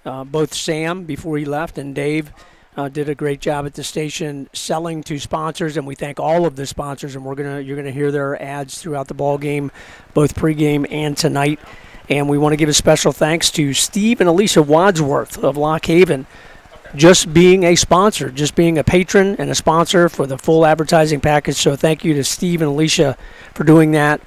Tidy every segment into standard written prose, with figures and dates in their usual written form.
Both Sam, before he left, and Dave did a great job at the station selling to sponsors, and we thank all of the sponsors, and you're gonna hear their ads throughout the ball game, both pregame and tonight. And we want to give a special thanks to Steve and Alicia Wadsworth of Lock Haven, just being a sponsor, just being a patron and a sponsor for the full advertising package. So thank you to Steve and Alicia for doing that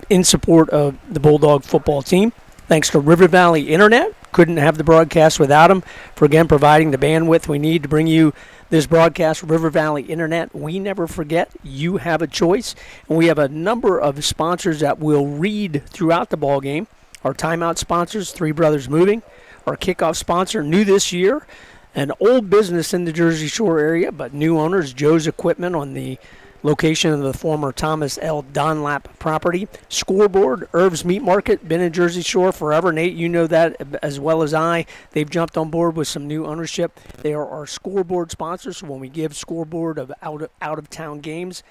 in support of the Bulldog football team. Thanks to River Valley Internet. Couldn't have the broadcast without them, for again providing the bandwidth we need to bring you this broadcast. River Valley Internet, we never forget, you have a choice. And we have a number of sponsors that will read throughout the ball game. Our timeout sponsors, Three Brothers Moving. Our kickoff sponsor, new this year, an old business in the Jersey Shore area, but new owners, Joe's Equipment, on the location of the former Thomas L. Dunlap property. Scoreboard, Irv's Meat Market, been in Jersey Shore forever. Nate, you know that as well as I. They've jumped on board with some new ownership. They are our scoreboard sponsors, so when we give scoreboard of out-of-town games,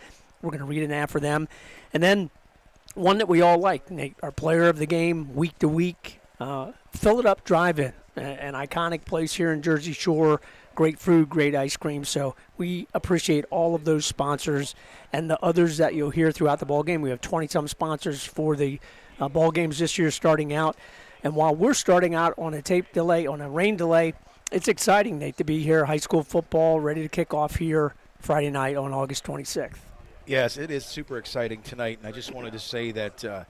we're going to read an ad for them. And then one that we all like, Nate, our player of the game, week to week, Fill It Up Drive-In, an iconic place here in Jersey Shore. Great food, great ice cream. So we appreciate all of those sponsors and the others that you'll hear throughout the ball game. We have 20-some sponsors for the ball games this year starting out. And while we're starting out on a rain delay, it's exciting, Nate, to be here. High school football ready to kick off here Friday night on August 26th. Yes, it is super exciting tonight. And I just wanted to say that,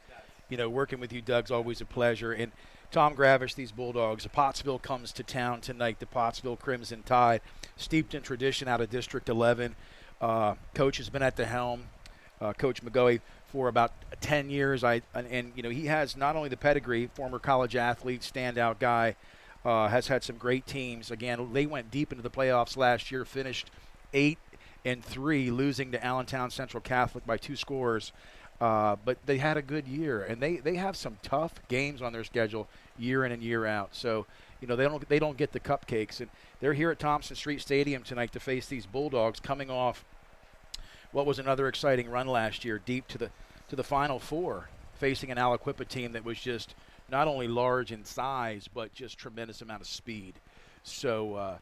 working with you, Doug's always a pleasure. And Tom Gravish, these Bulldogs. Pottsville comes to town tonight, the Pottsville Crimson Tide, steeped in tradition out of District 11. Coach has been at the helm, Coach McGoey, for about 10 years. He has not only the pedigree, former college athlete, standout guy, has had some great teams. Again, they went deep into the playoffs last year, finished 8-3, losing to Allentown Central Catholic by 2 scores. But they had a good year, and they have some tough games on their schedule year in and year out. So, they don't get the cupcakes, and they're here at Thompson Street Stadium tonight to face these Bulldogs, coming off what was another exciting run last year, deep to the Final Four, facing an Aliquippa team that was just not only large in size but just tremendous amount of speed. So,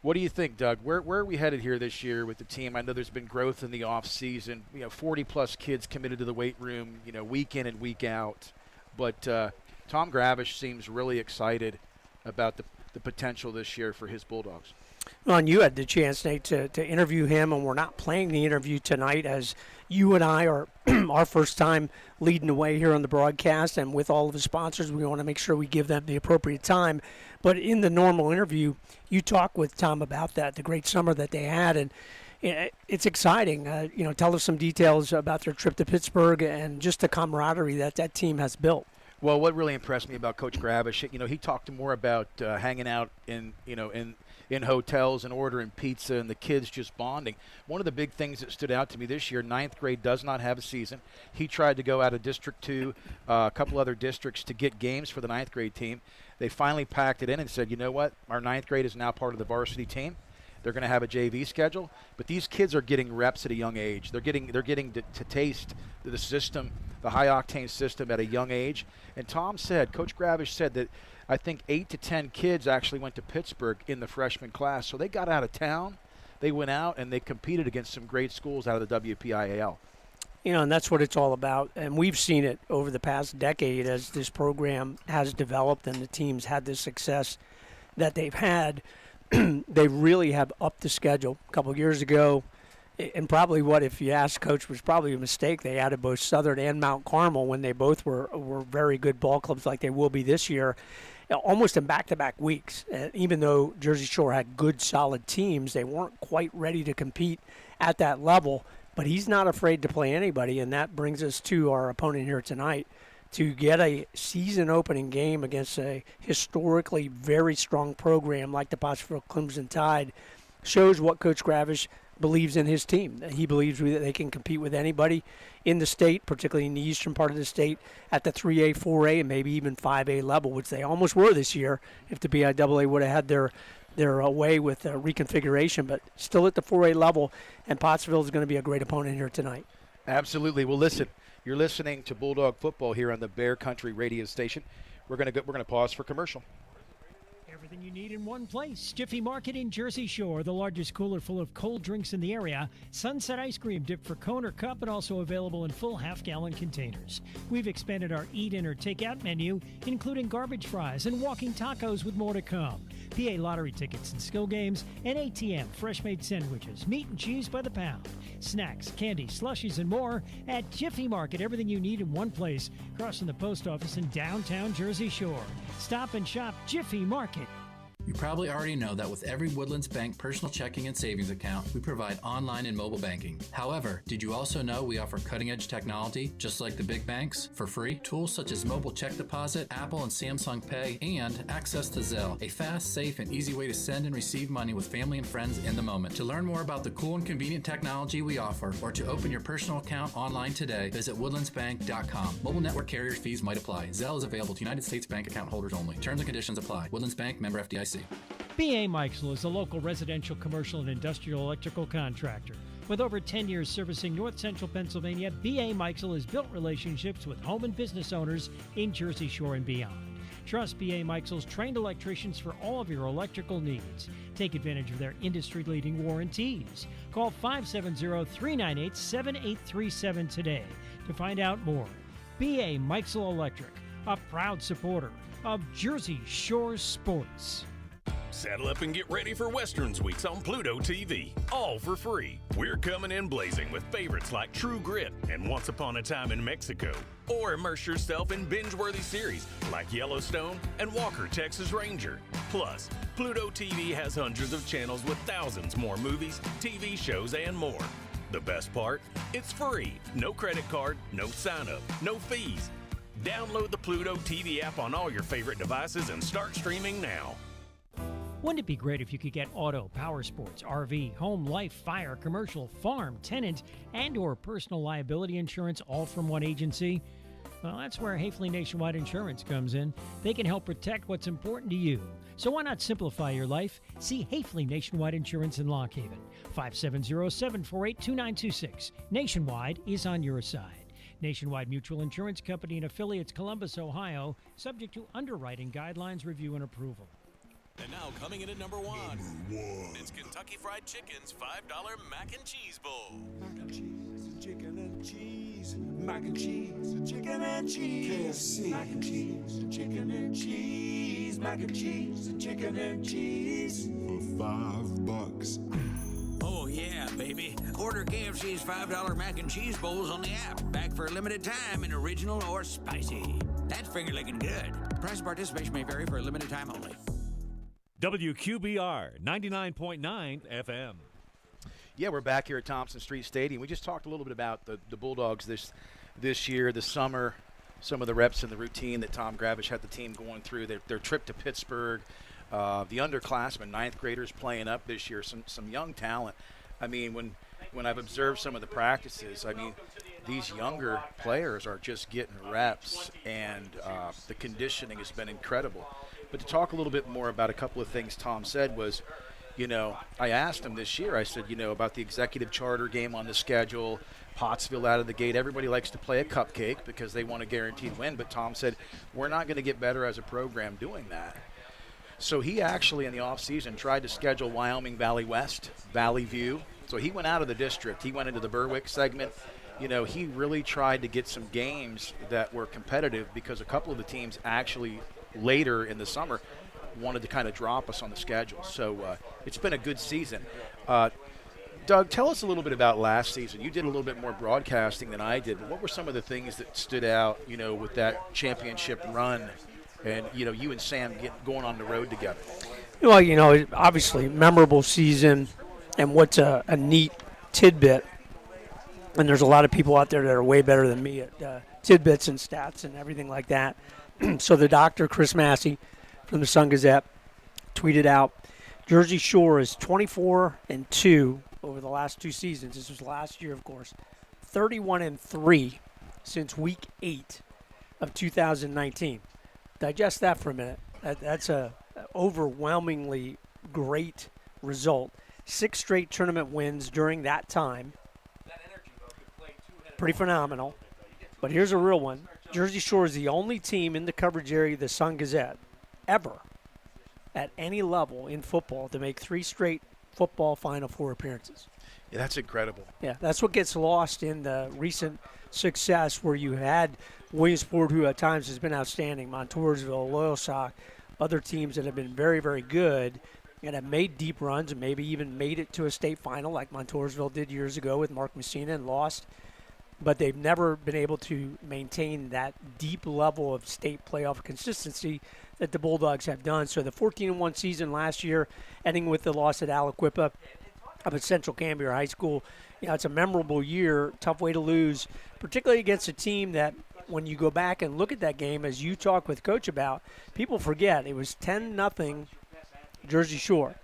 what do you think, Doug? Where are we headed here this year with the team? I know there's been growth in the off season. 40-plus kids committed to the weight room, week in and week out. But Tom Gravish seems really excited about the potential this year for his Bulldogs. Well, and you had the chance, Nate, to interview him, and we're not playing the interview tonight as you and I are our first time leading the way here on the broadcast, and with all of the sponsors, we want to make sure we give them the appropriate time. But in the normal interview, you talk with Tom about that, the great summer that they had, and it's exciting. Tell us some details about their trip to Pittsburgh and just the camaraderie that team has built. Well, what really impressed me about Coach Gravish, he talked more about hanging out in hotels and ordering pizza and the kids just bonding. One of the big things that stood out to me this year, 9th grade does not have a season. He tried to go out of District 2, a couple other districts to get games for the 9th grade team. They finally packed it in and said, you know what, our 9th grade is now part of the varsity team. They're going to have a JV schedule, but these kids are getting reps at a young age. They're getting to taste the system, the high-octane system at a young age. And Coach Gravish said that I think 8 to 10 kids actually went to Pittsburgh in the freshman class. So they got out of town, they went out, and they competed against some great schools out of the WPIAL. And that's what it's all about. And we've seen it over the past decade as this program has developed and the teams had the success that they've had. They really have upped the schedule. A couple of years ago, and probably if you ask Coach, was probably a mistake. They added both Southern and Mount Carmel when they both were very good ball clubs like they will be this year, almost in back-to-back weeks. Even though Jersey Shore had good, solid teams, they weren't quite ready to compete at that level. But he's not afraid to play anybody, and that brings us to our opponent here tonight. To get a season-opening game against a historically very strong program like the Pottsville Crimson Tide shows what Coach Gravish believes in his team. He believes that they can compete with anybody in the state, particularly in the eastern part of the state, at the 3A, 4A, and maybe even 5A level, which they almost were this year if the BIAA would have had their way with reconfiguration, but still at the 4A level, and Pottsville is going to be a great opponent here tonight. Absolutely. Well, listen, you're listening to Bulldog Football here on the Bear Country radio station. we're going to pause for commercial. Everything you need in one place. Jiffy Market in Jersey Shore, the largest cooler full of cold drinks in the area. Sunset ice cream dipped for cone or cup and also available in full half-gallon containers. We've expanded our eat-in or take-out menu, including garbage fries and walking tacos with more to come. PA lottery tickets and skill games, and ATM fresh-made sandwiches, meat and cheese by the pound. Snacks, candy, slushies, and more at Jiffy Market. Everything you need in one place, crossing the post office in downtown Jersey Shore. Stop and shop Jiffy Market. You probably already know that with every Woodlands Bank personal checking and savings account, we provide online and mobile banking. However, did you also know we offer cutting-edge technology, just like the big banks, for free? Tools such as mobile check deposit, Apple and Samsung Pay, and access to Zelle, a fast, safe, and easy way to send and receive money with family and friends in the moment. To learn more about the cool and convenient technology we offer, or to open your personal account online today, visit woodlandsbank.com. Mobile network carrier fees might apply. Zelle is available to United States Bank account holders only. Terms and conditions apply. Woodlands Bank, member FDIC. B.A. Meixel is a local residential, commercial, and industrial electrical contractor. With over 10 years servicing north central Pennsylvania, B.A. Meixel has built relationships with home and business owners in Jersey Shore and beyond. Trust B.A. Meixel's trained electricians for all of your electrical needs. Take advantage of their industry-leading warranties. Call 570-398-7837 today to find out more. B.A. Meixel Electric, a proud supporter of Jersey Shore sports. Saddle up and get ready for Westerns Weeks on Pluto TV, all for free. We're coming in blazing with favorites like True Grit and Once Upon a Time in Mexico. Or immerse yourself in binge-worthy series like Yellowstone and Walker, Texas Ranger. Plus, Pluto TV has hundreds of channels with thousands more movies, TV shows, and more. The best part? It's free. No credit card, no sign-up, no fees. Download the Pluto TV app on all your favorite devices and start streaming now. Wouldn't it be great if you could get auto, power sports, RV, home, life, fire, commercial, farm, tenant, and or personal liability insurance all from one agency? Well, that's where Hafley Nationwide Insurance comes in. They can help protect what's important to you. So why not simplify your life? See Hafley Nationwide Insurance in Lock Haven. 570-748-2926. Nationwide is on your side. Nationwide Mutual Insurance Company and affiliates, Columbus, Ohio, subject to underwriting guidelines, review, and approval. And now coming in at number one, it's Kentucky Fried Chicken's $5 Mac and Cheese Bowl. Mac and cheese, chicken and cheese. Mac and cheese, chicken and cheese. KFC. Mac and cheese, chicken and cheese. Mac and cheese, chicken and cheese. For $5. Oh yeah, baby. Order KFC's $5 Mac and Cheese Bowls on the app. Back for a limited time in original or spicy. That's finger licking good. Price and participation may vary for a limited time only. WQBR 99.9 FM. Yeah, we're back here at Thompson Street Stadium. We just talked a little bit about the Bulldogs this year, the summer, some of the reps and the routine that Tom Gravish had the team going through, their trip to Pittsburgh, the underclassmen, ninth graders playing up this year, some young talent. I mean, when I've observed some of the practices, I mean, these younger players are just getting reps, and the conditioning has been incredible. But to talk a little bit more about a couple of things Tom said was, I asked him this year, I said, about the executive charter game on the schedule, Pottsville out of the gate. Everybody likes to play a cupcake because they want a guaranteed win. But Tom said, we're not going to get better as a program doing that. So he actually, in the offseason, tried to schedule Wyoming Valley West, Valley View. So he went out of the district. He went into the Berwick segment. He really tried to get some games that were competitive because a couple of the teams actually later in the summer wanted to kind of drop us on the schedule. So it's been a good season. Doug, tell us a little bit about last season. You did a little bit more broadcasting than I did. What were some of the things that stood out, with that championship run and, you and Sam going on the road together? Well, obviously memorable season, and what's a neat tidbit, and there's a lot of people out there that are way better than me at tidbits and stats and everything like that. So the doctor, Chris Massey from the Sun-Gazette, tweeted out, Jersey Shore is 24-2 over the last two seasons. This was last year, of course. 31-3 since week 8 of 2019. Digest that for a minute. That's a overwhelmingly great result. 6 straight tournament wins during that time. Pretty phenomenal. But here's a real one. Jersey Shore is the only team in the coverage area of the Sun-Gazette ever at any level in football to make 3 straight football Final Four appearances. Yeah, that's incredible. Yeah, that's what gets lost in the recent success where you had Williamsport, who at times has been outstanding, Montoursville, Loyalsock, other teams that have been very, very good and have made deep runs and maybe even made it to a state final like Montoursville did years ago with Mark Messina and lost. But they've never been able to maintain that deep level of state playoff consistency that the Bulldogs have done. So the 14-1 season last year, ending with the loss at Aliquippa up at Central Cambria High School, it's a memorable year, tough way to lose, particularly against a team that when you go back and look at that game, as you talk with Coach about, people forget it was 10-0 Jersey Shore.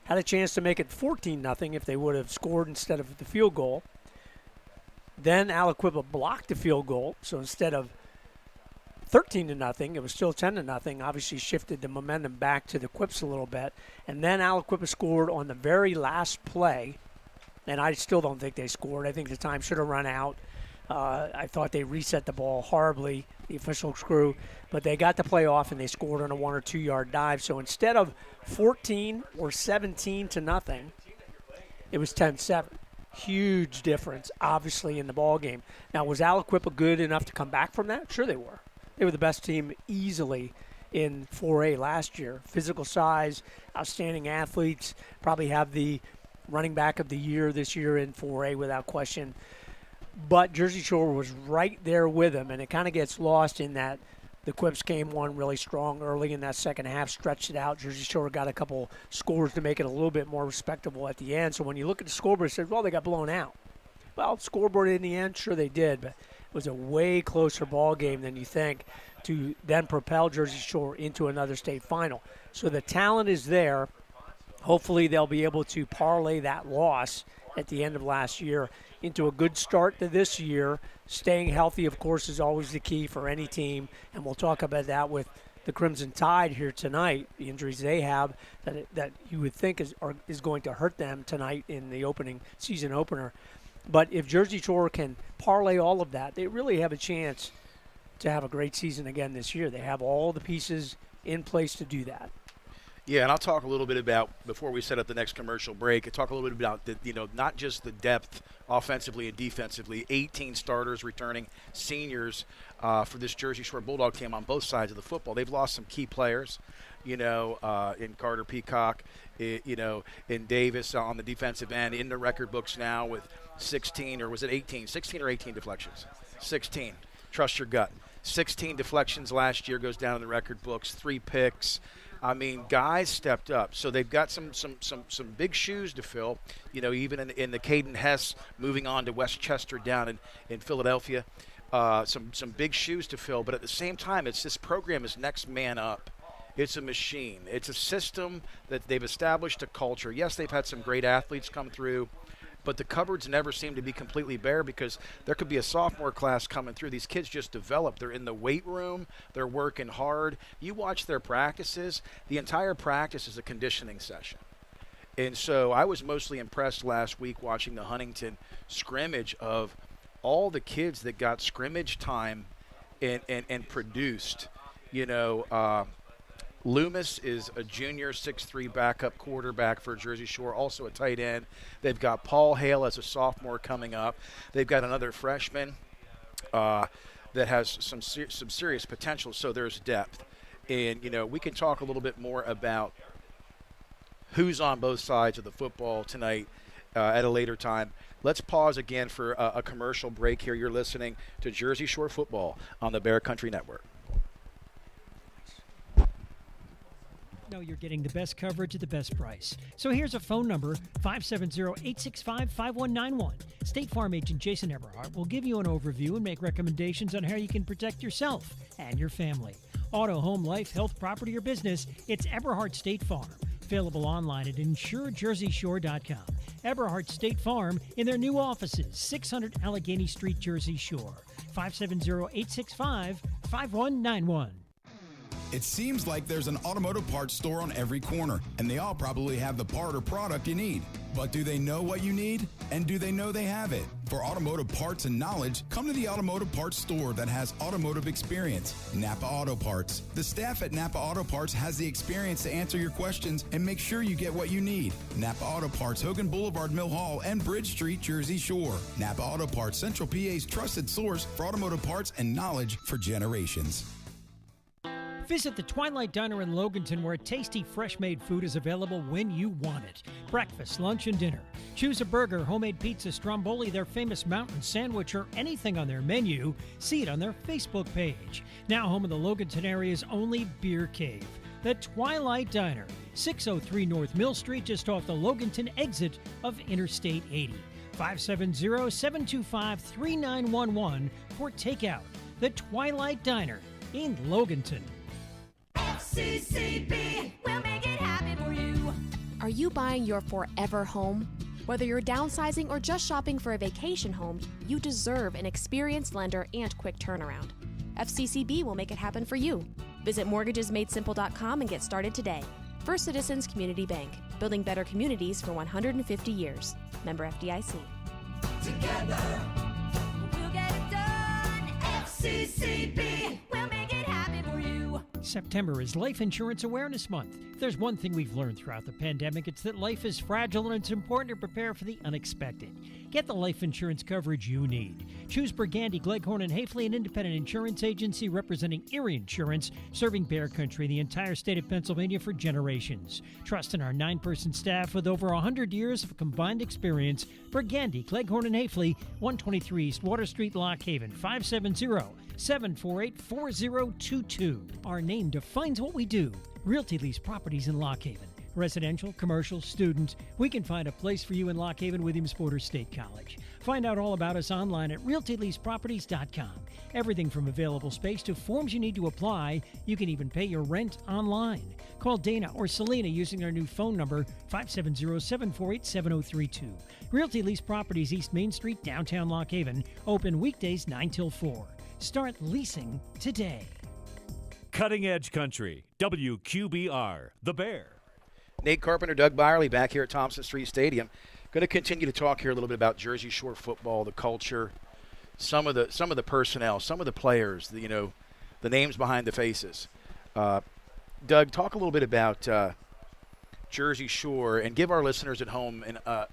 Had a chance to make it 14-0 if they would have scored instead of the field goal. Then Aliquippa blocked the field goal, so instead of 13-0, it was still 10-0. Obviously shifted the momentum back to the Quips a little bit. And then Aliquippa scored on the very last play, and I still don't think they scored. I think the time should have run out. I thought they reset the ball horribly, the official crew, but they got the play off and they scored on a 1 or 2 yard dive. So instead of 14 or 17-0, it was 10-7. Huge difference, obviously, in the ball game. Now, was Aliquippa good enough to come back from that? Sure they were. They were the best team easily in 4A last year. Physical size, outstanding athletes, probably have the running back of the year this year in 4A without question. But Jersey Shore was right there with them, and it kind of gets lost in that the Quips came on really strong early in that second half, stretched it out. Jersey Shore got a couple scores to make it a little bit more respectable at the end. So when you look at the scoreboard, it says, well, they got blown out. Well, scoreboard in the end, sure they did, but it was a way closer ball game than you think to then propel Jersey Shore into another state final. So the talent is there. Hopefully they'll be able to parlay that loss at the end of last year into a good start to this year. Staying healthy, of course, is always the key for any team, and we'll talk about that with the Crimson Tide here tonight, the injuries they have that you would think is going to hurt them tonight in the season opener. But if Jersey Shore can parlay all of that, they really have a chance to have a great season again this year. They have all the pieces in place to do that. Yeah, and I'll talk a little bit about, before we set up the next commercial break, talk a little bit about, not just the depth offensively and defensively, 18 starters returning, seniors for this Jersey Shore Bulldog team on both sides of the football. They've lost some key players, in Carter Peacock, in Davis on the defensive end, in the record books now with 16 or 18 deflections? 16. Trust your gut. 16 deflections last year goes down in the record books, 3 picks. I mean, guys stepped up. So they've got some big shoes to fill, even in the Caden Hess moving on to Westchester down in Philadelphia. Some big shoes to fill. But at the same time, this program is next man up. It's a machine. It's a system that they've established a culture. Yes, they've had some great athletes come through, but the cupboards never seem to be completely bare because there could be a sophomore class coming through. These kids just develop. They're in the weight room. They're working hard. You watch their practices. The entire practice is a conditioning session. And so I was mostly impressed last week watching the Huntington scrimmage of all the kids that got scrimmage time and produced. Loomis is a junior 6'3" backup quarterback for Jersey Shore, also a tight end. They've got Paul Hale as a sophomore coming up. They've got another freshman that has some serious potential, so there's depth. And, we can talk a little bit more about who's on both sides of the football tonight at a later time. Let's pause again for a commercial break here. You're listening to Jersey Shore Football on the Bear Country Network. Know you're getting the best coverage at the best price. So here's a phone number, 570-865-5191. State Farm agent Jason Eberhardt will give you an overview and make recommendations on how you can protect yourself and your family. Auto, home, life, health, property, or business, it's Eberhardt State Farm. Available online at insurejerseyshore.com. Eberhardt State Farm in their new offices, 600 Allegheny Street, Jersey Shore. 570-865-5191. It seems like there's an automotive parts store on every corner, and they all probably have the part or product you need. But do they know what you need? And do they know they have it? For automotive parts and knowledge, come to the automotive parts store that has automotive experience, Napa Auto Parts. The staff at Napa Auto Parts has the experience to answer your questions and make sure you get what you need. Napa Auto Parts, Hogan Boulevard, Mill Hall, and Bridge Street, Jersey Shore. Napa Auto Parts, Central PA's trusted source for automotive parts and knowledge for generations. Visit the Twilight Diner in Loganton, where tasty, fresh-made food is available when you want it. Breakfast, lunch, and dinner. Choose a burger, homemade pizza, stromboli, their famous mountain sandwich, or anything on their menu. See it on their Facebook page. Now home of the Loganton area's only beer cave. The Twilight Diner, 603 North Mill Street, just off the Loganton exit of Interstate 80. 570-725-3911 for takeout. The Twilight Diner in Loganton. FCCB will make it happen for you. Are you buying your forever home? Whether you're downsizing or just shopping for a vacation home, you deserve an experienced lender and quick turnaround. FCCB will make it happen for you. Visit mortgagesmadesimple.com and get started today. First Citizens Community Bank, building better communities for 150 years. Member FDIC. Together, we'll get it done. FCCB will make it happen for you. September is Life Insurance Awareness Month. If there's one thing we've learned throughout the pandemic, it's that life is fragile and it's important to prepare for the unexpected. Get the life insurance coverage you need. Choose Burgandy, Gleghorn, and Hafley, an independent insurance agency representing Erie Insurance, serving Bear Country, the entire state of Pennsylvania for generations. Trust in our 9-person staff with over 100 years of combined experience. Burgandy, Gleghorn, and Hafley, 123 East Water Street, Lock Haven, 570-748-4022. Our name defines what we do. Realty Lease Properties in Lock Haven. Residential, commercial, student, we can find a place for you in Lock Haven, Williamsport State College. Find out all about us online at realtyleaseproperties.com. Everything from available space to forms you need to apply. You can even pay your rent online. Call Dana or Selena using our new phone number, 570-748-7032. Realty Lease Properties, East Main Street, downtown Lock Haven. Open weekdays 9 till 4. Start leasing today. Cutting Edge Country, WQBR, The Bear. Nate Carpenter, Doug Byerly back here at Thompson Street Stadium. Going to continue to talk here a little bit about Jersey Shore football, the culture, some of the personnel, some of the players, the names behind the faces. Doug, talk a little bit about Jersey Shore and give our listeners at home a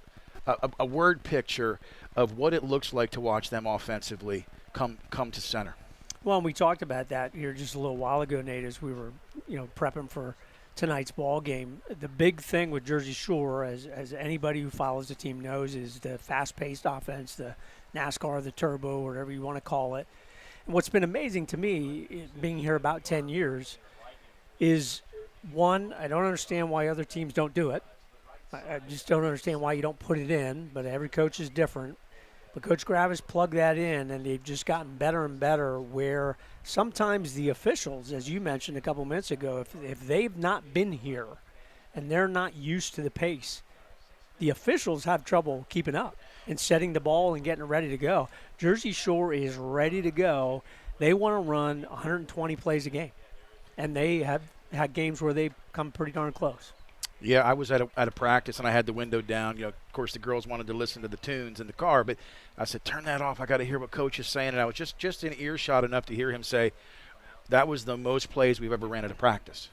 word picture of what it looks like to watch them offensively come to center. Well, we talked about that here just a little while ago, Nate, as we were prepping for tonight's ball game. The big thing with Jersey Shore, as anybody who follows the team knows, is the fast-paced offense, the NASCAR, the turbo, whatever you want to call it. And what's been amazing to me, being here about 10 years, is, one, I don't understand why other teams don't do it. I just don't understand why you don't put it in, but every coach is different. But Coach Gravis plugged that in, and they've just gotten better and better, where sometimes the officials, as you mentioned a couple minutes ago, if they've not been here and they're not used to the pace, the officials have trouble keeping up and setting the ball and getting ready to go. Jersey Shore is ready to go. They want to run 120 plays a game, and they have had games where they've come pretty darn close. Yeah, I was at a practice, and I had the window down. Of course, the girls wanted to listen to the tunes in the car, but I said, turn that off. I got to hear what Coach is saying. And I was just in earshot enough to hear him say, that was the most plays we've ever ran at a practice.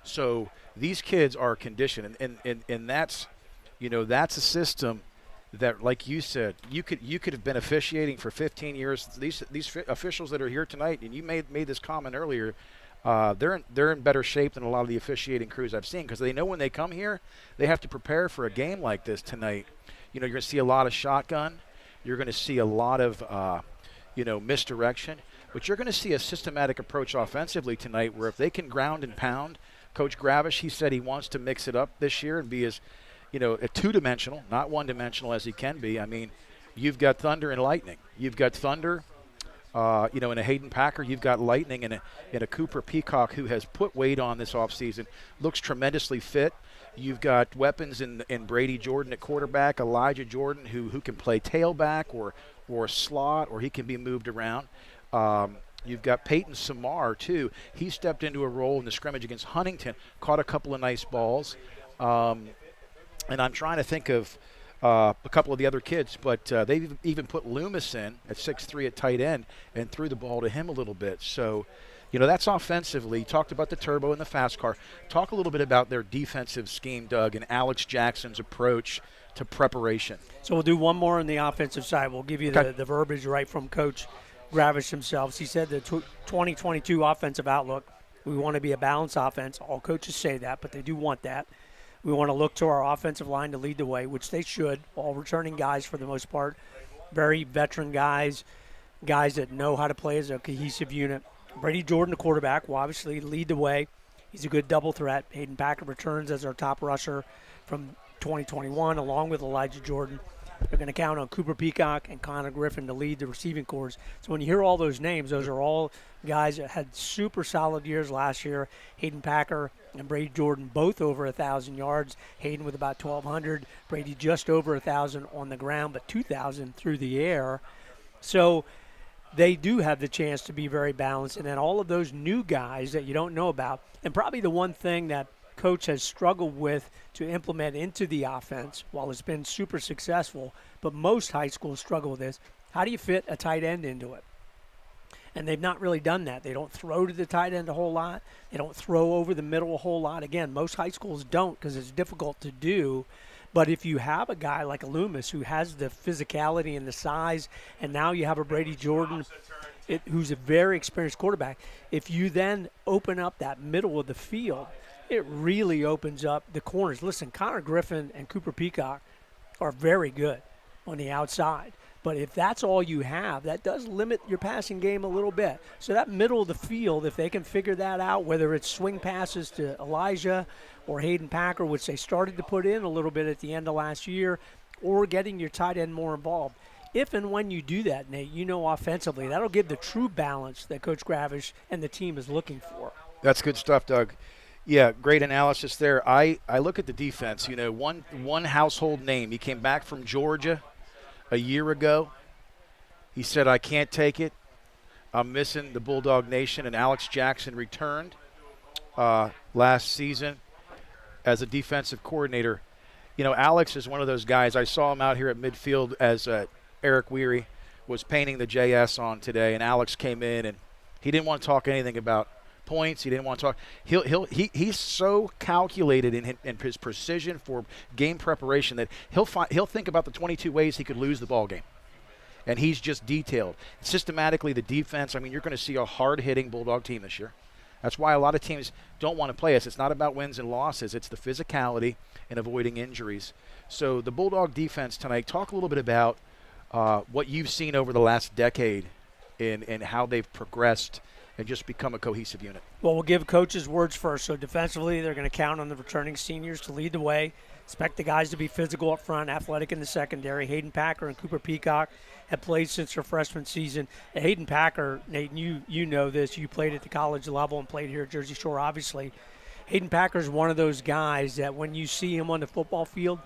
So these kids are conditioned, and that's, that's a system that, like you said, you could have been officiating for 15 years. These officials that are here tonight, and you made this comment earlier, they're in better shape than a lot of the officiating crews I've seen, because they know when they come here, they have to prepare for a game like this tonight. You're going to see a lot of shotgun. You're going to see a lot of, misdirection. But you're going to see a systematic approach offensively tonight, where if they can ground and pound, Coach Gravish, he said he wants to mix it up this year and be as, a two-dimensional, not one-dimensional as he can be. I mean, you've got thunder and lightning. You've got thunder. In a Hayden Packer, you've got lightning in a Cooper Peacock, who has put weight on this offseason, looks tremendously fit. You've got weapons in Brady Jordan at quarterback, Elijah Jordan, who can play tailback or slot, or he can be moved around. You've got Peyton Samar, too. He stepped into a role in the scrimmage against Huntington, caught a couple of nice balls. And I'm trying to think of a couple of the other kids, but they've even put Loomis in at 6'3" at tight end and threw the ball to him a little bit. So, that's offensively. You talked about the turbo and the fast car. Talk a little bit about their defensive scheme, Doug, and Alex Jackson's approach to preparation. So we'll do one more on the offensive side. We'll give you the verbiage right from Coach Gravish himself. He said the 2022 offensive outlook, we want to be a balanced offense. All coaches say that, but they do want that. We want to look to our offensive line to lead the way, which they should. All returning guys for the most part, very veteran guys that know how to play as a cohesive unit. Brady Jordan, the quarterback, will obviously lead the way. He's a good double threat. Hayden Packer returns as our top rusher from 2021, along with Elijah Jordan. They're going to count on Cooper Peacock and Connor Griffin to lead the receiving corps. So when you hear all those names, those are all guys that had super solid years last year. Hayden Packer and Brady Jordan both over 1,000 yards. Hayden with about 1,200. Brady just over 1,000 on the ground, but 2,000 through the air. So they do have the chance to be very balanced. And then all of those new guys that you don't know about, and probably the one thing that Coach has struggled with to implement into the offense, while it's been super successful, but most high schools struggle with this. How do you fit a tight end into it? And they've not really done that. They don't throw to the tight end a whole lot. They don't throw over the middle a whole lot. Again, most high schools don't because it's difficult to do. But if you have a guy like a Loomis who has the physicality and the size, and now you have a Brady Jordan who's a very experienced quarterback, if you then open up that middle of the field, it really opens up the corners. Listen, Connor Griffin and Cooper Peacock are very good on the outside. But if that's all you have, that does limit your passing game a little bit. So that middle of the field, if they can figure that out, whether it's swing passes to Elijah or Hayden Packer, which they started to put in a little bit at the end of last year, or getting your tight end more involved. If and when you do that, Nate, offensively, that'll give the true balance that Coach Gravish and the team is looking for. That's good stuff, Doug. Yeah, great analysis there. I look at the defense. One household name. He came back from Georgia a year ago. He said, I can't take it. I'm missing the Bulldog Nation. And Alex Jackson returned last season as a defensive coordinator. Alex is one of those guys. I saw him out here at midfield as Eric Weary was painting the JS on today, and Alex came in, and he didn't want to talk anything about points. He didn't want to talk. He's so calculated in his precision for game preparation that he'll think about the 22 ways he could lose the ball game, and he's just detailed systematically. The defense. I mean, you're going to see a hard-hitting Bulldog team this year. That's why a lot of teams don't want to play us. It's not about wins and losses. It's the physicality and avoiding injuries. So the Bulldog defense tonight. Talk a little bit about what you've seen over the last decade in how they've progressed and just become a cohesive unit. Well, we'll give coaches words first. So defensively, they're going to count on the returning seniors to lead the way. Expect the guys to be physical up front, athletic in the secondary. Hayden Packer and Cooper Peacock have played since their freshman season. And Hayden Packer, Nate, you know this. You played at the college level and played here at Jersey Shore, obviously. Hayden Packer is one of those guys that when you see him on the football field,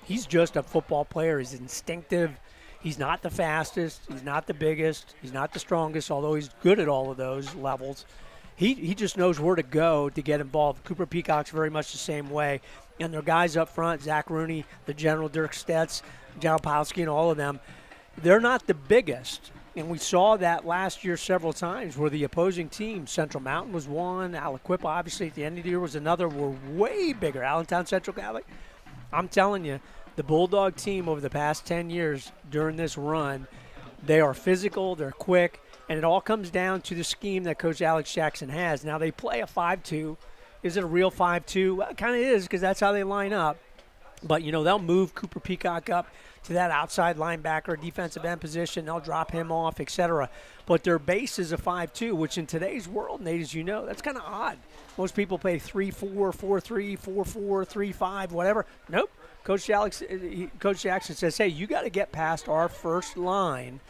he's just a football player. He's instinctive. He's not the fastest. He's not the biggest. He's not the strongest, although he's good at all of those levels. He just knows where to go to get involved. Cooper Peacock's very much the same way. And their guys up front, Zach Rooney, the general, Dirk Stetz, Jalopowski, and all of them, they're not the biggest. And we saw that last year several times where the opposing team, Central Mountain was one, Aliquippa obviously at the end of the year was another, were way bigger. Allentown Central Catholic, I'm telling you, the Bulldog team over the past 10 years during this run, they are physical, they're quick, and it all comes down to the scheme that Coach Alex Jackson has. Now, they play a 5-2. Is it a real 5-2? Well, it kind of is because that's how they line up. But, they'll move Cooper Peacock up to that outside linebacker, defensive end position. They'll drop him off, etc. But their base is a 5-2, which in today's world, Nate, as you know, that's kind of odd. Most people play 3-4, 4-3, 4-4, 3-5, whatever. Nope. Coach Jackson says, hey, you got to get past our first line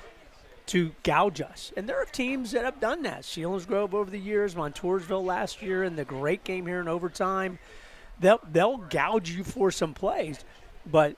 to gouge us. And there are teams that have done that. Selinsgrove over the years, Montoursville last year, and the great game here in overtime. They'll gouge you for some plays. But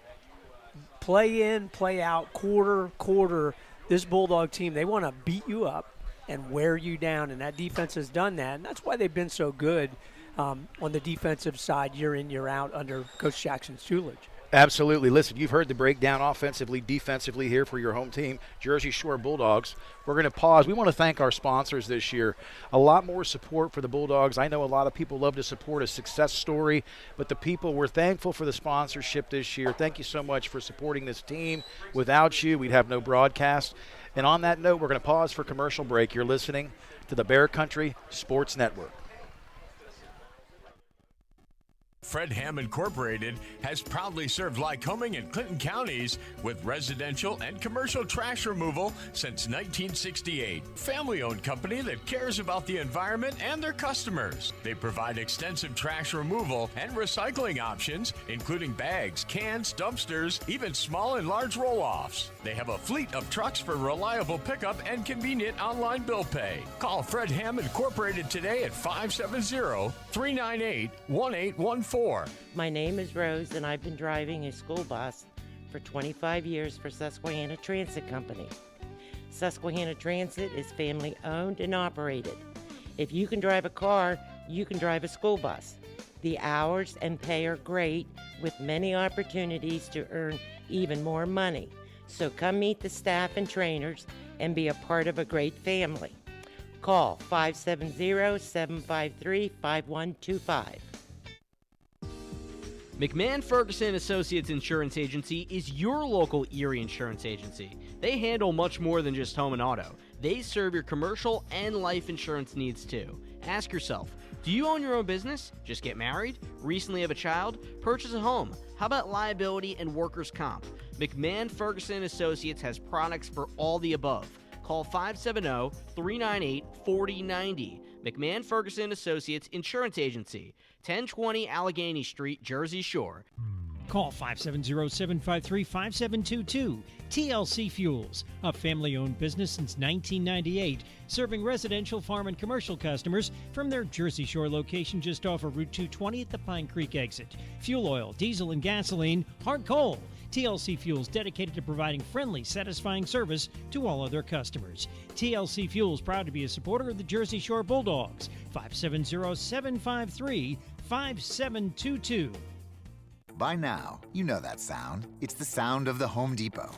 play in, play out, quarter, this Bulldog team, they want to beat you up. and wear you down, and that defense has done that, and that's why they've been so good on the defensive side year in, year out under Coach Jackson's tutelage. Absolutely. Listen, you've heard the breakdown offensively, defensively here for your home team, Jersey Shore Bulldogs. We're going to pause. We want to thank our sponsors this year. A lot more support for the Bulldogs. I know a lot of people love to support a success story, but the people, we're thankful for the sponsorship this year. Thank you so much for supporting this team. Without you, we'd have no broadcast. And on that note, we're going to pause for commercial break. You're listening to the Bear Country Sports Network. Fred Ham Incorporated has proudly served Lycoming and Clinton counties with residential and commercial trash removal since 1968. Family-owned company that cares about the environment and their customers. They provide extensive trash removal and recycling options, including bags, cans, dumpsters, even small and large roll-offs. They have a fleet of trucks for reliable pickup and convenient online bill pay. Call Fred Ham Incorporated today at 570-398-1814. My name is Rose, and I've been driving a school bus for 25 years for Susquehanna Transit Company. Susquehanna Transit is family-owned and operated. If you can drive a car, you can drive a school bus. The hours and pay are great, with many opportunities to earn even more money. So come meet the staff and trainers and be a part of a great family. Call 570-753-5125. McMahon Ferguson Associates Insurance Agency is your local Erie insurance agency. They handle much more than just home and auto. They serve your commercial and life insurance needs too. Ask yourself, do you own your own business? Just get married? Recently have a child? Purchase a home? How about liability and workers' comp? McMahon Ferguson Associates has products for all the above. Call 570-398-4090. McMahon Ferguson Associates Insurance Agency, 1020 Allegheny Street, Jersey Shore. Call 570-753-5722. TLC Fuels, a family-owned business since 1998, serving residential, farm, and commercial customers from their Jersey Shore location just off of Route 220 at the Pine Creek exit. Fuel oil, diesel, and gasoline, hard coal. TLC Fuels, dedicated to providing friendly, satisfying service to all other customers. TLC Fuels, proud to be a supporter of the Jersey Shore Bulldogs. 570-753-5722. By now, you know that sound. It's the sound of the Home Depot.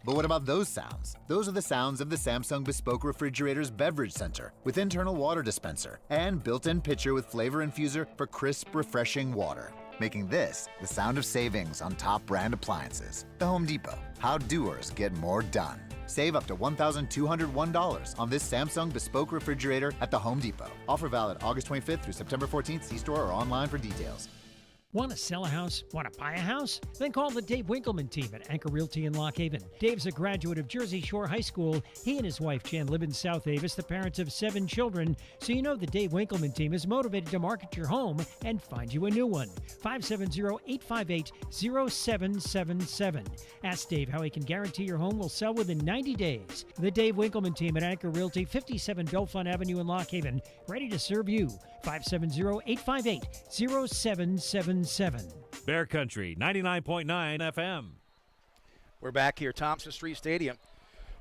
But what about those sounds? Those are the sounds of the Samsung Bespoke Refrigerator's Beverage Center with internal water dispenser and built-in pitcher with flavor infuser for crisp, refreshing water. Making this the sound of savings on top brand appliances. The Home Depot. How doers get more done. Save up to $1,201 on this Samsung Bespoke Refrigerator at the Home Depot. Offer valid August 25th through September 14th. See store or online for details. Want to sell a house? Want to buy a house? Then call the Dave Winkleman team at Anchor Realty in Lock Haven. Dave's a graduate of Jersey Shore High School. He and his wife Jan live in South Avis, the parents of 7 children. So you know the Dave Winkleman team is motivated to market your home and find you a new one. 570-858-0777. Ask Dave how he can guarantee your home will sell within 90 days. The Dave Winkleman team at Anchor Realty, 57 Bellefonte Avenue in Lock Haven, ready to serve you. 570-858-0777. Bear Country, 99.9 FM. We're back here, Thompson Street Stadium.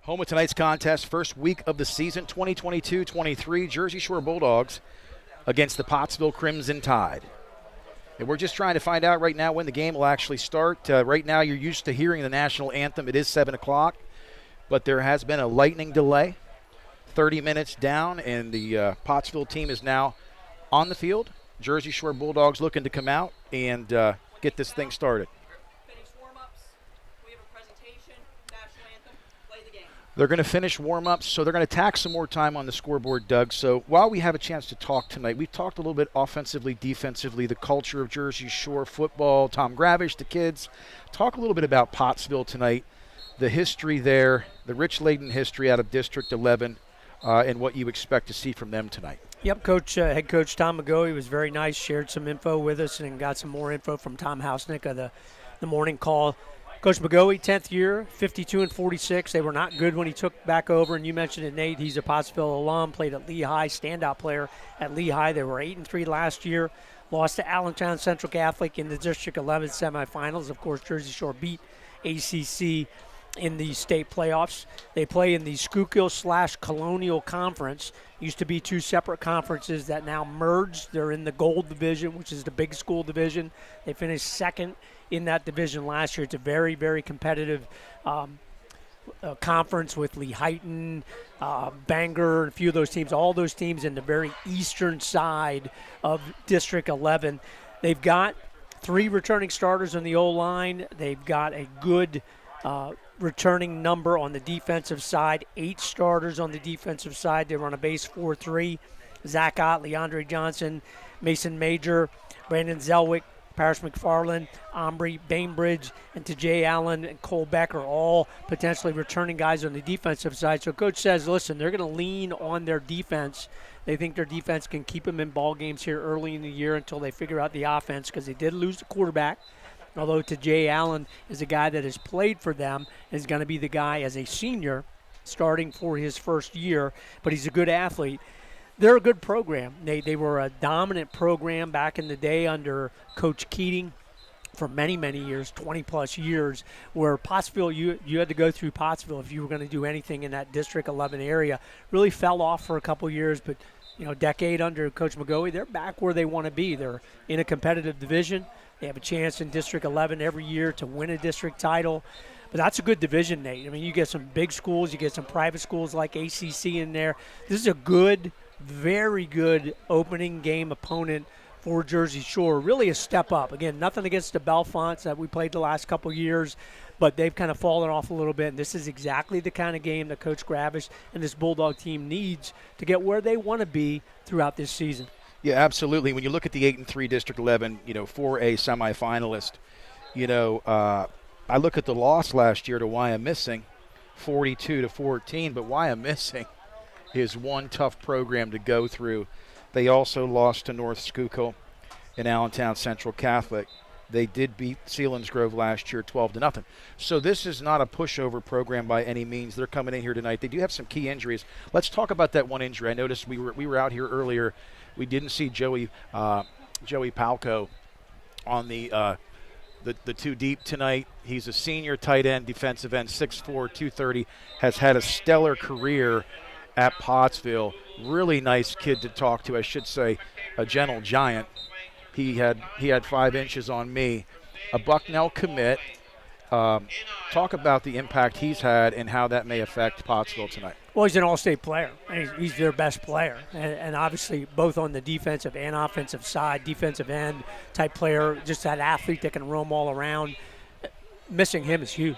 Home of tonight's contest, first week of the season, 2022-23, Jersey Shore Bulldogs against the Pottsville Crimson Tide. And we're just trying to find out right now when the game will actually start. Right now you're used to hearing the national anthem. It is 7 o'clock, but there has been a lightning delay. 30 minutes down, and the Pottsville team is now on the field. Jersey Shore Bulldogs looking to come out and get this thing started. They're going to finish warm-ups, so they're going to tack some more time on the scoreboard, Doug. So while we have a chance to talk tonight, we've talked a little bit offensively, defensively, the culture of Jersey Shore football, Tom Gravish, the kids. Talk a little bit about Pottsville tonight, the history there, the rich laden history out of District 11, and what you expect to see from them tonight. Yep, head coach Tom McGoey was very nice, shared some info with us and got some more info from Tom Hausnick of the morning call. Coach McGoey, 10th year, 52-46. They were not good when he took back over, and you mentioned it, Nate. He's a Pottsville alum, played at Lehigh, standout player at Lehigh. They were 8-3 last year, lost to Allentown Central Catholic in the District 11 semifinals. Of course, Jersey Shore beat ACC in the state playoffs. They play in the Schuylkill/Colonial Conference. Used to be two separate conferences that now merged. They're in the Gold Division, which is the big school division. They finished second in that division last year. It's a very, very competitive conference with Lehighton, Bangor, and a few of those teams. All those teams in the very eastern side of District 11. They've got 3 returning starters on the O-line. They've got a good returning number on the defensive side, 8 starters on the defensive side. They run a base 4-3. Zach Ott, Leandre Johnson, Mason Major, Brandon Zelwick, Paris McFarland, Omri Bainbridge, and Tajay Allen and Cole Beck are all potentially returning guys on the defensive side. So Coach says, listen, they're going to lean on their defense. They think their defense can keep them in ball games here early in the year until they figure out the offense, because they did lose the quarterback. Although Tajay Allen is a guy that has played for them, is going to be the guy as a senior starting for his first year, but he's a good athlete. They're a good program. They were a dominant program back in the day under Coach Keating for many, many years, 20-plus years, where Pottsville, you had to go through Pottsville if you were going to do anything in that District 11 area. Really fell off for a couple years, but decade under Coach McGoey, they're back where they want to be. They're in a competitive division. They have a chance in District 11 every year to win a district title. But that's a good division, Nate. I mean, you get some big schools. You get some private schools like ACC in there. This is a good, very good opening game opponent for Jersey Shore. Really a step up. Again, nothing against the Belfonts that we played the last couple years, but they've kind of fallen off a little bit. And this is exactly the kind of game that Coach Gravish and this Bulldog team needs to get where they want to be throughout this season. Yeah, absolutely. When you look at the 8-3 District 11, 4A semifinalist, I look at the loss last year to Wyomissing, 42-14, but Wyomissing is one tough program to go through. They also lost to North Schuylkill and Allentown Central Catholic. They did beat Selinsgrove last year 12-0. So this is not a pushover program by any means. They're coming in here tonight. They do have some key injuries. Let's talk about that one injury. I noticed we were out here earlier. We didn't see Joey Palco on the 2 deep tonight. He's a senior tight end, defensive end, 6'4", 230, has had a stellar career at Pottsville. Really nice kid to talk to, I should say, a gentle giant. He had 5 inches on me. A Bucknell commit. Talk about the impact he's had and how that may affect Pottsville tonight. Well, he's an all-state player. He's their best player. And obviously both on the defensive and offensive side, defensive end type player, just that athlete that can roam all around. Missing him is huge.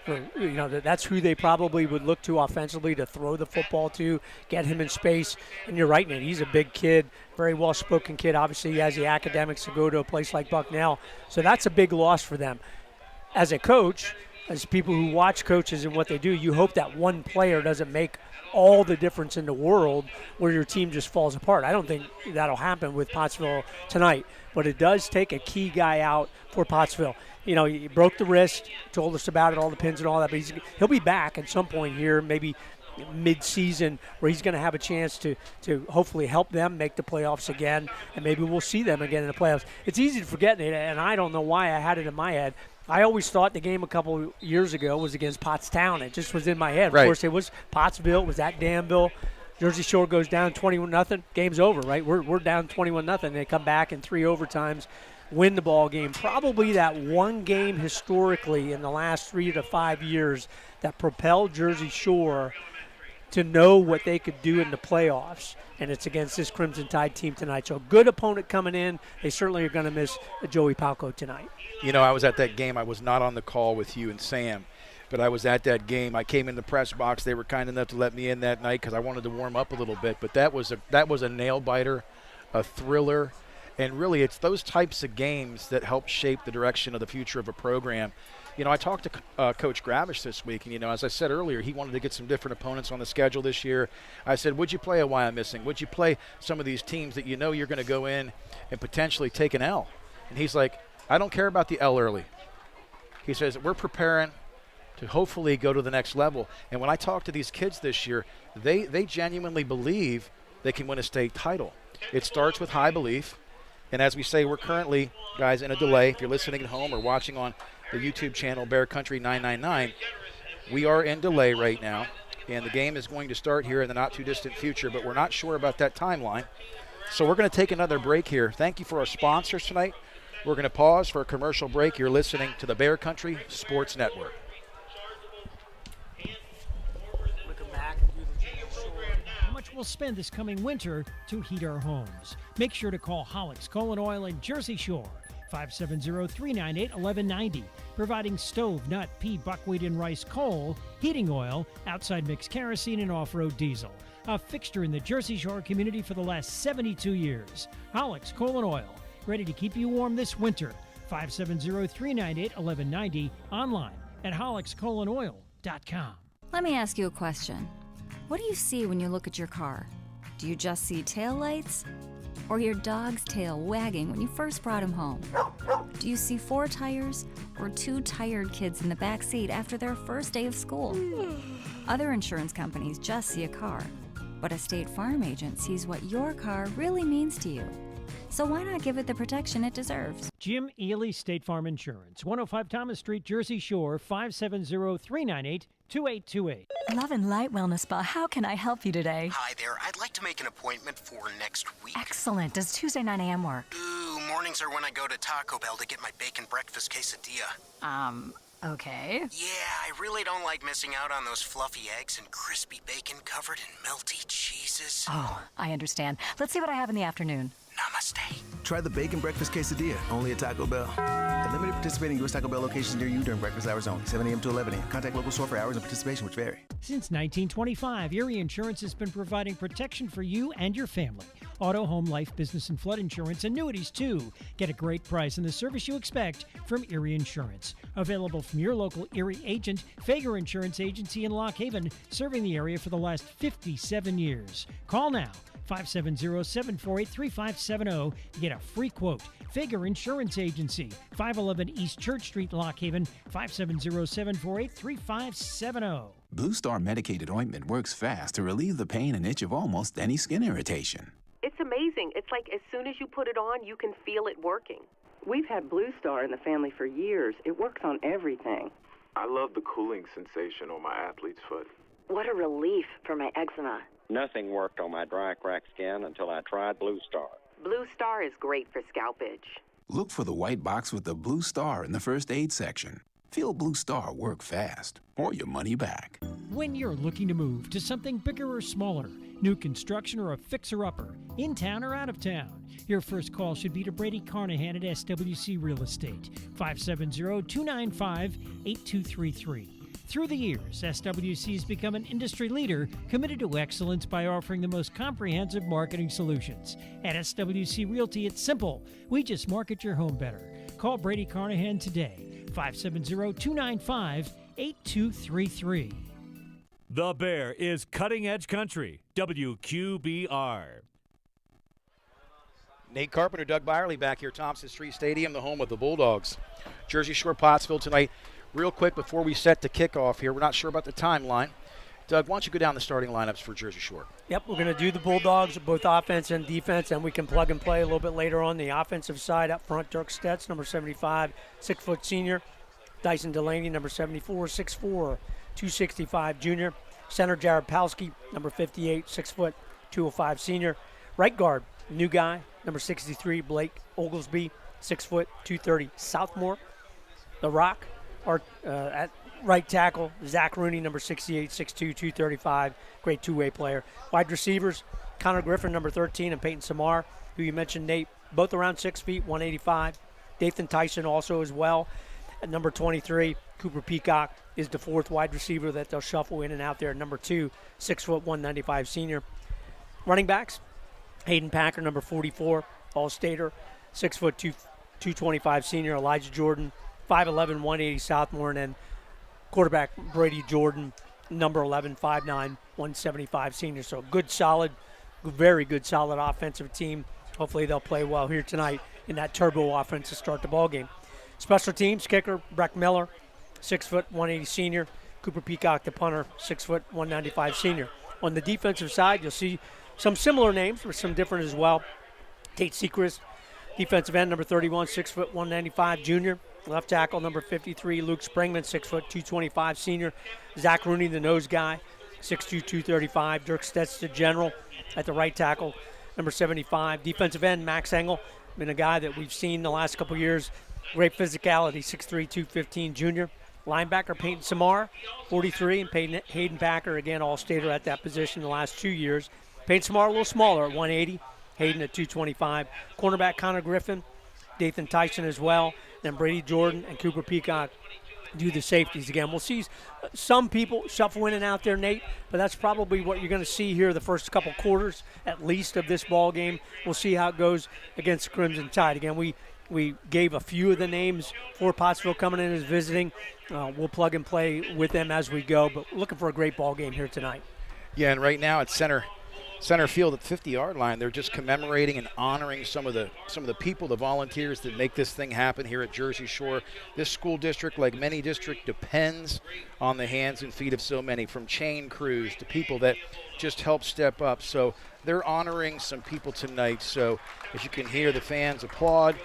That's who they probably would look to offensively to throw the football to, get him in space. And you're right, Nate. He's a big kid, very well-spoken kid. Obviously, he has the academics to go to a place like Bucknell. So that's a big loss for them. As a coach, as people who watch coaches and what they do, you hope that one player doesn't make all the difference in the world where your team just falls apart. I don't think that'll happen with Pottsville tonight, but it does take a key guy out for Pottsville. He broke the wrist, told us about it, all the pins and all that, but he'll be back at some point here, maybe mid-season, where he's going to have a chance to hopefully help them make the playoffs again, and maybe we'll see them again in the playoffs. It's easy to forget, Nate, and I don't know why I had it in my head. I always thought the game a couple years ago was against Pottstown. It just was in my head. Right. Of course, it was Pottsville. It was at Danville. Jersey Shore goes down 21-0. Game's over, right? We're down 21-0. They come back in 3 overtimes, win the ball game. Probably that one game historically in the last 3 to 5 years that propelled Jersey Shore to know what they could do in the playoffs, and it's against this Crimson Tide team tonight. So a good opponent coming in. They certainly are going to miss Joey Palco tonight. I was at that game. I was not on the call with you and Sam, but I was at that game. I came in the press box. They were kind enough to let me in that night because I wanted to warm up a little bit. But that was a nail-biter, a thriller, and really it's those types of games that help shape the direction of the future of a program. I talked to Coach Gravish this week, and, as I said earlier, he wanted to get some different opponents on the schedule this year. I said, would you play a Wyomissing? Would you play some of these teams that you're going to go in and potentially take an L? And he's like, I don't care about the L early. He says, we're preparing to hopefully go to the next level. And when I talk to these kids this year, they genuinely believe they can win a state title. It starts with high belief. And as we say, we're currently, guys, in a delay. If you're listening at home or watching on the YouTube channel Bear Country 999, We are in delay right now, and the game is going to start here in the not-too-distant future, but we're not sure about that timeline. So we're going to take another break here. Thank you for our sponsors tonight. We're going to pause for a commercial break. You're listening to the Bear Country Sports Network. How much we'll spend this coming winter to heat our homes. Make sure to call Hollick's Coal and Oil in Jersey Shore, 570-398-1190, providing stove, nut, pea, buckwheat, and rice coal, heating oil, outside mix kerosene, and off-road diesel. A fixture in the Jersey Shore community for the last 72 years. Hollick's Coal and Oil, ready to keep you warm this winter. 570-398-1190, online at hollickscoalandoil.com. Let me ask you a question. What do you see when you look at your car? Do you just see taillights? Or your dog's tail wagging when you first brought him home? Do you see 4 tires or 2 tired kids in the back seat after their first day of school? Other insurance companies just see a car, but a State Farm agent sees what your car really means to you. So why not give it the protection it deserves? Jim Ely State Farm Insurance, 105 Thomas Street, Jersey Shore, 570-398-2828. Love and Light Wellness Spa, how can I help you today? Hi there. I'd like to make an appointment for next week. Excellent. Does Tuesday 9 a.m. work? Ooh, mornings are when I go to Taco Bell to get my bacon breakfast quesadilla. Okay. Yeah, I really don't like missing out on those fluffy eggs and crispy bacon covered in melty cheeses. Oh, I understand. Let's see what I have in the afternoon. Namaste. Try the Bacon Breakfast Quesadilla, only at Taco Bell. At limited participating U.S. Taco Bell locations near you during breakfast hours only, 7 a.m. to 11 a.m. Contact local store for hours and participation, which vary. Since 1925, Erie Insurance has been providing protection for you and your family. Auto, home, life, business, and flood insurance, annuities too. Get a great price and the service you expect from Erie Insurance. Available from your local Erie agent, Fager Insurance Agency in Lock Haven, serving the area for the last 57 years. Call now, 570-748-3570 to get a free quote. Fager Insurance Agency, 511 East Church Street, Lock Haven, 570-748-3570. Blue Star medicated ointment works fast to relieve the pain and itch of almost any skin irritation. It's amazing. It's like as soon as you put it on, you can feel it working. We've had Blue Star in the family for years. It works on everything. I love the cooling sensation on my athlete's foot. What a relief for my eczema. Nothing worked on my dry, cracked skin until I tried Blue Star. Blue Star is great for scalp itch. Look for the white box with the Blue Star in the first aid section. Feel Blue Star work fast, or your money back. When you're looking to move to something bigger or smaller, new construction or a fixer-upper, in town or out of town, your first call should be to Brady Carnahan at SWC Real Estate, 570-295-8233. Through the years, SWC has become an industry leader committed to excellence by offering the most comprehensive marketing solutions. At SWC Realty, it's simple. We just market your home better. Call Brady Carnahan today, 570-295-8233. The Bear is Cutting Edge Country, WQBR. Nate Carpenter, Doug Byerly back here, Thompson Street Stadium, the home of the Bulldogs. Jersey Shore, Pottsville tonight. Real quick before we set the kickoff here, we're not sure about the timeline. Doug, why don't you go down the starting lineups for Jersey Shore? Yep, we're going to do the Bulldogs, both offense and defense, and we can plug and play a little bit later on the offensive side. Up front, Dirk Stetz, number 75, 6-foot senior. Dyson Delaney, number 74, 6'4", 265 junior. Center, Jared Palski, number 58, 6', 205 senior. Right guard, new guy, number 63, Blake Oglesby, 6', 230 sophomore. The Rock, at right tackle, Zach Rooney, number 68, 6'2", 235, great two-way player. Wide receivers, Connor Griffin, number 13, and Peyton Samar, who you mentioned, Nate, both around 6 feet, 185. Dathan Tyson also as well. At number 23, Cooper Peacock is the fourth wide receiver that they'll shuffle in and out there. Number 2, 6', 195 senior. Running backs, Hayden Packer, number 44, All-Stater, 6', 225 senior. Elijah Jordan, 5'11", 180 sophomore, and then quarterback Brady Jordan, number 11, 5'9", 175 senior. So good, solid, very good, solid offensive team. Hopefully they'll play well here tonight in that turbo offense to start the ball game. Special teams, kicker Breck Miller, 6', 180 senior. Cooper Peacock, the punter, 6', 195 senior. On the defensive side, you'll see some similar names, but some different as well. Tate Sechrist, defensive end, number 31, 6', 195 junior. Left tackle, number 53, Luke Springman, 6 foot 225 senior. Zach Rooney, the nose guy, 6'2", 235. Dirk Stetz, the general, at the right tackle, number 75. Defensive end, Max Engel, been a guy that we've seen the last couple years. Great physicality, 6'3", 215 junior. Linebacker, Peyton Samar, 43, and Hayden Packer, again, all-stater at that position the last 2 years. Peyton Samar a little smaller at 180, Hayden at 225. Cornerback, Connor Griffin, Dathan Tyson as well. Then Brady Jordan and Cooper Peacock do the safeties again. We'll see some people shuffle in and out there, Nate, but that's probably what you're going to see here the first couple quarters, at least, of this ball game. We'll see how it goes against Crimson Tide. Again, we gave a few of the names for Pottsville coming in as visiting. We'll plug and play with them as we go, but looking for a great ball game here tonight. Yeah, and right now at center field at the 50-yard line, they're just commemorating and honoring some of the people, the volunteers that make this thing happen here at Jersey Shore. This school district, like many districts, depends on the hands and feet of so many, from chain crews to people that just help step up. So they're honoring some people tonight. So as you can hear, the fans applaud.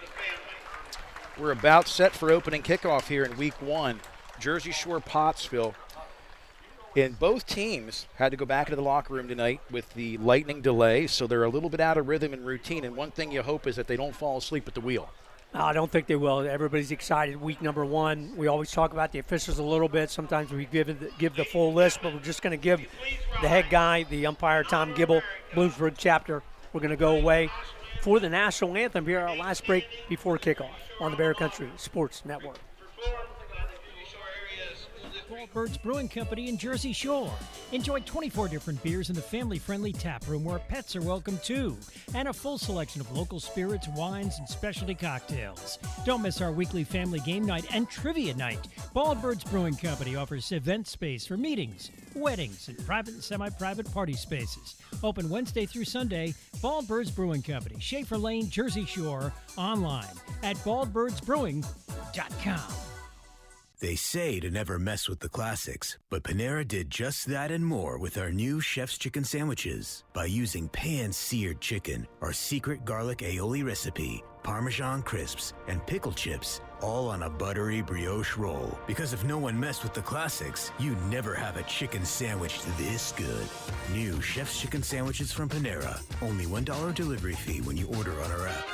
We're about set for opening kickoff here in week 1. Jersey Shore, Pottsville. And both teams had to go back into the locker room tonight with the lightning delay, so they're a little bit out of rhythm and routine. And one thing you hope is that they don't fall asleep at the wheel. I don't think they will. Everybody's excited. Week number 1, we always talk about the officials a little bit. Sometimes we give the full list, but we're just going to give the head guy, the umpire, Tom Gibble, Bloomsburg chapter. We're going to go away for the national anthem here, our last break before kickoff on the Bear Country Sports Network. Birds Brewing Company in Jersey Shore. Enjoy 24 different beers in the family-friendly tap room where pets are welcome too, and a full selection of local spirits, wines, and specialty cocktails. Don't miss our weekly family game night and trivia night. Bald Birds Brewing Company offers event space for meetings, weddings, and private and semi-private party spaces. Open Wednesday through Sunday. Bald Birds Brewing Company, Schaefer Lane, Jersey Shore. Online at baldbirdsbrewing.com. They say to never mess with the classics, but Panera did just that and more with our new Chef's Chicken Sandwiches. By using pan-seared chicken, our secret garlic aioli recipe, Parmesan crisps, and pickle chips, all on a buttery brioche roll. Because if no one messed with the classics, you never have a chicken sandwich this good. New Chef's Chicken Sandwiches from Panera. Only $1 delivery fee when you order on our app.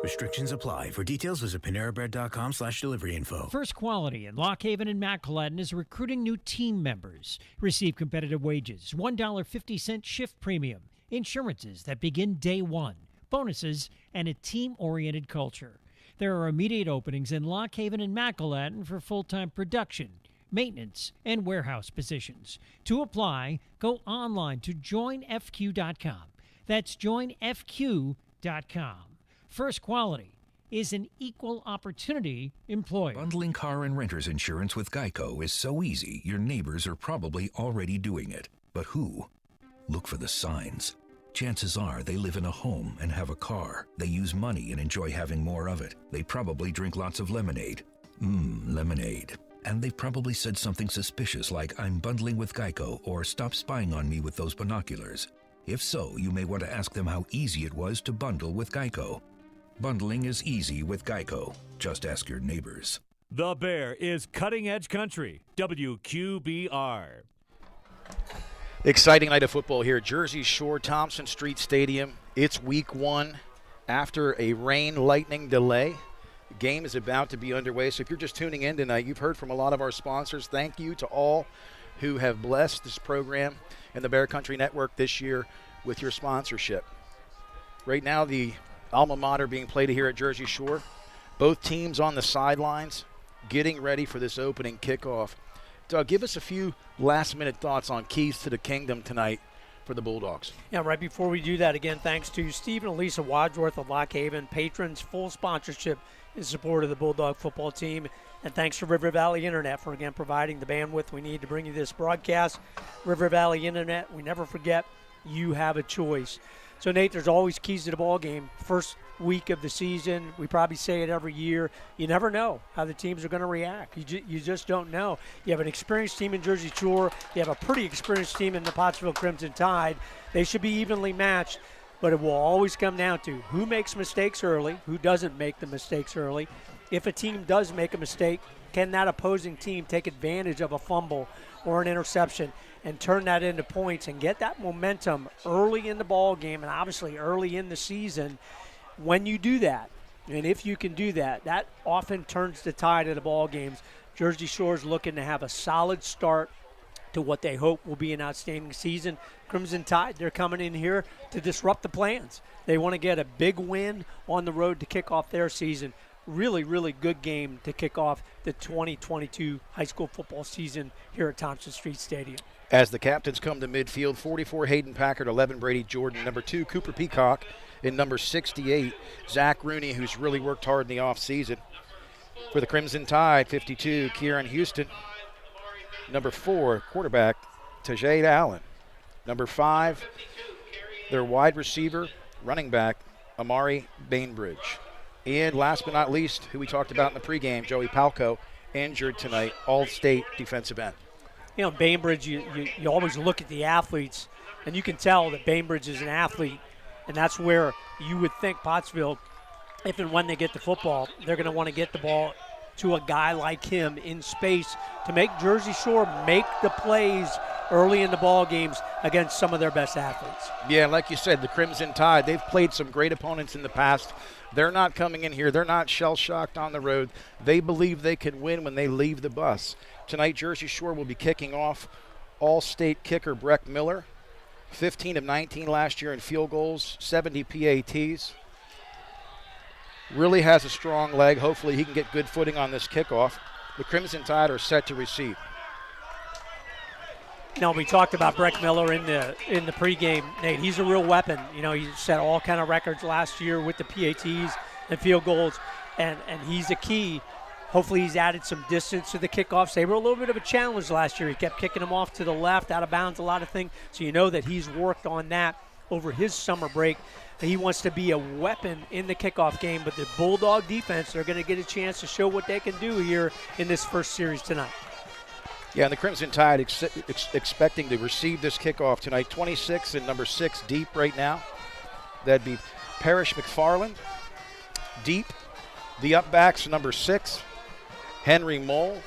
Restrictions apply. For details, visit PaneraBread.com/delivery info. First Quality in Lock Haven and Macalatin is recruiting new team members. Receive competitive wages, $1.50 shift premium, insurances that begin day one, bonuses, and a team-oriented culture. There are immediate openings in Lock Haven and Macalatin for full-time production, maintenance, and warehouse positions. To apply, go online to joinfq.com. That's joinfq.com. First Quality is an equal opportunity employer. Bundling car and renter's insurance with Geico is so easy, your neighbors are probably already doing it. But who? Look for the signs. Chances are they live in a home and have a car. They use money and enjoy having more of it. They probably drink lots of lemonade. Lemonade. And they've probably said something suspicious like, "I'm bundling with Geico," or "Stop spying on me with those binoculars." If so, you may want to ask them how easy it was to bundle with Geico. Bundling is easy with Geico. Just ask your neighbors. The Bear is cutting edge country. WQBR. Exciting night of football here at Jersey Shore, Thompson Street Stadium. It's week 1 after a lightning delay. The game is about to be underway. So if you're just tuning in tonight, you've heard from a lot of our sponsors. Thank you to all who have blessed this program and the Bear Country Network this year with your sponsorship. Right now, the alma mater being played here at Jersey Shore. Both teams on the sidelines getting ready for this opening kickoff. Doug, give us a few last-minute thoughts on keys to the kingdom tonight for the Bulldogs. Yeah, right before we do that, again, thanks to Steve and Elisa Wadsworth of Lock Haven, patrons, full sponsorship in support of the Bulldog football team. And thanks to River Valley Internet for, again, providing the bandwidth we need to bring you this broadcast. River Valley Internet, we never forget, you have a choice. So, Nate, there's always keys to the ball game. First week of the season, we probably say it every year. You never know how the teams are going to react. You just don't know. You have an experienced team in Jersey Shore. You have a pretty experienced team in the Pottsville Crimson Tide. They should be evenly matched. but it will always come down to who makes mistakes early, who doesn't make the mistakes early. If a team does make a mistake, can that opposing team take advantage of a fumble or an interception and turn that into points and get that momentum early in the ball game and obviously early in the season? When you do that, and if you can do that, that often turns the tide of the ball games. Jersey Shore's looking to have a solid start to what they hope will be an outstanding season. Crimson Tide, they're coming in here to disrupt the plans. They want to get a big win on the road to kick off their season. Really, really good game to kick off the 2022 high school football season here at Thompson Street Stadium. As the captains come to midfield, 44 Hayden Packard, 11 Brady Jordan, number 2 Cooper Peacock, and number 68 Zach Rooney, who's really worked hard in the offseason. For the Crimson Tide, 52 Kieran Houston, number 4 quarterback Tajay Allen, number 5 their wide receiver, running back Amari Bainbridge. And last but not least, who we talked about in the pregame, Joey Palco, injured tonight, all-state defensive end. You know, Bainbridge, you always look at the athletes, and you can tell that Bainbridge is an athlete, and that's where you would think Pottsville, if and when they get the football, they're going to want to get the ball to a guy like him in space to make Jersey Shore make the plays early in the ball games against some of their best athletes. Yeah, like you said, the Crimson Tide, they've played some great opponents in the past. They're not coming in here. They're not shell-shocked on the road. They believe they can win when they leave the bus. Tonight, Jersey Shore will be kicking off all-state kicker Breck Miller, 15 of 19 last year in field goals, 70 PATs. Really has a strong leg. Hopefully he can get good footing on this kickoff. The Crimson Tide are set to receive. Now, we talked about Breck Miller in the pregame. Nate, he's a real weapon. You know, he set all kind of records last year with the PATs and field goals, and he's a key. Hopefully he's added some distance to the kickoffs. They were a little bit of a challenge last year. He kept kicking them off to the left, out of bounds, a lot of things. So you know that he's worked on that over his summer break. He wants to be a weapon in the kickoff game, but the Bulldog defense, they're going to get a chance to show what they can do here in this first series tonight. Yeah, and the Crimson Tide expecting to receive this kickoff tonight. 26 and number 6 deep right now. That'd be Parrish McFarland. Deep. The upbacks, number 6, Henry Mole,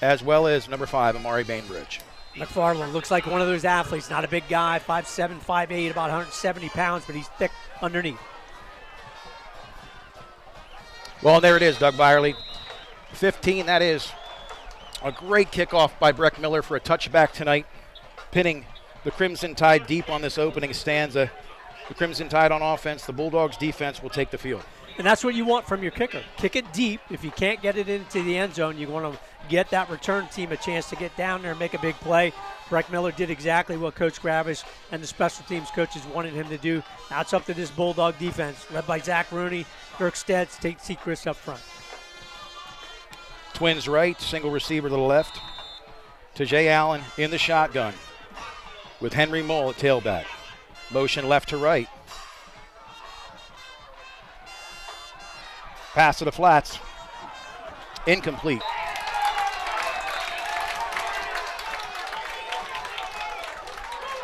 as well as number 5, Amari Bainbridge. McFarland looks like one of those athletes, not a big guy, 5'7", 5'8", about 170 pounds, but he's thick underneath. Well, there it is, Doug Byerly. 15, that is a great kickoff by Breck Miller for a touchback tonight, pinning the Crimson Tide deep on this opening stanza. The Crimson Tide on offense, the Bulldogs defense will take the field. And that's what you want from your kicker. Kick it deep. If you can't get it into the end zone, you want to get that return team a chance to get down there and make a big play. Breck Miller did exactly what Coach Gravish and the special teams coaches wanted him to do. Now it's up to this Bulldog defense, led by Zach Rooney, Dirk Stetz, Tate Sechrist up front. Twins right, single receiver to the left. Tajay Allen in the shotgun with Henry Mole at tailback. Motion left to right. Pass to the flats. Incomplete.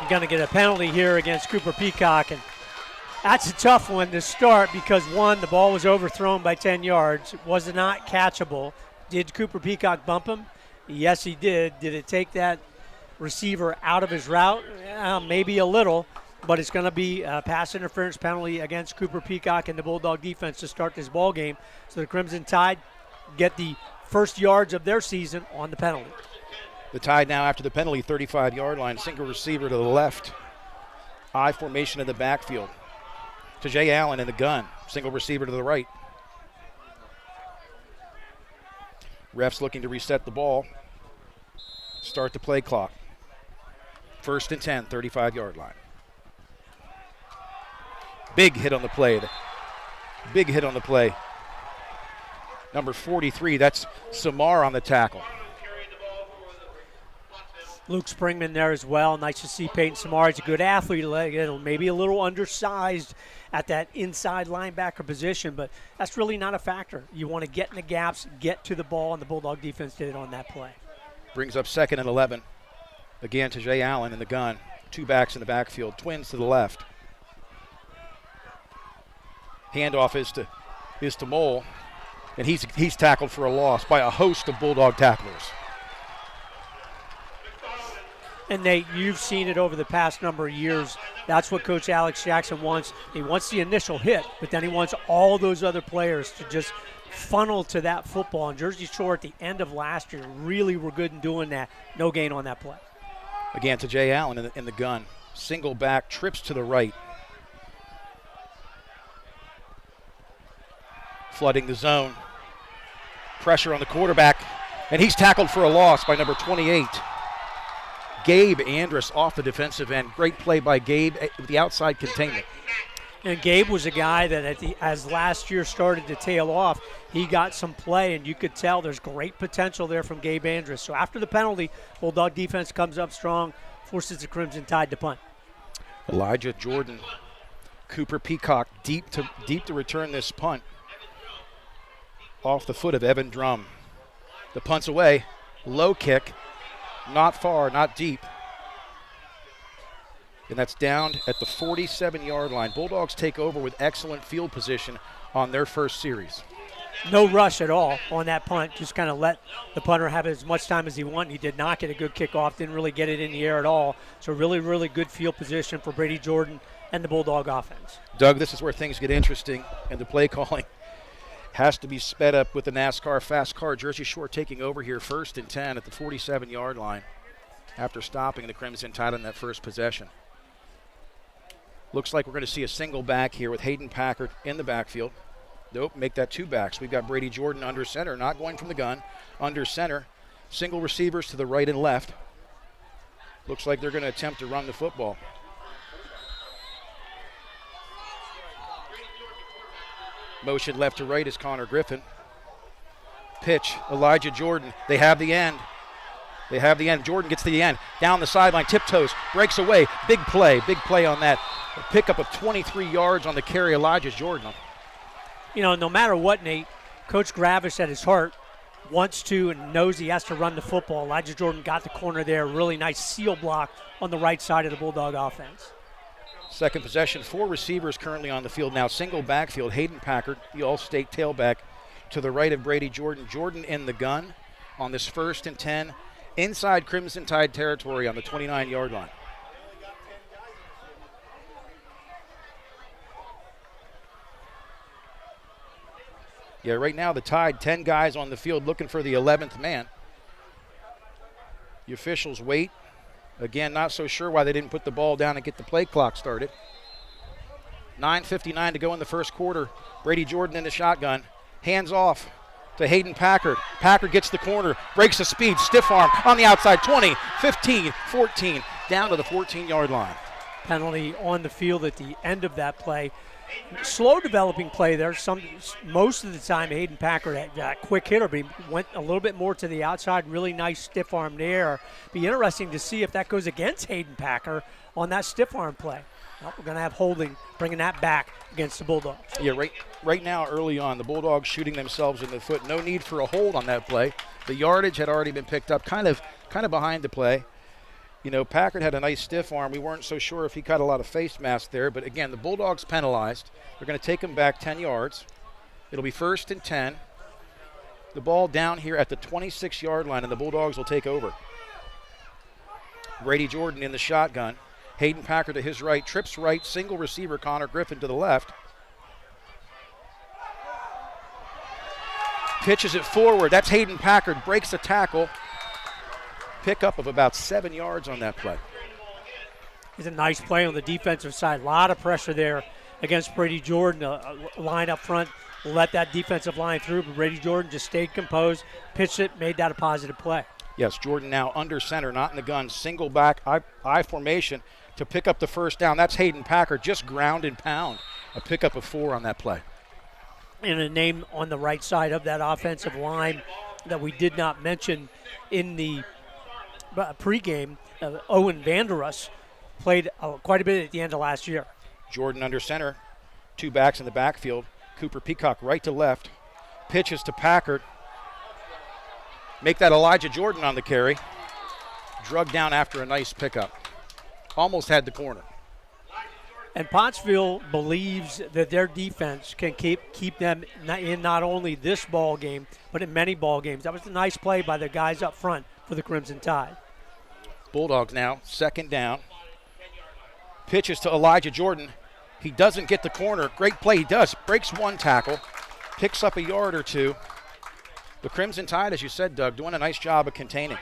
You're going to get a penalty here against Cooper Peacock, and that's a tough one to start because, one, the ball was overthrown by 10 yards. It was not catchable. Did Cooper Peacock bump him? Yes, he did. Did it take that receiver out of his route? Maybe a little, but it's going to be a pass interference penalty against Cooper Peacock and the Bulldog defense to start this ball game. So the Crimson Tide get the first yards of their season on the penalty. The Tide now after the penalty, 35-yard line, single receiver to the left. I formation in the backfield. Tajay Allen in the gun, single receiver to the right. Refs looking to reset the ball. Start the play clock. 1st and 10, 35-yard line. Big hit on the play. Big hit on the play. Number 43, that's Samar on the tackle. Luke Springman there as well. Nice to see Peyton Samar. He's a good athlete. Maybe a little undersized at that inside linebacker position, but that's really not a factor. You want to get in the gaps, get to the ball, and the Bulldog defense did it on that play. Brings up 2nd and 11. Again, Tajay Allen in the gun. 2 backs in the backfield. Twins to the left. Handoff is to Mole, and he's tackled for a loss by a host of Bulldog tacklers. And Nate, you've seen it over the past number of years. That's what Coach Alex Jackson wants. He wants the initial hit, but then he wants all those other players to just funnel to that football. And Jersey Shore at the end of last year really were good in doing that. No gain on that play. Again to Jay Allen in the gun. Single back, trips to the right. Flooding the zone. Pressure on the quarterback, and he's tackled for a loss by number 28. Gabe Andrus off the defensive end. Great play by Gabe with the outside containment. And Gabe was a guy that as last year started to tail off, he got some play, and you could tell there's great potential there from Gabe Andrus. So after the penalty, Bulldog defense comes up strong, forces the Crimson Tide to punt. Elijah Jordan, Cooper Peacock deep to return this punt. Off the foot of Evan Drum. The punt's away. Low kick. Not far, not deep. And that's down at the 47-yard line. Bulldogs take over with excellent field position on their first series. No rush at all on that punt. Just kind of let the punter have as much time as he wanted. He did not get a good kickoff. Didn't really get it in the air at all. So really, really good field position for Brady Jordan and the Bulldog offense. Doug, this is where things get interesting, and the play calling has to be sped up with the NASCAR fast car. Jersey Shore taking over here 1st and 10 at the 47-yard line after stopping the Crimson Tide on that first possession. Looks like we're going to see a single back here with Hayden Packard in the backfield. Nope, make that two backs. We've got Brady Jordan under center, not going from the gun, under center. Single receivers to the right and left. Looks like they're going to attempt to run the football. Motion left to right is Connor Griffin. Pitch, Elijah Jordan. They have the end. Jordan gets to the end. Down the sideline, tiptoes, breaks away. Big play on that. A pickup of 23 yards on the carry, Elijah Jordan. You know, no matter what, Nate, Coach Gravish at his heart wants to and knows he has to run the football. Elijah Jordan got the corner there. Really nice seal block on the right side of the Bulldog offense. Second possession, 4 receivers currently on the field now. Single backfield, Hayden Packard, the All-State tailback, to the right of Brady Jordan. Jordan in the gun on this 1st and 10, inside Crimson Tide territory on the 29-yard line. Yeah, right now the Tide, 10 guys on the field looking for the 11th man. The officials wait. Again, not so sure why they didn't put the ball down and get the play clock started. 9:59 to go in the first quarter. Brady Jordan in the shotgun. Hands off to Hayden Packard. Packard gets the corner, breaks the speed, stiff arm on the outside. 20, 15, 14, down to the 14-yard line. Penalty on the field at the end of that play. Slow developing play there. Most of the time, Hayden Packard had that quick hitter, but he went a little bit more to the outside. Really nice stiff arm there. Be interesting to see if that goes against Hayden Packard on that stiff arm play. Well, we're going to have holding, bringing that back against the Bulldogs. Yeah, right now, early on, the Bulldogs shooting themselves in the foot. No need for a hold on that play. The yardage had already been picked up, kind of behind the play. You know, Packard had a nice stiff arm. We weren't so sure if he got a lot of face mask there. But, again, the Bulldogs penalized. They're going to take him back 10 yards. It'll be 1st and 10. The ball down here at the 26-yard line, and the Bulldogs will take over. Brady Jordan in the shotgun. Hayden Packard to his right. Trips right. Single receiver Connor Griffin to the left. Pitches it forward. That's Hayden Packard. Breaks the tackle. Pickup of about 7 yards on that play. It's a nice play on the defensive side. A lot of pressure there against Brady Jordan. A line up front, let that defensive line through, but Brady Jordan just stayed composed, pitched it, made that a positive play. Yes, Jordan now under center, not in the gun. Single back, I formation to pick up the first down. That's Hayden Packard, just ground and pound. A pickup of 4 on that play. And a name on the right side of that offensive line that we did not mention in the pregame, Owen Vanderus, played quite a bit at the end of last year. Jordan under center, 2 backs in the backfield. Cooper Peacock right to left. Pitches to Packard. Make that Elijah Jordan on the carry. Drugged down after a nice pickup. Almost had the corner. And Pottsville believes that their defense can keep them in not only this ball game, but in many ball games. That was a nice play by the guys up front for the Crimson Tide. Bulldogs now, second down. Pitches to Elijah Jordan. He doesn't get the corner. Great play, he does. Breaks one tackle, picks up a yard or two. The Crimson Tide, as you said, Doug, doing a nice job of containing.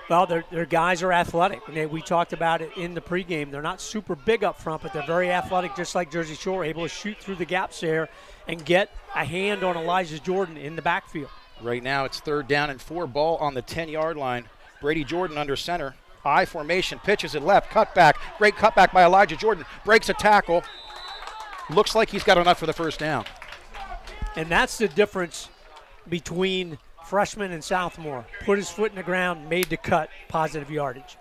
Well, their guys are athletic. We talked about it in the pregame. They're not super big up front, but they're very athletic, just like Jersey Shore, able to shoot through the gaps there and get a hand on Elijah Jordan in the backfield. Right now it's 3rd down and 4, ball on the 10-yard line. Brady Jordan under center. I formation, pitches it left, cutback. Great cutback by Elijah Jordan. Breaks a tackle. Looks like he's got enough for the first down. And that's the difference between freshman and sophomore. Put his foot in the ground, made the cut, positive yardage.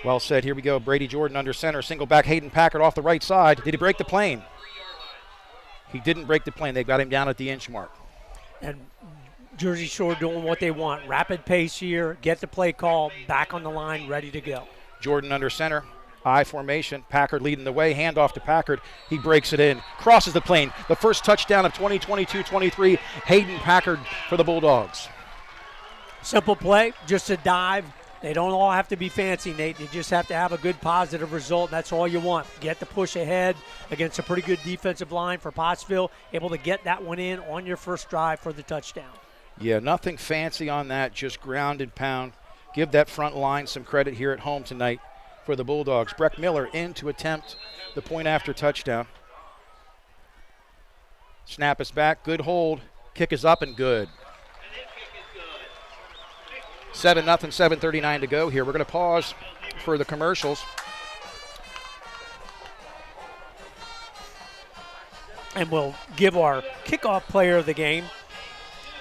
Well said. Here we go. Brady Jordan under center. Single back Hayden Packard off the right side. Did he break the plane? He didn't break the plane. They got him down at the inch mark. And Jersey Shore doing what they want. Rapid pace here. Get the play call. Back on the line. Ready to go. Jordan under center. I formation. Packard leading the way. Handoff to Packard. He breaks it in. Crosses the plane. The first touchdown of 2022-23. Hayden Packard for the Bulldogs. Simple play, just a dive. They don't all have to be fancy, Nate. You just have to have a good positive result. That's all you want. Get the push ahead against a pretty good defensive line for Pottsville. Able to get that one in on your first drive for the touchdown. Yeah, nothing fancy on that, just ground and pound. Give that front line some credit here at home tonight for the Bulldogs. Breck Miller in to attempt the point after touchdown. Snap is back, good hold. Kick is up and good. 7-0, 7:39 to go here. We're going to pause for the commercials. And we'll give our kickoff player of the game.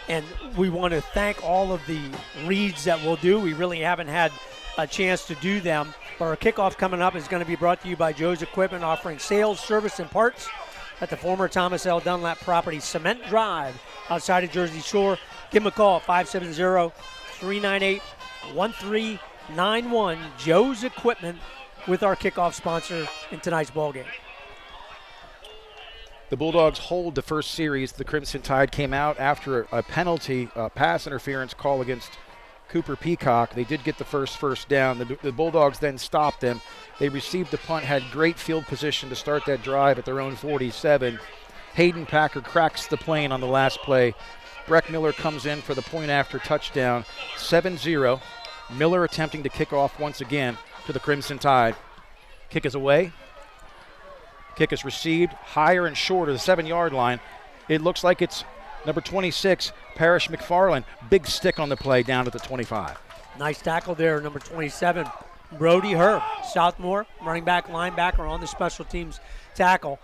And we want to thank all of the reads that we'll do. We really haven't had a chance to do them. But our kickoff coming up is going to be brought to you by Joe's Equipment, offering sales, service, and parts at the former Thomas L. Dunlap property, Cement Drive, outside of Jersey Shore. Give them a call, 570-398-1391. Joe's Equipment with our kickoff sponsor in tonight's ballgame. The Bulldogs hold the first series. The Crimson Tide came out after a penalty, pass interference call against Cooper Peacock. They did get the first down. The Bulldogs then stopped them. They received the punt, had great field position to start that drive at their own 47. Hayden Packard cracks the plane on the last play. Breck Miller comes in for the point after touchdown. 7-0. Miller attempting to kick off once again to the Crimson Tide. Kick is away. Kick is received higher and shorter, the 7-yard line. It looks like it's number 26, Parrish McFarland. Big stick on the play down at the 25. Nice tackle there, number 27, Brody Herb. Southmore, running back, linebacker on the special teams tackle.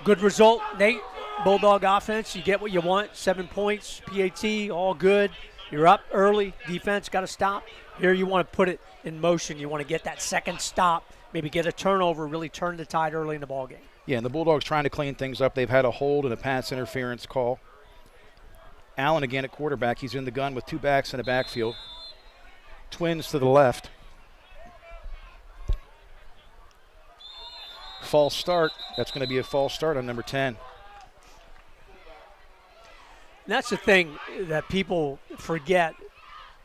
Good result, Nate. Bulldog offense, you get what you want. 7 points, PAT, all good. You're up early. Defense got to stop. Here you want to put it in motion. You want to get that second stop, maybe get a turnover, really turn the tide early in the ballgame. Yeah, and the Bulldogs trying to clean things up. They've had a hold and a pass interference call. Allen again at quarterback. He's in the gun with two backs in the backfield. Twins to the left. False start. That's going to be a false start on number 10. That's the thing that people forget.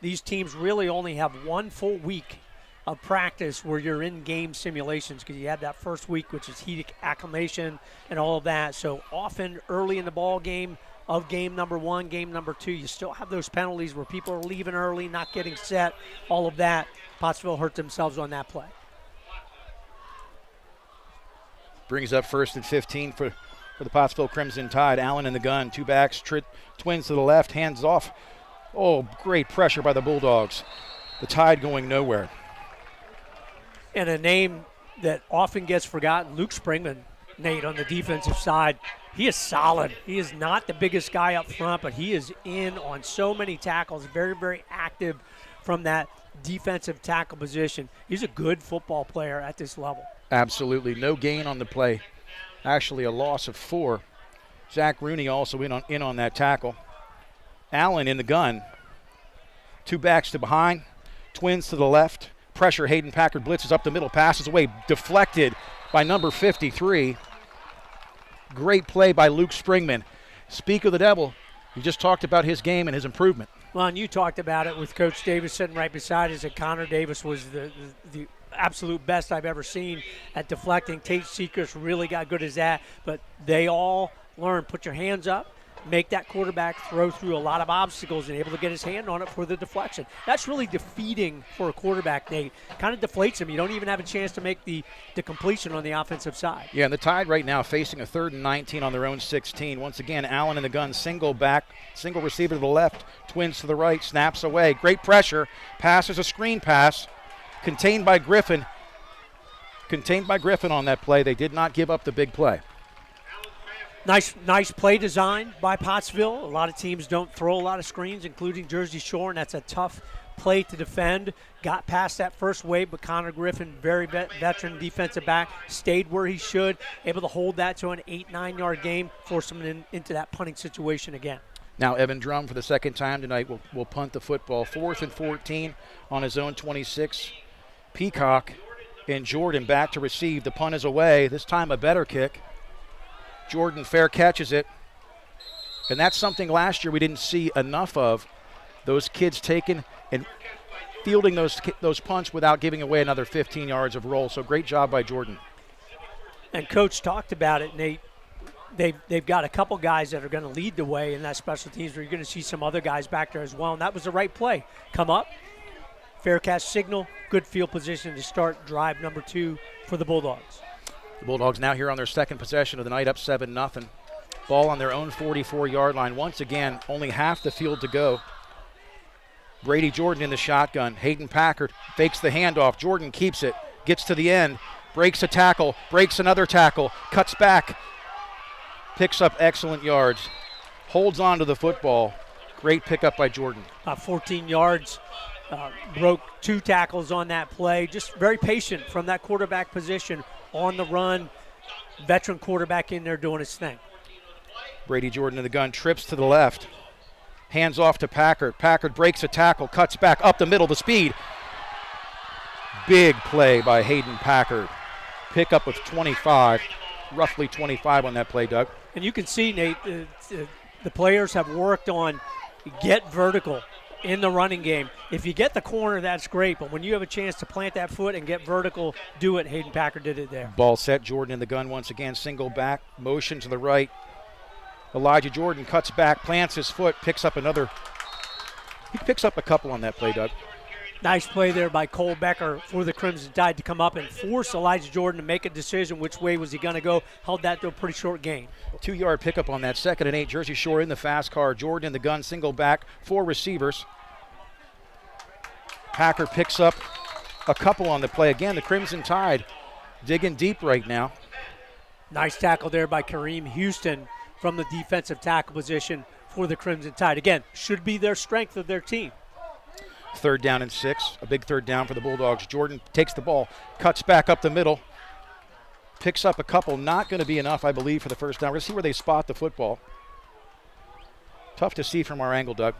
These teams really only have 1 full week of practice where you're in game simulations, because you have that first week, which is heat acclimation and all of that. So often early in the ball game of game number 1, game number 2, you still have those penalties where people are leaving early, not getting set, all of that. Pottsville hurt themselves on that play. Brings up 1st and 15 for the Pottsville Crimson Tide. Allen in the gun, two backs, Twins to the left, hands off. Oh, great pressure by the Bulldogs. The Tide going nowhere. And a name that often gets forgotten, Luke Springman, Nate, on the defensive side. He is solid. He is not the biggest guy up front, but he is in on so many tackles, very, very active from that defensive tackle position. He's a good football player at this level. Absolutely. No gain on the play. Actually a loss of 4. Zach Rooney also in on that tackle. Allen in the gun. Two backs to behind. Twins to the left. Pressure. Hayden Packard blitzes up the middle. Passes away. Deflected. by number 53. Great play by Luke Springman. Speak of the devil, you just talked about his game and his improvement. Well, and you talked about it with Coach Davis sitting right beside us, and Connor Davis was the absolute best I've ever seen at deflecting. Tate Seekers really got good as that, but they all learned, put your hands up, make that quarterback throw through a lot of obstacles and able to get his hand on it for the deflection. That's really defeating for a quarterback, Nate. Kind of deflates him. You don't even have a chance to make the completion on the offensive side. Yeah, and the Tide right now facing a 3rd and 19 on their own 16. Once again, Allen in the gun, single back, single receiver to the left, twins to the right, snaps away. Great pressure. Pass is a screen pass. Contained by Griffin on that play. They did not give up the big play. Nice play design by Pottsville. A lot of teams don't throw a lot of screens, including Jersey Shore, and that's a tough play to defend. Got past that first wave, but Connor Griffin, very veteran defensive back, stayed where he should, able to hold that to an 8-9 yard game, force him into that punting situation again. Now Evan Drum for the second time tonight will punt the football. 4th and 14 on his own 26. Peacock and Jordan back to receive. The punt is away. This time a better kick. Jordan fair catches it. And that's something last year we didn't see enough of. Those kids taking and fielding those punts without giving away another 15 yards of roll. So great job by Jordan. And Coach talked about it, Nate. They've got a couple guys that are going to lead the way in that special teams, where you're going to see some other guys back there as well. And that was the right play. Come up, fair catch signal, good field position to start drive number 2 for the Bulldogs. The Bulldogs now here on their second possession of the night, up 7-0. Ball on their own 44-yard line. Once again, only half the field to go. Brady Jordan in the shotgun. Hayden Packard fakes the handoff. Jordan keeps it, gets to the end, breaks a tackle, breaks another tackle, cuts back, picks up excellent yards, holds on to the football. Great pickup by Jordan. 14 yards. Broke 2 tackles on that play. Just very patient from that quarterback position on the run. Veteran quarterback in there doing his thing. Brady Jordan in the gun, trips to the left. Hands off to Packard. Packard breaks a tackle, cuts back up the middle, the speed. Big play by Hayden Packard. Pickup of 25, roughly 25 on that play, Doug. And you can see, Nate, the players have worked on get vertical in the running game. If you get the corner, that's great, but when you have a chance to plant that foot and get vertical, do it. Hayden Packard did it there. Ball set, Jordan in the gun once again, single back, motion to the right. Elijah Jordan cuts back, plants his foot, picks up another. He picks up a couple on that play, Doug. Nice play there by Cole Becker for the Crimson Tide to come up and force Elijah Jordan to make a decision which way was he going to go. Held that to a pretty short gain. 2-yard pickup on that 2nd and 8. Jersey Shore in the fast car. Jordan in the gun, single back, 4 receivers. Packer picks up a couple on the play. Again, the Crimson Tide digging deep right now. Nice tackle there by Kareem Houston from the defensive tackle position for the Crimson Tide. Again, should be their strength of their team. 3rd down and 6, a big 3rd down for the Bulldogs. Jordan takes the ball, cuts back up the middle, picks up a couple. Not going to be enough, I believe, for the first down. We're going to see where they spot the football. Tough to see from our angle, Doug.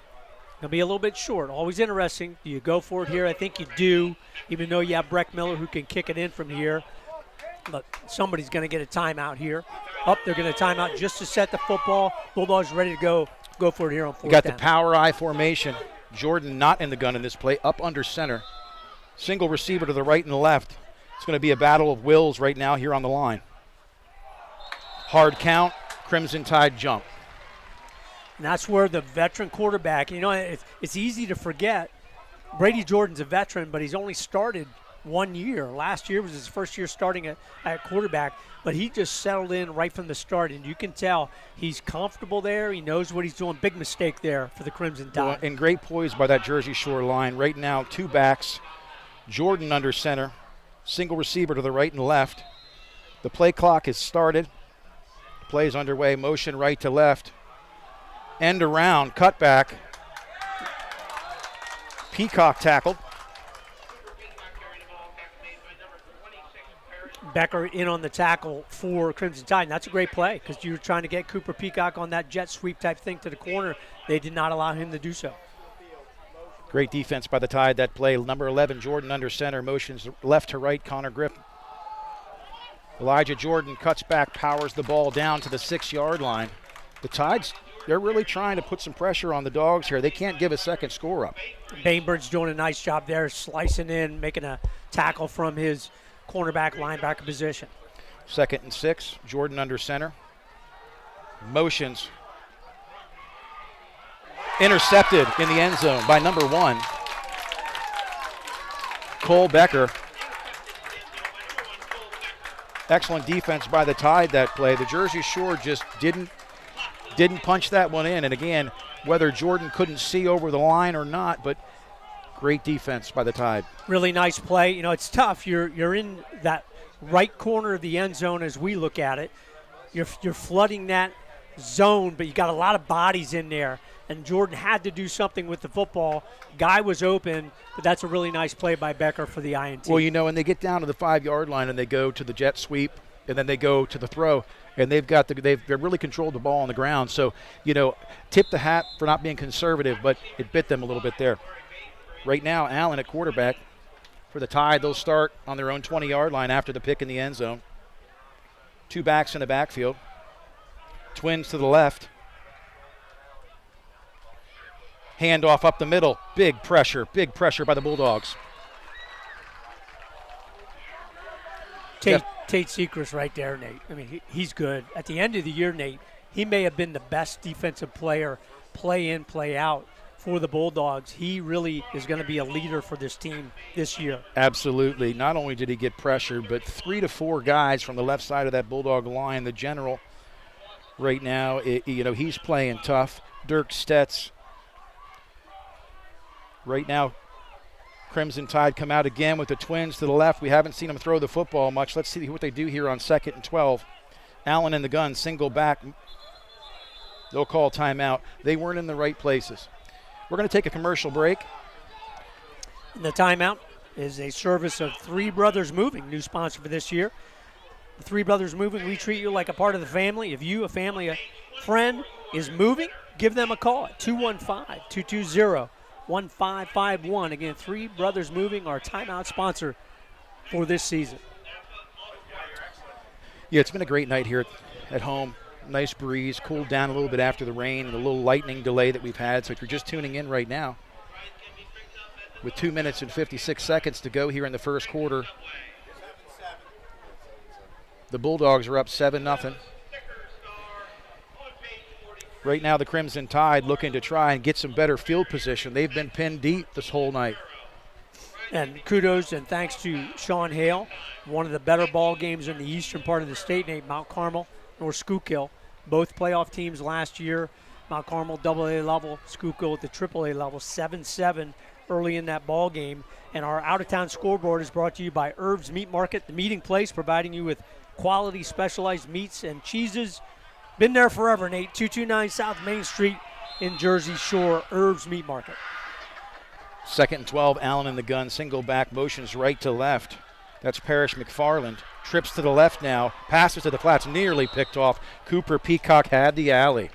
Going to be a little bit short. Always interesting. Do you go for it here? I think you do, even though you have Breck Miller who can kick it in from here. But somebody's going to get a timeout here. They're going to timeout just to set the football. Bulldogs ready to go for it here on 4th down. You got the power I formation. Jordan not in the gun in this play, up under center. Single receiver to the right and the left. It's going to be a battle of wills right now here on the line. Hard count, Crimson Tide jump. And that's where the veteran quarterback, it's easy to forget. Brady Jordan's a veteran, but he's only started 1 year. Last year was his first year starting at quarterback, but he just settled in right from the start, and you can tell he's comfortable there. He knows what he's doing. Big mistake there for the Crimson Tide. And great poise by that Jersey Shore line. Right now, 2 backs. Jordan under center. Single receiver to the right and left. The play clock is started. Play is underway. Motion right to left. End around. Cutback. Peacock tackled. Becker in on the tackle for Crimson Tide. And that's a great play because you were trying to get Cooper Peacock on that jet sweep type thing to the corner. They did not allow him to do so. Great defense by the Tide that play. Number 11, Jordan under center. Motions left to right, Connor Griffin. Elijah Jordan cuts back, powers the ball down to the 6-yard line. The Tides, they're really trying to put some pressure on the Dogs here. They can't give a second score up. Bainbridge doing a nice job there, slicing in, making a tackle from his cornerback, linebacker position. 2nd and 6, Jordan under center. Motions. Intercepted in the end zone by number 1, Cole Becker. Excellent defense by the Tide that play. The Jersey Shore just didn't punch that one in. And again, whether Jordan couldn't see over the line or not, but great defense by the Tide. Really nice play. You know, it's tough. You're in that right corner of the end zone as we look at it. You're flooding that zone, but you got a lot of bodies in there. And Jordan had to do something with the football. Guy was open, but that's a really nice play by Becker for the INT. Well, you know, when they get down to the 5-yard line and they go to the jet sweep and then they go to the throw, and they've really controlled the ball on the ground. So, you know, tip the hat for not being conservative, but it bit them a little bit there. Right now, Allen at quarterback for the Tide. They'll start on their own 20-yard line after the pick in the end zone. 2 backs in the backfield. Twins to the left. Handoff up the middle. Big pressure by the Bulldogs. Tate Sechrist right there, Nate. I mean, he's good. At the end of the year, Nate, he may have been the best defensive player, play in, play out for the Bulldogs. He really is going to be a leader for this team this year. Absolutely. Not only did he get pressure, but 3 to 4 guys from the left side of that Bulldog line. The general right now, he's playing tough. Dirk Stetz. Right now, Crimson Tide come out again with the Twins to the left. We haven't seen them throw the football much. Let's see what they do here on 2nd and 12. Allen in the gun, single back. They'll call timeout. They weren't in the right places. We're going to take a commercial break. And the timeout is a service of Three Brothers Moving, new sponsor for this year. The Three Brothers Moving, we treat you like a part of the family. If you, a friend, is moving, give them a call at 215-220-1551. Again, Three Brothers Moving, our timeout sponsor for this season. Yeah, it's been a great night here at home. Nice breeze, cooled down a little bit after the rain and a little lightning delay that we've had. So if you're just tuning in right now, with 2 minutes and 56 seconds to go here in the first quarter, the Bulldogs are up 7-0. Right now, the Crimson Tide looking to try and get some better field position. They've been pinned deep this whole night. And kudos and thanks to Sean Hale, one of the better ball games in the eastern part of the state, named Mount Carmel or Schuylkill. Both playoff teams last year. Mount Carmel AA level, Schuylkill at the AAA level, 7-7 early in that ball game. And our out-of-town scoreboard is brought to you by Herb's Meat Market, the meeting place, providing you with quality specialized meats and cheeses. Been there forever, Nate. 229 South Main Street in Jersey Shore, Herb's Meat Market. 2nd and 12, Allen in the gun, single back, motions right to left. That's Parrish McFarland. Trips to the left now, passes to the flats, nearly picked off. Cooper Peacock had the alley.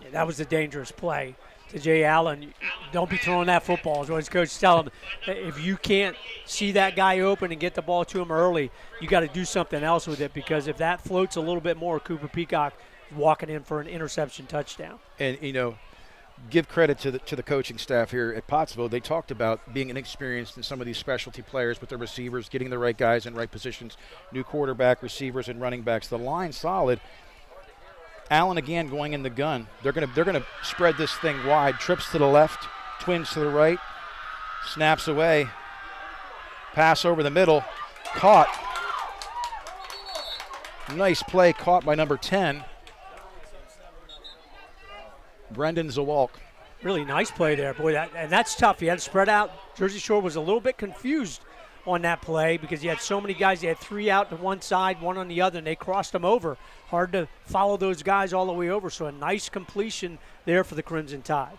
Yeah, that was a dangerous play to Jay Allen. Don't be throwing that football, is what his coach tell him. If you can't see that guy open and get the ball to him early, you got to do something else with it, because if that floats a little bit more, Cooper Peacock is walking in for an interception touchdown. And, give credit to the coaching staff here at Pottsville. They talked about being inexperienced in some of these specialty players with the receivers, getting the right guys in right positions, new quarterback, receivers, and running backs. The line solid. Allen again going in the gun. They're gonna spread this thing wide. Trips to the left, Twins to the right, snaps away, pass over the middle, caught. Nice play, caught by number 10. Brendan Zawalk. Really nice play there, boy. That's tough. He had to spread out. Jersey Shore was a little bit confused on that play because he had so many guys. He had 3 out to one side, 1 on the other, and they crossed him over. Hard to follow those guys all the way over, so a nice completion there for the Crimson Tide.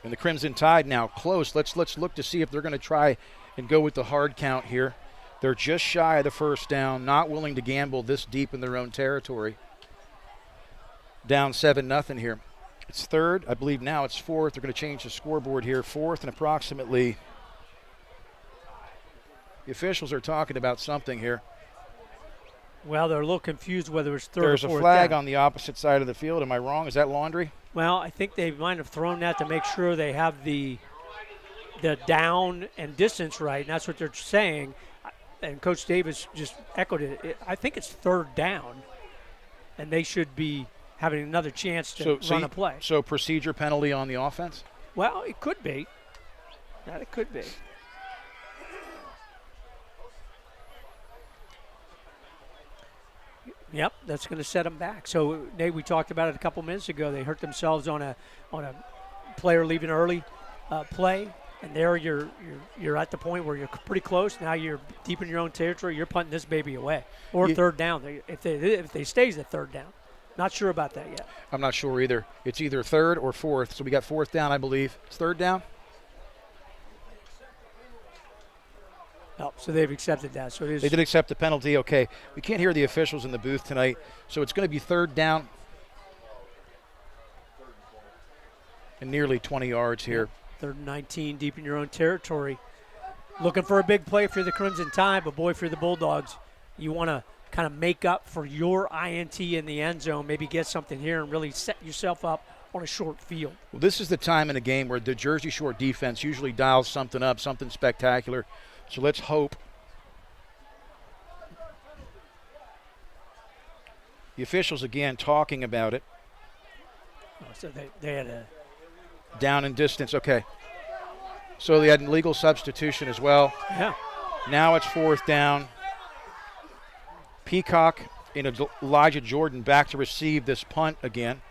And the Crimson Tide now close. Let's look to see if they're going to try and go with the hard count here. They're just shy of the first down, not willing to gamble this deep in their own territory. Down 7-0 here. It's 3rd. I believe now it's 4th. They're going to change the scoreboard here. 4th and approximately. The officials are talking about something here. Well, they're a little confused whether it's third There's or a fourth flag down. on the opposite side of the field. Am I wrong? Is that Laundry? Well, I think they might have thrown that to make sure they have the down and distance right, and that's what they're saying. And Coach Davis just echoed it. I think it's third down, and they should be having another chance to run a play. So procedure penalty on the offense? Well, it could be. It could be. Yep, that's going to set them back. So, Nate, we talked about it a couple minutes ago. They hurt themselves on a player leaving early play, and there you're at the point where you're pretty close. Now you're deep in your own territory. You're punting this baby away, or third down. If they stays at third down, not sure about that yet. I'm not sure either. It's either third or fourth. So we got fourth down, I believe. It's third down. Oh, so they've accepted that. So they did accept the penalty. Okay, we can't hear the officials in the booth tonight, so it's going to be third down and nearly 20 yards here. Third and 19, deep in your own territory. Looking for a big play for the Crimson Tide, but boy, for the Bulldogs, you want to kind of make up for your INT in the end zone, maybe get something here and really set yourself up on a short field. Well, this is the time in a game where the Jersey Shore defense usually dials something up, something spectacular. So let's hope. The officials again talking about it. Oh, so they had a down and distance. Okay. So they had an illegal substitution as well. Yeah. Now it's fourth down. Peacock and Elijah Jordan back to receive this punt again.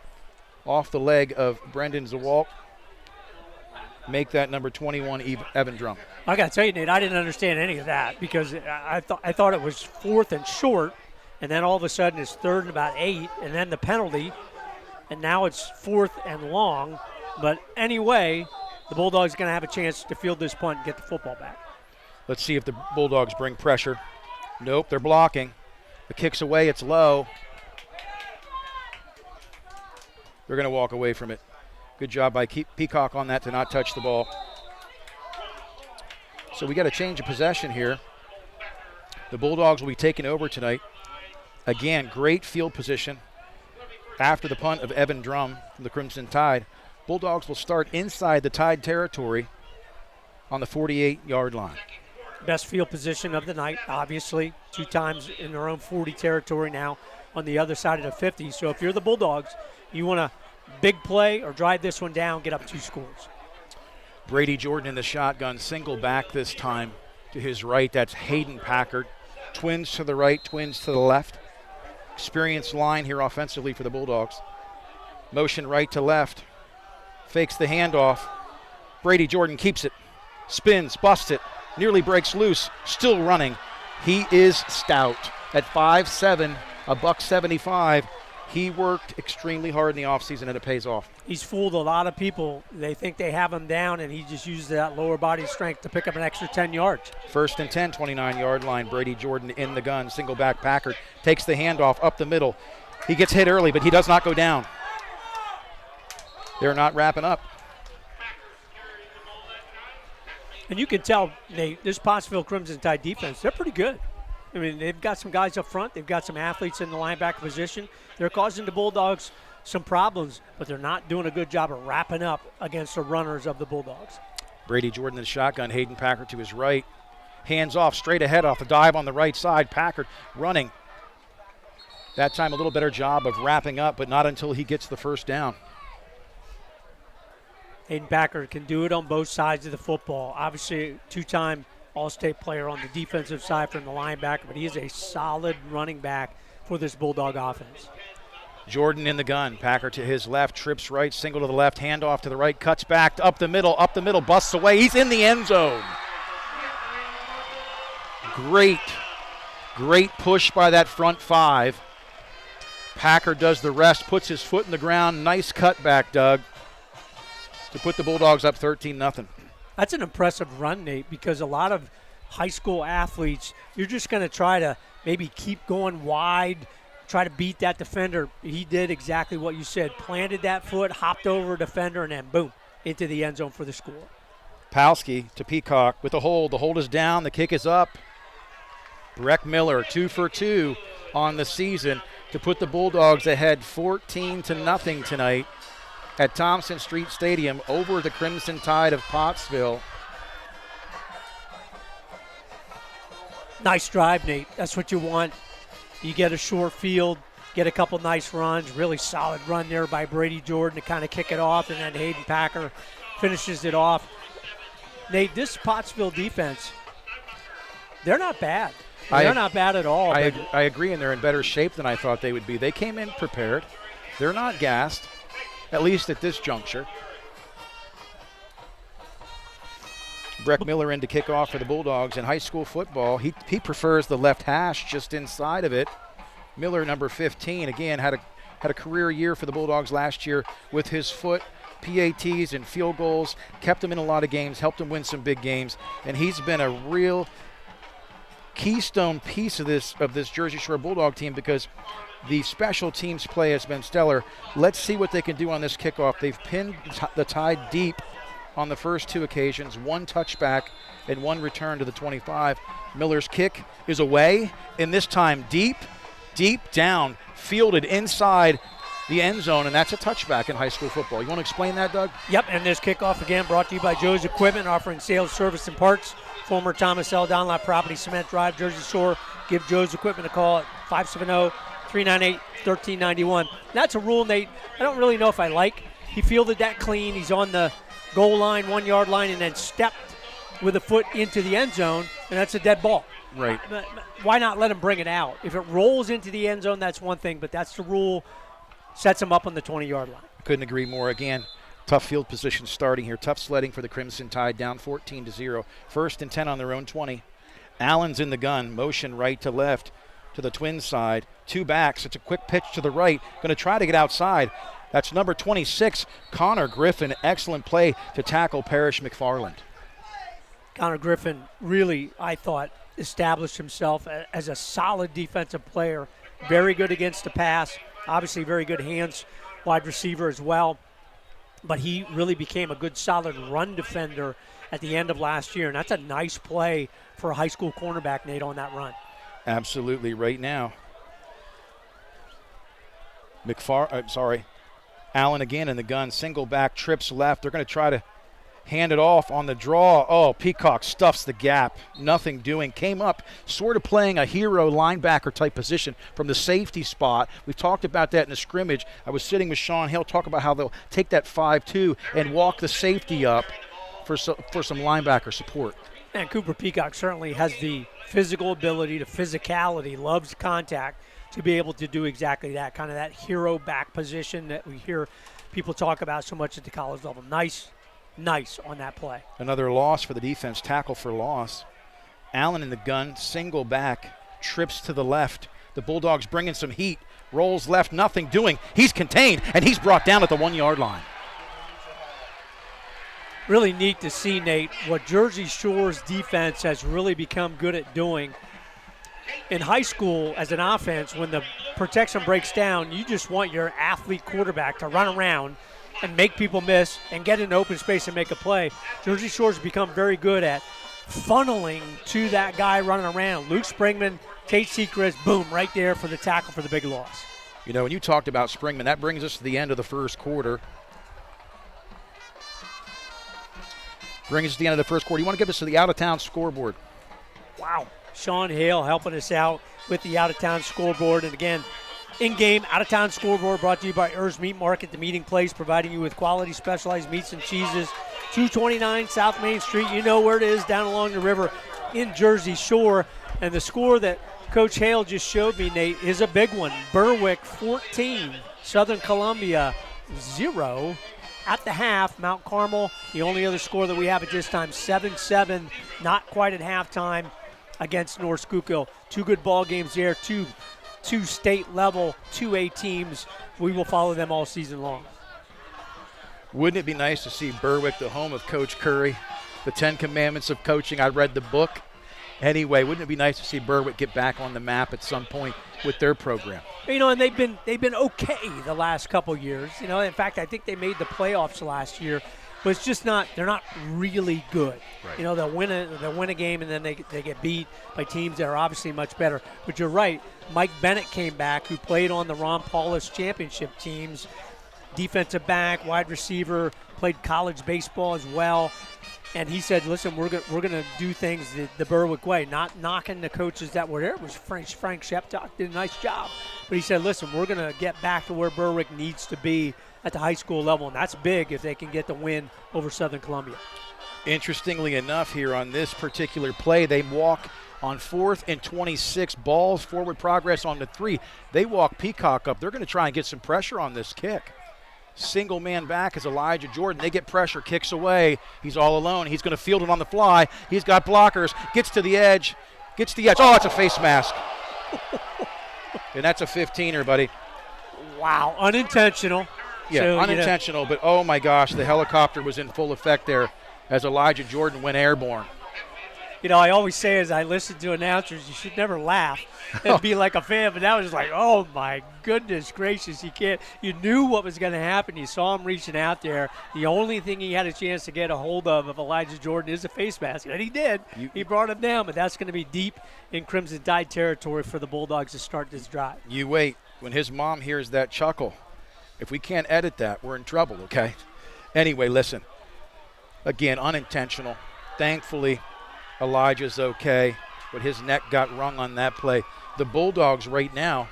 Off the leg of Brendan Zawalt. Make that number 21 Evan Drum. I got to tell you, Nate, I didn't understand any of that because I thought it was fourth and short, and then all of a sudden it's third and about 8, and then the penalty, and now it's fourth and long. But anyway, the Bulldogs going to have a chance to field this punt and get the football back. Let's see if the Bulldogs bring pressure. Nope, they're blocking. The kick's away, it's low. They're going to walk away from it. Good job by Peacock on that to not touch the ball. So we got a change of possession here. The Bulldogs will be taking over tonight. Again, great field position after the punt of Evan Drum from the Crimson Tide. Bulldogs will start inside the Tide territory on the 48-yard line. Best field position of the night, obviously. 2 times in their own 40 territory now on the other side of the 50. So if you're the Bulldogs, you want to big play or drive this one down, get up 2 scores. Brady Jordan in the shotgun, single back this time to his right. That's Hayden Packard. Twins to the right, twins to the left. Experienced line here offensively for the Bulldogs. Motion right to left. Fakes the handoff. Brady Jordan keeps it. Spins, busts it. Nearly breaks loose. Still running. He is stout. At 5'7", $175. He worked extremely hard in the offseason, and it pays off. He's fooled a lot of people. They think they have him down, and he just uses that lower body strength to pick up an extra 10 yards. First and 10, 29-yard line. Brady Jordan in the gun. Single back Packard takes the handoff up the middle. He gets hit early, but he does not go down. They're not wrapping up. And you can tell, Nate, this Pottsville Crimson Tide defense, they're pretty good. I mean, they've got some guys up front. They've got some athletes in the linebacker position. They're causing the Bulldogs some problems, but they're not doing a good job of wrapping up against the runners of the Bulldogs. Brady Jordan in the shotgun. Hayden Packard to his right. Hands off, straight ahead off the dive on the right side. Packard running. That time a little better job of wrapping up, but not until he gets the first down. Hayden Packard can do it on both sides of the football. Obviously, 2-time All-State player on the defensive side from the linebacker, but he is a solid running back for this Bulldog offense. Jordan in the gun. Packard to his left, trips right, single to the left, handoff to the right, cuts back, up the middle, busts away. He's in the end zone. Great push by that front 5. Packard does the rest, puts his foot in the ground. Nice cutback, Doug, to put the Bulldogs up 13-0. That's an impressive run, Nate, because a lot of high school athletes, you're just going to try to maybe keep going wide, try to beat that defender. He did exactly what you said. Planted that foot, hopped over a defender, and then boom, into the end zone for the score. Palski to Peacock with a hold. The hold is down. The kick is up. Breck Miller, 2 for 2. on the season to put the Bulldogs ahead 14-0 tonight at Thompson Street Stadium over the Crimson Tide of Pottsville. Nice drive, Nate. That's what you want. You get a short field, get a couple nice runs, really solid run there by Brady Jordan to kind of kick it off, and then Hayden Packer finishes it off. Nate, this Pottsville defense, they're not bad. They're not bad at all. I agree, and they're in better shape than I thought they would be. They came in prepared. They're not gassed, at least at this juncture. Breck Miller in to kick off for the Bulldogs. In high school football, he prefers the left hash just inside of it. Miller, number 15, again, had a career year for the Bulldogs last year with his foot, PATs and field goals, kept him in a lot of games, helped him win some big games, and he's been a real keystone piece of this Jersey Shore Bulldog team because the special teams play has been stellar. Let's see what they can do on this kickoff. They've pinned the Tide deep on the first two occasions, one touchback and one return to the 25. Miller's kick is away, and this time deep down, fielded inside the end zone, and that's a touchback in high school football. You want to explain that, Doug? Yep, and this kickoff again brought to you by Joe's Equipment, offering sales, service, and parts. Former Thomas L. Dunlap Property, Cement Drive, Jersey Shore. Give Joe's Equipment a call at 570-398-1391. That's a rule, Nate, I don't really know if I like. He fielded that clean. He's on the goal line, 1 yard line, and then stepped with a foot into the end zone, and that's a dead ball. Right. Why not let him bring it out? If it rolls into the end zone, that's one thing, but that's the rule. Sets him up on the 20-yard line. Couldn't agree more. Again, tough field position starting here. Tough sledding for the Crimson Tide, down 14-0. 1st and 10 on their own 20. Allen's in the gun, motion right to left to the Twins side. Two backs. It's a quick pitch to the right. Going to try to get outside. That's number 26, Connor Griffin. Excellent play to tackle Parrish McFarland. Connor Griffin really, I thought, established himself as a solid defensive player. Very good against the pass. Obviously very good hands, wide receiver as well. But he really became a good, solid run defender at the end of last year. And that's a nice play for a high school cornerback, Nate, on that run. Absolutely, right now. Allen again in the gun, single back, trips left. They're going to try to hand it off on the draw. Oh, Peacock stuffs the gap. Nothing doing. Came up sort of playing a hero linebacker type position from the safety spot. We've talked about that in the scrimmage. I was sitting with Sean Hill, talk about how they'll take that 5-2 and walk the safety up for some linebacker support. And Cooper Peacock certainly has the physical ability, the physicality, loves contact to be able to do exactly that, kind of that hero back position that we hear people talk about so much at the college level. Nice on that play. Another loss for the defense, tackle for loss. Allen in the gun, single back, trips to the left. The Bulldogs bringing some heat, rolls left, nothing doing. He's contained, and he's brought down at the 1 yard line. Really neat to see, Nate, what Jersey Shore's defense has really become good at doing. In high school, as an offense, when the protection breaks down, you just want your athlete quarterback to run around and make people miss and get in open space and make a play. Jersey Shore's become very good at funneling to that guy running around. Luke Springman, Tate Seacrest, boom, right there for the tackle for the big loss. You know, when you talked about Springman, that brings us to the end of the first quarter. You want to give us to the out-of-town scoreboard? Wow. Sean Hale helping us out with the out-of-town scoreboard. And again, in-game out-of-town scoreboard brought to you by Er's Meat Market, the meeting place, providing you with quality specialized meats and cheeses. 229 South Main Street. You know where it is, down along the river in Jersey Shore. And the score that Coach Hale just showed me, Nate, is a big one. Berwick 14, Southern Columbia 0. At the half, Mount Carmel, the only other score that we have at this time, 7-7, not quite at halftime against North Schuylkill. Two good ball games there, two state-level 2A teams. We will follow them all season long. Wouldn't it be nice to see Berwick, the home of Coach Curry, the 10 Commandments of coaching? I read the book. Anyway, wouldn't it be nice to see Berwick get back on the map at some point with their program? You know, and they've been okay the last couple years. You know, in fact, I think they made the playoffs last year. but it's just not. They're not really good. Right. You know, they'll win a game and then they get beat by teams that are obviously much better. But you're right. Mike Bennett came back, who played on the Ron Paulus championship teams, defensive back, wide receiver, played college baseball as well. And he said, listen, we're gonna do things the Berwick way, not knocking the coaches that were there. It was Frank Sheptock did a nice job. But he said, listen, we're going to get back to where Berwick needs to be at the high school level, and that's big if they can get the win over Southern Columbia. Interestingly enough, here on this particular play, they walk on 4th and 26, balls forward progress on the 3. They walk Peacock up. They're going to try and get some pressure on this kick. Single man back is Elijah Jordan. They get pressure, kicks away. He's all alone. He's going to field it on the fly. He's got blockers, gets to the edge. Oh, it's a face mask. And that's a 15er, buddy. Wow, unintentional. Yeah, So, unintentional, but oh my gosh, the helicopter was in full effect there as Elijah Jordan went airborne. You know, I always say as I listen to announcers, you should never laugh and be like a fan, but that was like, oh my goodness gracious, you knew what was going to happen. You saw him reaching out there. The only thing he had a chance to get a hold of Elijah Jordan is a face mask, and he did. He brought him down, but that's going to be deep in Crimson Tide territory for the Bulldogs to start this drive. You wait. When his mom hears that chuckle, if we can't edit that, we're in trouble, okay? Anyway, listen. Again, unintentional. Thankfully, Elijah's okay, but his neck got wrung on that play. The Bulldogs right now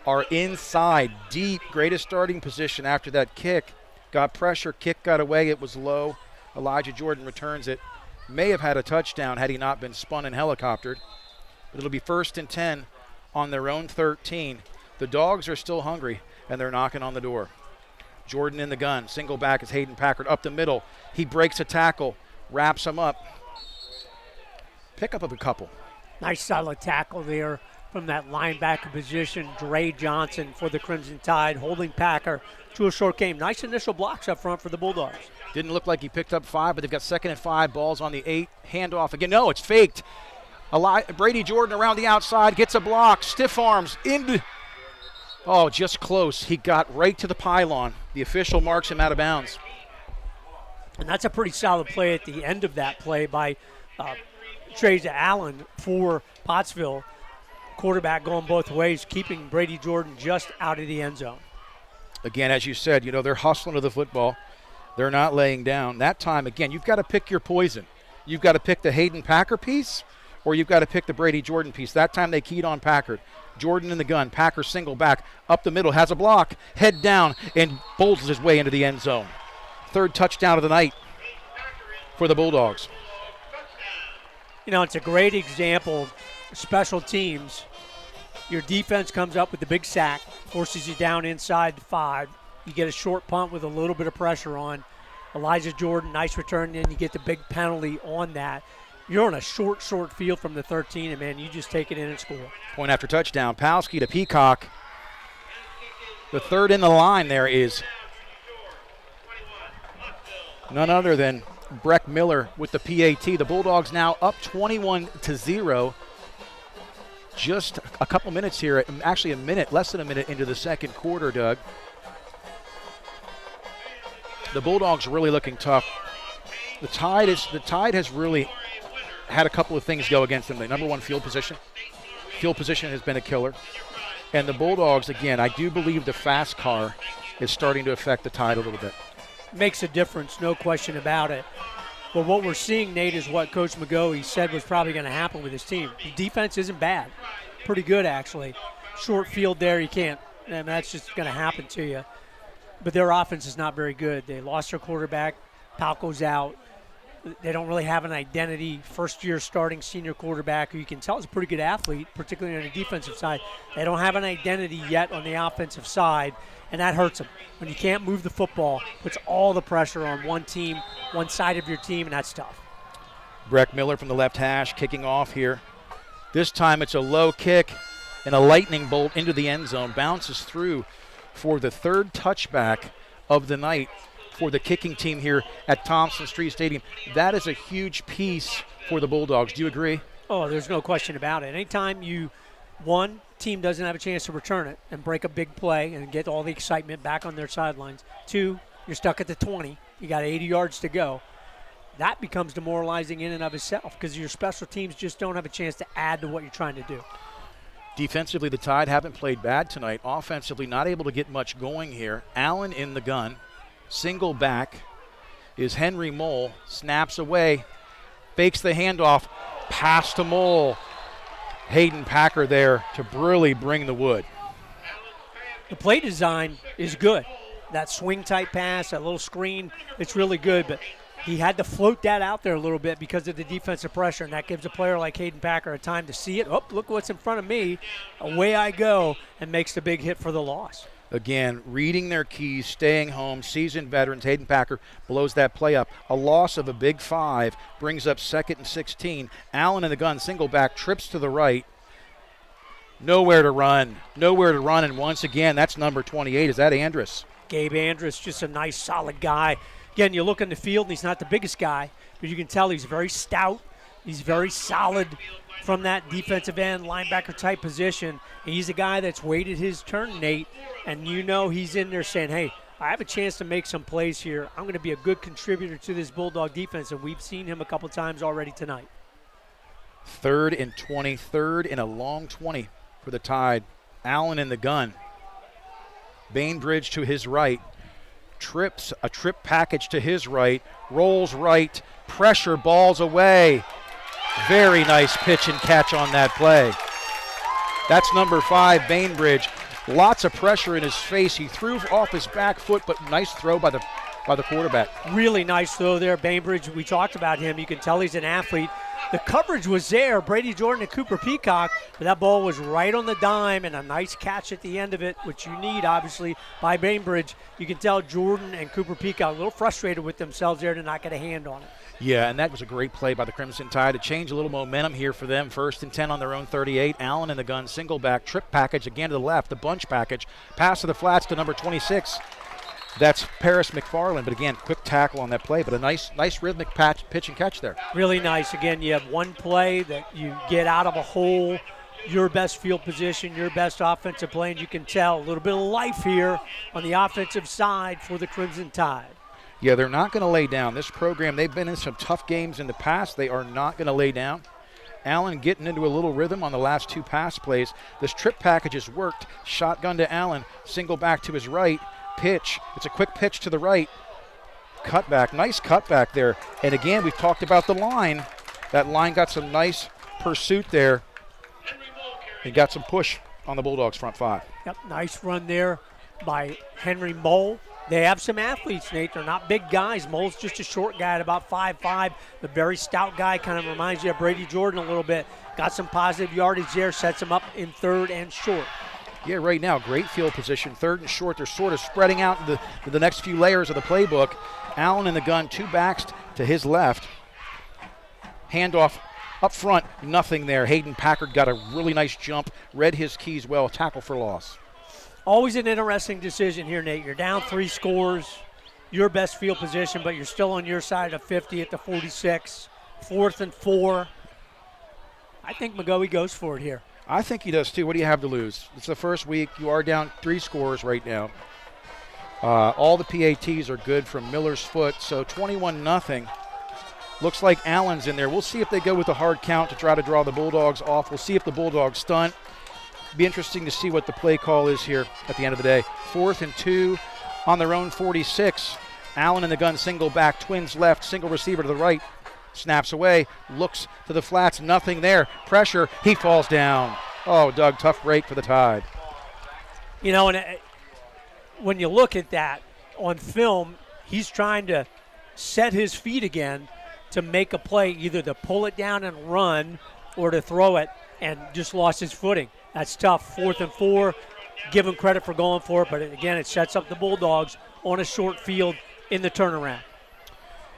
are inside, deep, greatest starting position after that kick. Got pressure, kick got away, it was low. Elijah Jordan returns it. May have had a touchdown had he not been spun and helicoptered. But it'll be 1st and 10 on their own 13. The Dogs are still hungry, and they're knocking on the door. Jordan in the gun, single back is Hayden Packard up the middle. He breaks a tackle, wraps him up. Pick up of a couple. Nice solid tackle there from that linebacker position. Dre Johnson for the Crimson Tide, holding Packer to a short game. Nice initial blocks up front for the Bulldogs. Didn't look like he picked up 5, but they've got 2nd and 5, balls on the 8. Handoff again. No, it's faked. Brady Jordan around the outside, gets a block, stiff arms, into. Oh, just close. He got right to the pylon. The official marks him out of bounds. And that's a pretty solid play at the end of that play by Trace Allen for Pottsville. Quarterback going both ways, keeping Brady Jordan just out of the end zone. Again, as you said, they're hustling to the football. They're not laying down. That time, again, you've got to pick your poison. You've got to pick the Hayden Packer piece, or you've got to pick the Brady Jordan piece. That time they keyed on Packard. Jordan in the gun. Packer single back. Up the middle. Has a block. Head down and bowls his way into the end zone. 3rd touchdown of the night for the Bulldogs. It's a great example of special teams. Your defense comes up with the big sack, forces you down inside the 5. You get a short punt with a little bit of pressure on. Elijah Jordan, nice return, and you get the big penalty on that. You're on a short field from the 13, and, man, you just take it in and score. Point after touchdown. Palski to Peacock. The 3rd in the line there is none other than Breck Miller with the PAT. The Bulldogs now up 21-0. Just a couple minutes here, actually less than a minute into the second quarter, Doug. The Bulldogs really looking tough. The Tide has really had a couple of things go against them. The number 1 field position. Field position has been a killer. And the Bulldogs, again, I do believe the fast car is starting to affect the Tide a little bit. Makes a difference, no question about it. But what we're seeing, Nate, is what Coach McGoey said was probably going to happen with his team. The defense isn't bad. Pretty good, actually. Short field there, you can't. And that's just going to happen to you. But their offense is not very good. They lost their quarterback. Palco's out. They don't really have an identity. First-year starting senior quarterback who you can tell is a pretty good athlete, particularly on the defensive side. They don't have an identity yet on the offensive side, and that hurts them. When you can't move the football, puts all the pressure on one team, one side of your team, and that's tough. Breck Miller from the left hash kicking off here. This time it's a low kick and a lightning bolt into the end zone. Bounces through for the 3rd touchback of the night for the kicking team here at Thompson Street Stadium. That is a huge piece for the Bulldogs. Do you agree? Oh, there's no question about it. Anytime one team doesn't have a chance to return it and break a big play and get all the excitement back on their sidelines. 2, You're stuck at the 20. You got 80 yards to go. That becomes demoralizing in and of itself because your special teams just don't have a chance to add to what you're trying to do. Defensively, the Tide haven't played bad tonight. Offensively, not able to get much going here. Allen in the gun. Single back is Henry Mole. Snaps away. Fakes the handoff. Pass to Mole. Hayden Packer there to really bring the wood. The play design is good. That swing type pass, that little screen, it's really good, but he had to float that out there a little bit because of the defensive pressure, and that gives a player like Hayden Packer a time to see it. Oh, look what's in front of me. Away I go, and makes the big hit for the loss. Again, reading their keys, staying home, seasoned veterans. Hayden Packer blows that play up. A loss of a big 5 brings up 2nd and 16. Allen in the gun, single back, trips to the right. Nowhere to run, and once again, that's number 28. Is that Andrus? Gabe Andrus, just a nice, solid guy. Again, you look in the field, and he's not the biggest guy, but you can tell he's very stout. He's very solid from that defensive end, linebacker-type position. And he's a guy that's waited his turn, Nate, and you know he's in there saying, hey, I have a chance to make some plays here. I'm going to be a good contributor to this Bulldog defense, and we've seen him a couple times already tonight. 3rd and 20, 3rd and a long 20 for the Tide. Allen in the gun. Bainbridge to his right. A trip package to his right. Rolls right. Pressure, balls away. Very nice pitch and catch on that play. That's number 5, Bainbridge. Lots of pressure in his face. He threw off his back foot, but nice throw by the quarterback. Really nice throw there, Bainbridge. We talked about him. You can tell he's an athlete. The coverage was there, Brady Jordan and Cooper Peacock, but that ball was right on the dime and a nice catch at the end of it, which you need, obviously, by Bainbridge. You can tell Jordan and Cooper Peacock a little frustrated with themselves there to not get a hand on it. Yeah, and that was a great play by the Crimson Tide to change a little momentum here for them. 1st and 10 on their own 38. Allen in the gun, single back, trip package again to the left, the bunch package, pass to the flats to number 26. That's Paris McFarland, but again, quick tackle on that play, but a nice rhythmic pitch and catch there. Really nice. Again, you have one play that you get out of a hole, your best field position, your best offensive play, and you can tell a little bit of life here on the offensive side for the Crimson Tide. Yeah, they're not going to lay down. This program, they've been in some tough games in the past. They are not going to lay down. Allen getting into a little rhythm on the last 2 pass plays. This trip package has worked. Shotgun to Allen, single back to his right. Pitch. It's a quick pitch to the right. Cutback. Nice cutback there. And again, we've talked about the line. That line got some nice pursuit there. And got some push on the Bulldogs front 5. Yep, nice run there by Henry Mole. They have some athletes, Nate. They're not big guys. Mole's just a short guy at about 5'5", the very stout guy. Kind of reminds you of Brady Jordan a little bit. Got some positive yardage there. Sets him up in 3rd and short. Yeah, right now, great field position. 3rd and short. They're sort of spreading out the next few layers of the playbook. Allen in the gun, 2 backs to his left. Handoff up front, nothing there. Hayden Packard got a really nice jump, read his keys well, tackle for loss. Always an interesting decision here, Nate. You're down 3 scores, your best field position, but you're still on your side of 50 at the 46. 4th and 4. I think McGoey goes for it here. I think he does too. What do you have to lose? It's the first week. You are down 3 scores right now. All the PATs are good from Miller's foot, so 21-0. Looks like Allen's in there. We'll see if they go with a hard count to try to draw the Bulldogs off. We'll see if the Bulldogs stunt. Be interesting to see what the play call is here at the end of the day. 4th and 2 on their own 46. Allen in the gun, single back, twins left, single receiver to the right. Snaps away, looks to the flats, nothing there. Pressure, he falls down. Oh, Doug, tough break for the Tide. You know, and when you look at that on film, he's trying to set his feet again to make a play, either to pull it down and run or to throw it, and just lost his footing. That's tough. 4th and 4. Give him credit for going for it, but again, it sets up the Bulldogs on a short field in the turnaround.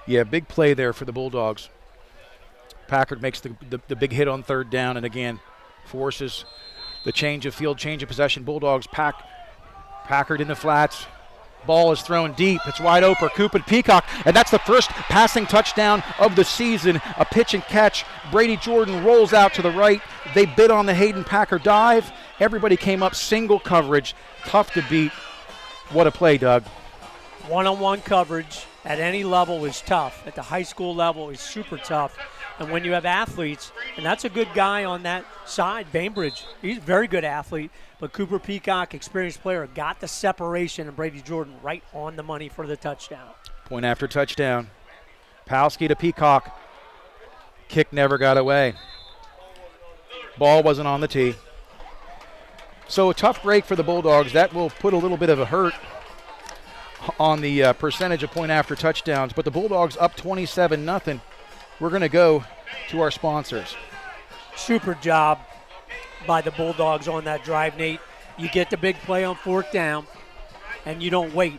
Yeah, big play there for the Bulldogs. Packard makes the big hit on 3rd down, and again forces the change of field, change of possession. Bulldogs Packard in the flats. Ball is thrown deep. It's wide open. Cooper Peacock, and that's the first passing touchdown of the season. A pitch and catch. Brady Jordan rolls out to the right. They bid on the Hayden Packer dive. Everybody came up single coverage. Tough to beat. What a play, Doug. One-on-one coverage at any level is tough. At the high school level is super tough. And when you have athletes, and that's a good guy on that side, Bainbridge, he's a very good athlete, but Cooper Peacock, experienced player, got the separation, and Brady Jordan right on the money for the touchdown. Point after touchdown. Palski to Peacock. Kick never got away. Ball wasn't on the tee. So a tough break for the Bulldogs. That will put a little bit of a hurt on the percentage of point after touchdowns. But the Bulldogs up 27-0. We're going to go to our sponsors. Super job by the Bulldogs on that drive, Nate. You get the big play on fourth down, and you don't wait.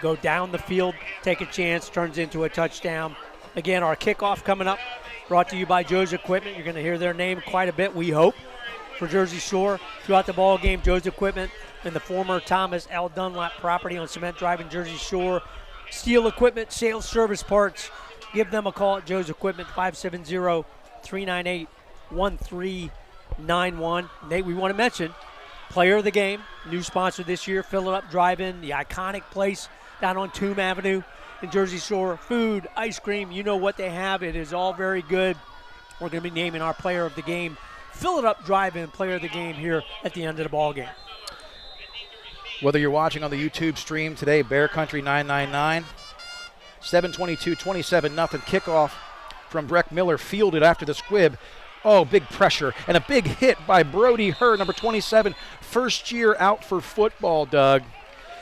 Go down the field, take a chance, turns into a touchdown. Again, our kickoff coming up, brought to you by Joe's Equipment. You're going to hear their name quite a bit, we hope, for Jersey Shore. Throughout the ball game, Joe's Equipment and the former Thomas L. Dunlap property on Cement Drive in Jersey Shore. Steel equipment, sales, service, parts. Give them a call at Joe's Equipment, 570-398-1391. Nate, we want to mention, player of the game, new sponsor this year, Fill It Up Drive-In, the iconic place down on Tomb Avenue in Jersey Shore. Food, ice cream, you know what they have. It is all very good. We're going to be naming our player of the game, Fill It Up Drive-In player of the game here at the end of the ball game. Whether you're watching on the YouTube stream today, Bear Country 999, 7:22, 27-0 kickoff from Breck Miller, fielded after the squib. Oh, big pressure and a big hit by Brody Hurd, number 27, first year out for football, Doug.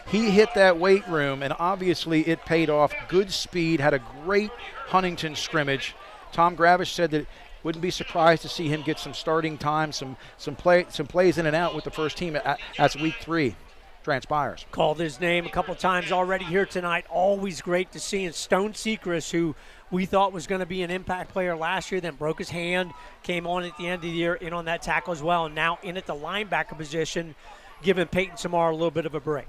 He hit that weight room, and obviously it paid off. Good speed, had a great Huntington scrimmage. Tom Gravish said that wouldn't be surprised to see him get some starting time, some plays in and out with the first team as week 3 transpires. Called his name a couple times already here tonight. Always great to see. And Stone Sechrist, who we thought was going to be an impact player last year, then broke his hand, came on at the end of the year in on that tackle as well, and now in at the linebacker position, giving Peyton Samar a little bit of a break.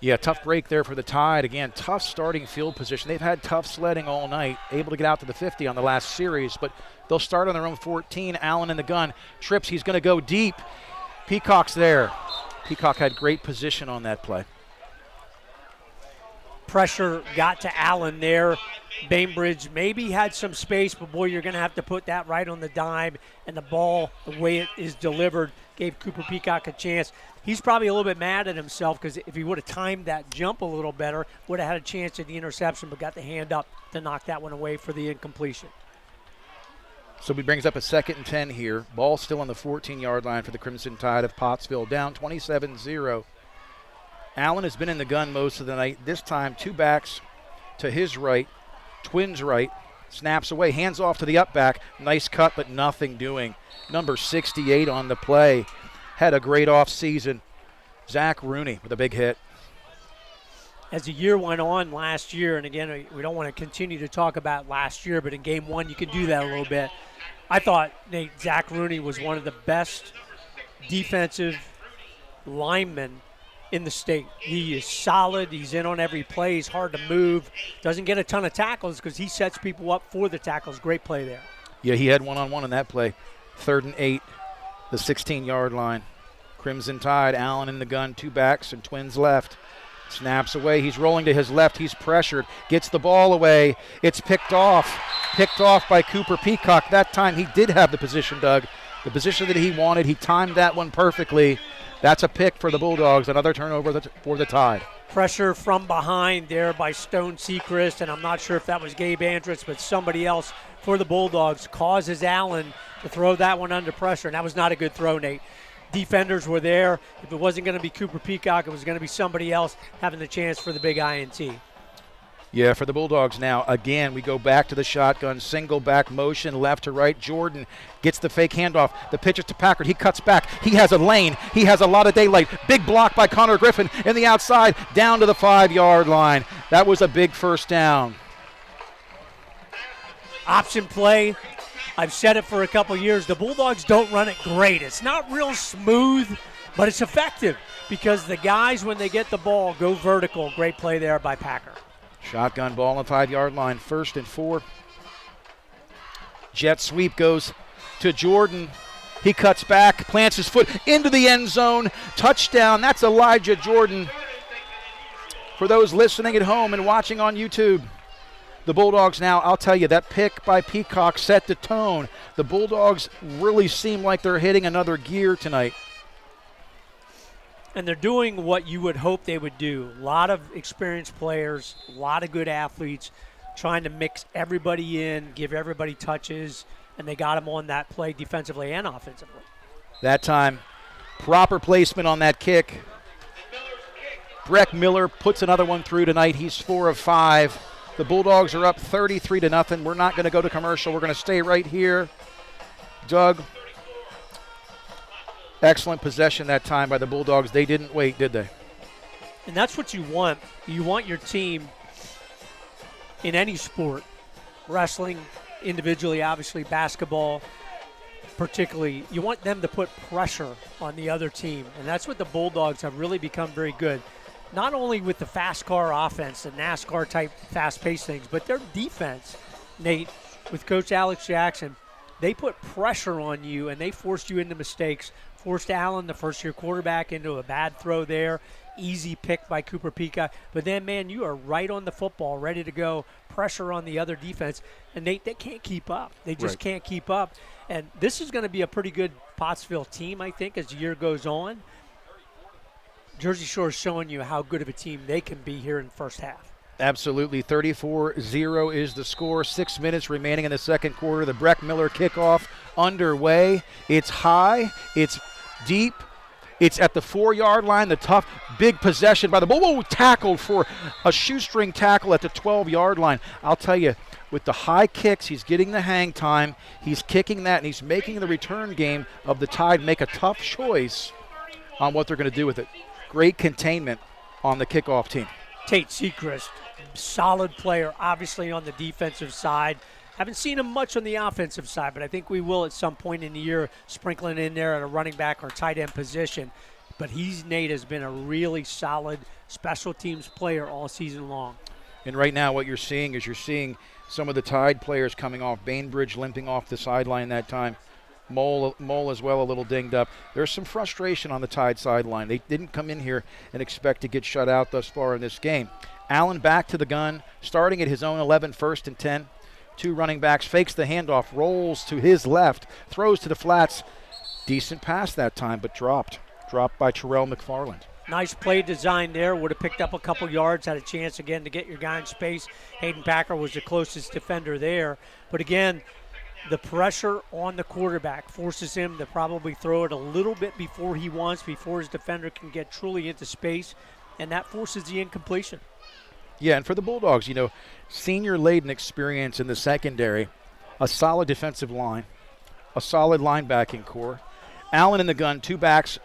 Yeah, tough break there for the Tide. Again, tough starting field position. They've had tough sledding all night, able to get out to the 50 on the last series, but they'll start on their own 14. Allen in the gun. Trips, he's going to go deep. Peacock's there. Peacock had great position on that play. Pressure got to Allen there. Bainbridge maybe had some space, but boy, you're going to have to put that right on the dime. And the ball, the way it is delivered, gave Cooper Peacock a chance. He's probably a little bit mad at himself because if he would have timed that jump a little better, would have had a chance at the interception, but got the hand up to knock that one away for the incompletion. So he brings up a 2nd and 10 here. Ball still on the 14-yard line for the Crimson Tide of Pottsville, down 27-0. Allen has been in the gun most of the night. This time, 2 backs to his right, Twins right, snaps away, hands off to the up back. Nice cut, but nothing doing. Number 68 on the play. Had a great offseason. Zach Rooney with a big hit. As the year went on last year, and again, we don't want to continue to talk about last year, but in game 1 you can do that a little bit. I thought, Nate, Zach Rooney was one of the best defensive linemen in the state. He is solid. He's in on every play. He's hard to move. Doesn't get a ton of tackles because he sets people up for the tackles. Great play there. Yeah, he had one-on-one in that play. 3rd and 8, the 16-yard line. Crimson Tide, Allen in the gun, 2 backs and Twins left. Snaps away. He's rolling to his left. He's pressured. Gets the ball away. It's picked off. Picked off by Cooper Peacock. That time he did have the position, Doug. The position that he wanted. He timed that one perfectly. That's a pick for the Bulldogs. Another turnover for the Tide. Pressure from behind there by Stone Sechrist, and I'm not sure if that was Gabe Andrus, but somebody else for the Bulldogs causes Allen to throw that one under pressure, and that was not a good throw, Nate. Defenders were there. If it wasn't going to be Cooper Peacock, it was going to be somebody else having the chance for the big INT. Yeah, for the Bulldogs now, again, we go back to the shotgun, single back motion, left to right. Jordan gets the fake handoff. The pitch is to Packard. He cuts back. He has a lane. He has a lot of daylight. Big block by Connor Griffin in the outside, down to the 5-yard line. That was a big first down. Option play. I've said it for a couple years. The Bulldogs don't run it great. It's not real smooth, but it's effective because the guys, when they get the ball, go vertical. Great play there by Packer. Shotgun ball on the 5-yard line, 1st and 4. Jet sweep goes to Jordan. He cuts back, plants his foot into the end zone. Touchdown. That's Elijah Jordan. for those listening at home and watching on YouTube. The Bulldogs now, I'll tell you, that pick by Peacock set the tone. The Bulldogs really seem like they're hitting another gear tonight. And they're doing what you would hope they would do. A lot of experienced players, a lot of good athletes, trying to mix everybody in, give everybody touches, and they got them on that play defensively and offensively. That time, proper placement on that kick. Breck Miller puts another one through tonight. He's 4 of 5. The Bulldogs are up 33-0. We're not going to go to commercial. We're going to stay right here. Doug, excellent possession that time by the Bulldogs. They didn't wait, did they? And that's what you want. You want your team in any sport, wrestling, individually, obviously, basketball, particularly, you want them to put pressure on the other team. And that's what the Bulldogs have really become very good. Not only with the fast car offense, the NASCAR-type fast-paced things, but their defense, Nate, with Coach Alex Jackson, they put pressure on you, and they forced you into mistakes, forced Allen, the first-year quarterback, into a bad throw there, easy pick by Cooper Peacock. But then, man, you are right on the football, ready to go, pressure on the other defense, and they can't keep up. They just can't keep up. And this is going to be a pretty good Pottsville team, I think, as the year goes on. Jersey Shore is showing you how good of a team they can be here in the first half. Absolutely. 34-0 is the score. 6 minutes remaining in the second quarter. The Breck Miller kickoff underway. It's high. It's deep. It's at the 4-yard line. The tough, big possession by the Bull. Tackled for a shoestring tackle at the 12-yard line. I'll tell you, with the high kicks, he's getting the hang time. He's kicking that, and he's making the return game of the Tide make a tough choice on what they're going to do with it. Great containment on the kickoff team. Tate Sechrist, solid player, obviously on the defensive side. Haven't seen him much on the offensive side, but I think we will at some point in the year, sprinkling in there at a running back or tight end position. But Nate has been a really solid special teams player all season long. And right now what you're seeing is some of the Tide players coming off. Bainbridge limping off the sideline that time. Mole as well, a little dinged up. There's some frustration on the Tide sideline. They didn't come in here and expect to get shut out thus far in this game. Allen back to the gun, starting at his own 11, 1st and 10. Two running backs, fakes the handoff, rolls to his left, throws to the flats. Decent pass that time, but dropped. Dropped by Terrell McFarland. Nice play design there. Would have picked up a couple yards, had a chance again to get your guy in space. Hayden Packer was the closest defender there. But again, the pressure on the quarterback forces him to probably throw it a little bit before he wants, before his defender can get truly into space, and that forces the incompletion. Yeah, and for the Bulldogs, senior-laden experience in the secondary, a solid defensive line, a solid linebacking core. Allen in the gun, two backs,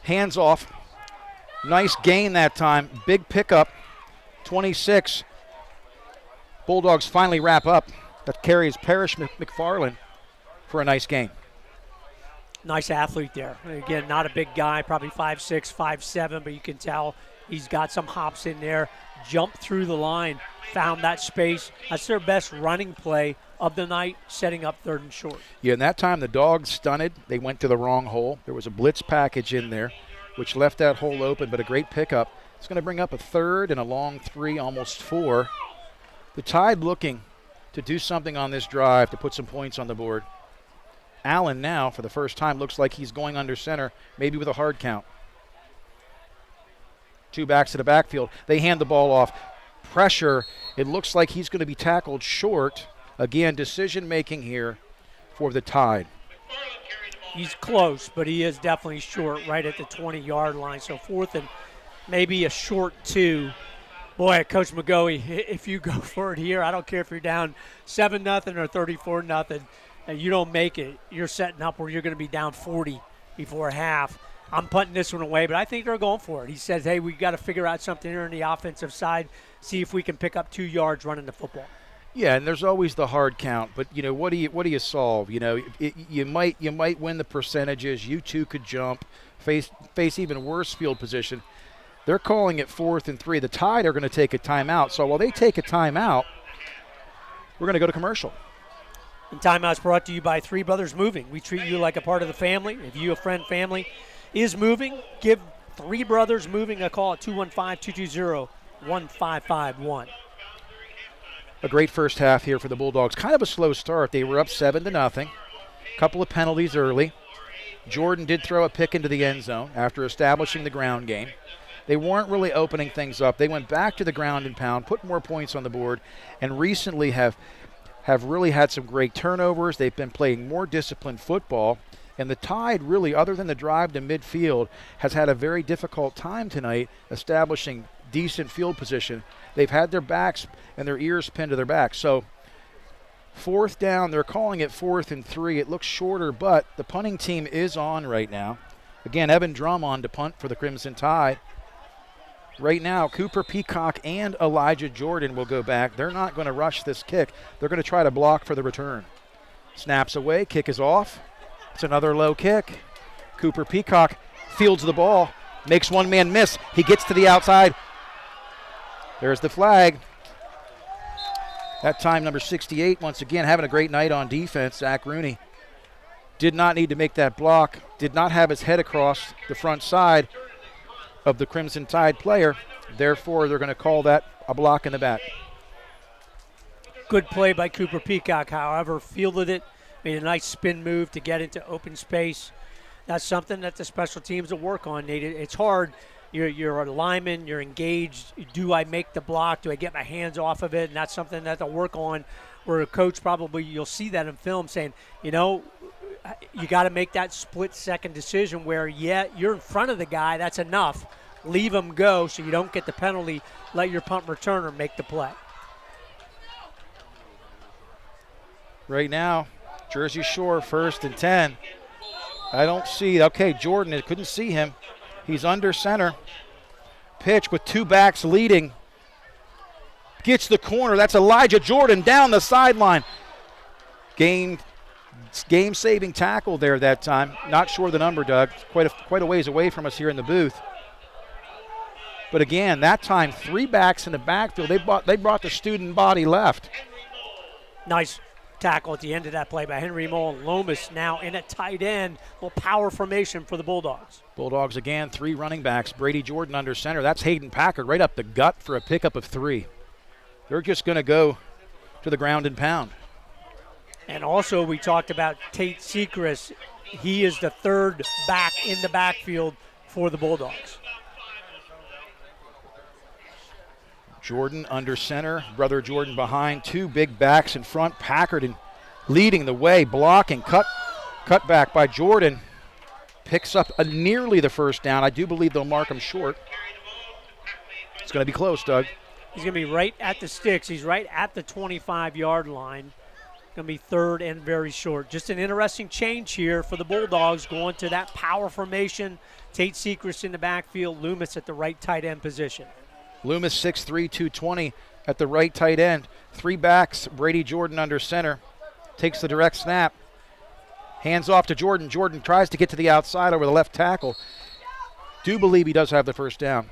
hands off. Nice gain that time, big pickup, 26. Bulldogs finally wrap up. That carries Parrish McFarland for a nice gain. Nice athlete there. Again, not a big guy, probably 5'6", 5'7", but you can tell he's got some hops in there. Jumped through the line, found that space. That's their best running play of the night, setting up 3rd and short. Yeah, and that time the Dogs stunted. They went to the wrong hole. There was a blitz package in there, which left that hole open, but a great pickup. It's going to bring up a 3rd and a long 3, almost 4. The Tide looking to do something on this drive to put some points on the board. Allen now, for the first time, looks like he's going under center, maybe with a hard count. Two backs to the backfield. They hand the ball off. Pressure. It looks like he's going to be tackled short. Again, decision-making here for the Tide. He's close, but he is definitely short, right at the 20-yard line. So 4th and maybe a short 2. Boy, Coach McGoey, if you go for it here, I don't care if you're down 7-0 or 34-0, and you don't make it, you're setting up where you're going to be down 40 before half. I'm punting this one away, but I think they're going for it. He says, hey, we got to figure out something here on the offensive side, see if we can pick up 2 yards running the football. Yeah, and there's always the hard count, but what do you solve? You might win the percentages. You two could jump, face even worse field position. They're calling it 4th and 3. The Tide are going to take a timeout. So while they take a timeout, we're going to go to commercial. And timeout's brought to you by Three Brothers Moving. We treat you like a part of the family. If you, a friend, family, is moving, give Three brothers moving a call at 215-220-1551. A great first half here for the Bulldogs. Kind of a slow start. They were up 7-0. Couple of penalties early. Jordan did throw a pick into the end zone after establishing the ground game. They weren't really opening things up. They went back to the ground and pound, put more points on the board, and recently have really had some great turnovers. They've been playing more disciplined football. And the Tide really, other than the drive to midfield, has had a very difficult time tonight establishing decent field position. They've had their backs and their ears pinned to their backs. So 4th down, they're calling it 4th and 3. It looks shorter, but the punting team is on right now. Again, Evan Drum on to punt for the Crimson Tide. Right now, Cooper Peacock and Elijah Jordan will go back. They're not going to rush this kick. They're going to try to block for the return. Snaps away, kick is off. It's another low kick. Cooper Peacock fields the ball, makes one man miss. He gets to the outside. There's the flag. That time, number 68, once again, having a great night on defense. Zach Rooney did not need to make that block, did not have his head across the front side of the Crimson Tide player. Therefore, they're going to call that a block in the back. Good play by Cooper Peacock, however, fielded it, made a nice spin move to get into open space. That's something that the special teams will work on, Nate. It's hard. You're a lineman, you're engaged. Do I make the block? Do I get my hands off of it? And that's something that they'll work on, where a coach probably, you'll see that in film, saying, you know, you got to make that split-second decision where, yeah, you're in front of the guy. That's enough. Leave him go so you don't get the penalty. Let your punt returner make the play. Right now, Jersey Shore 1st and 10. I don't see. Okay, Jordan, I couldn't see him. He's under center. Pitch with two backs leading. Gets the corner. That's Elijah Jordan down the sideline. Game-saving tackle there that time. Not sure the number, Doug. Quite a ways away from us here in the booth. But again, that time, 3 backs in the backfield. They brought the student body left. Nice tackle at the end of that play by Henry Mullen. Lomas now in at tight end. Little power formation for the Bulldogs. Bulldogs again, 3 running backs. Brady Jordan under center. That's Hayden Packard right up the gut for a pickup of 3. They're just going to go to the ground and pound. And also we talked about Tate Sechrist. He is the 3rd back in the backfield for the Bulldogs. Jordan under center, brother Jordan behind, 2 big backs in front. Packard and leading the way, blocking, cut back by Jordan. Picks up nearly the 1st down. I do believe they'll mark him short. It's going to be close, Doug. He's going to be right at the sticks. He's right at the 25-yard line. Going to be 3rd and very short. Just an interesting change here for the Bulldogs, going to that power formation. Tate Sechrist in the backfield, Loomis at the right tight end position. Loomis 6'3", 220 at the right tight end. 3 backs, Brady Jordan under center. Takes the direct snap. Hands off to Jordan. Jordan tries to get to the outside over the left tackle. Do believe he does have the 1st down.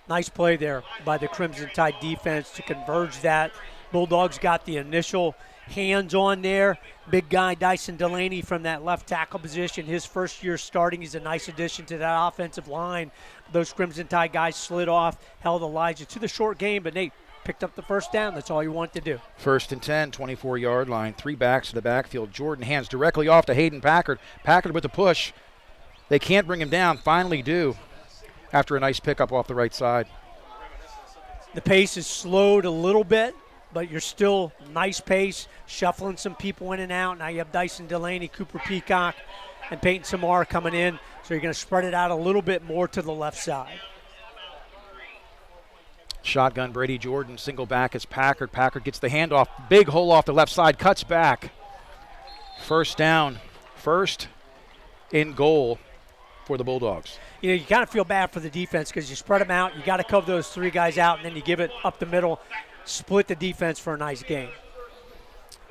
Nice play there by the Crimson Tide defense to converge that. Bulldogs got the initial hands on there. Big guy Dyson Delaney from that left tackle position. His first year starting. He's a nice addition to that offensive line. Those Crimson Tide guys slid off, held Elijah to the short game, but Nate picked up the 1st down. That's all you want to do. 1st and 10, 24-yard line. 3 backs to the backfield. Jordan hands directly off to Hayden Packard. Packard with the push. They can't bring him down. Finally do after a nice pickup off the right side. The pace is slowed a little bit, but you're still nice pace, shuffling some people in and out. Now you have Dyson Delaney, Cooper Peacock, and Peyton Samar coming in. So you're going to spread it out a little bit more to the left side. Shotgun Brady Jordan, single back is Packard. Packard gets the handoff. Big hole off the left side, cuts back. 1st down, 1st in goal for the Bulldogs. You know, you kind of feel bad for the defense because you spread them out. You got to cover those 3 guys out, and then you give it up the middle. Split the defense for a nice game.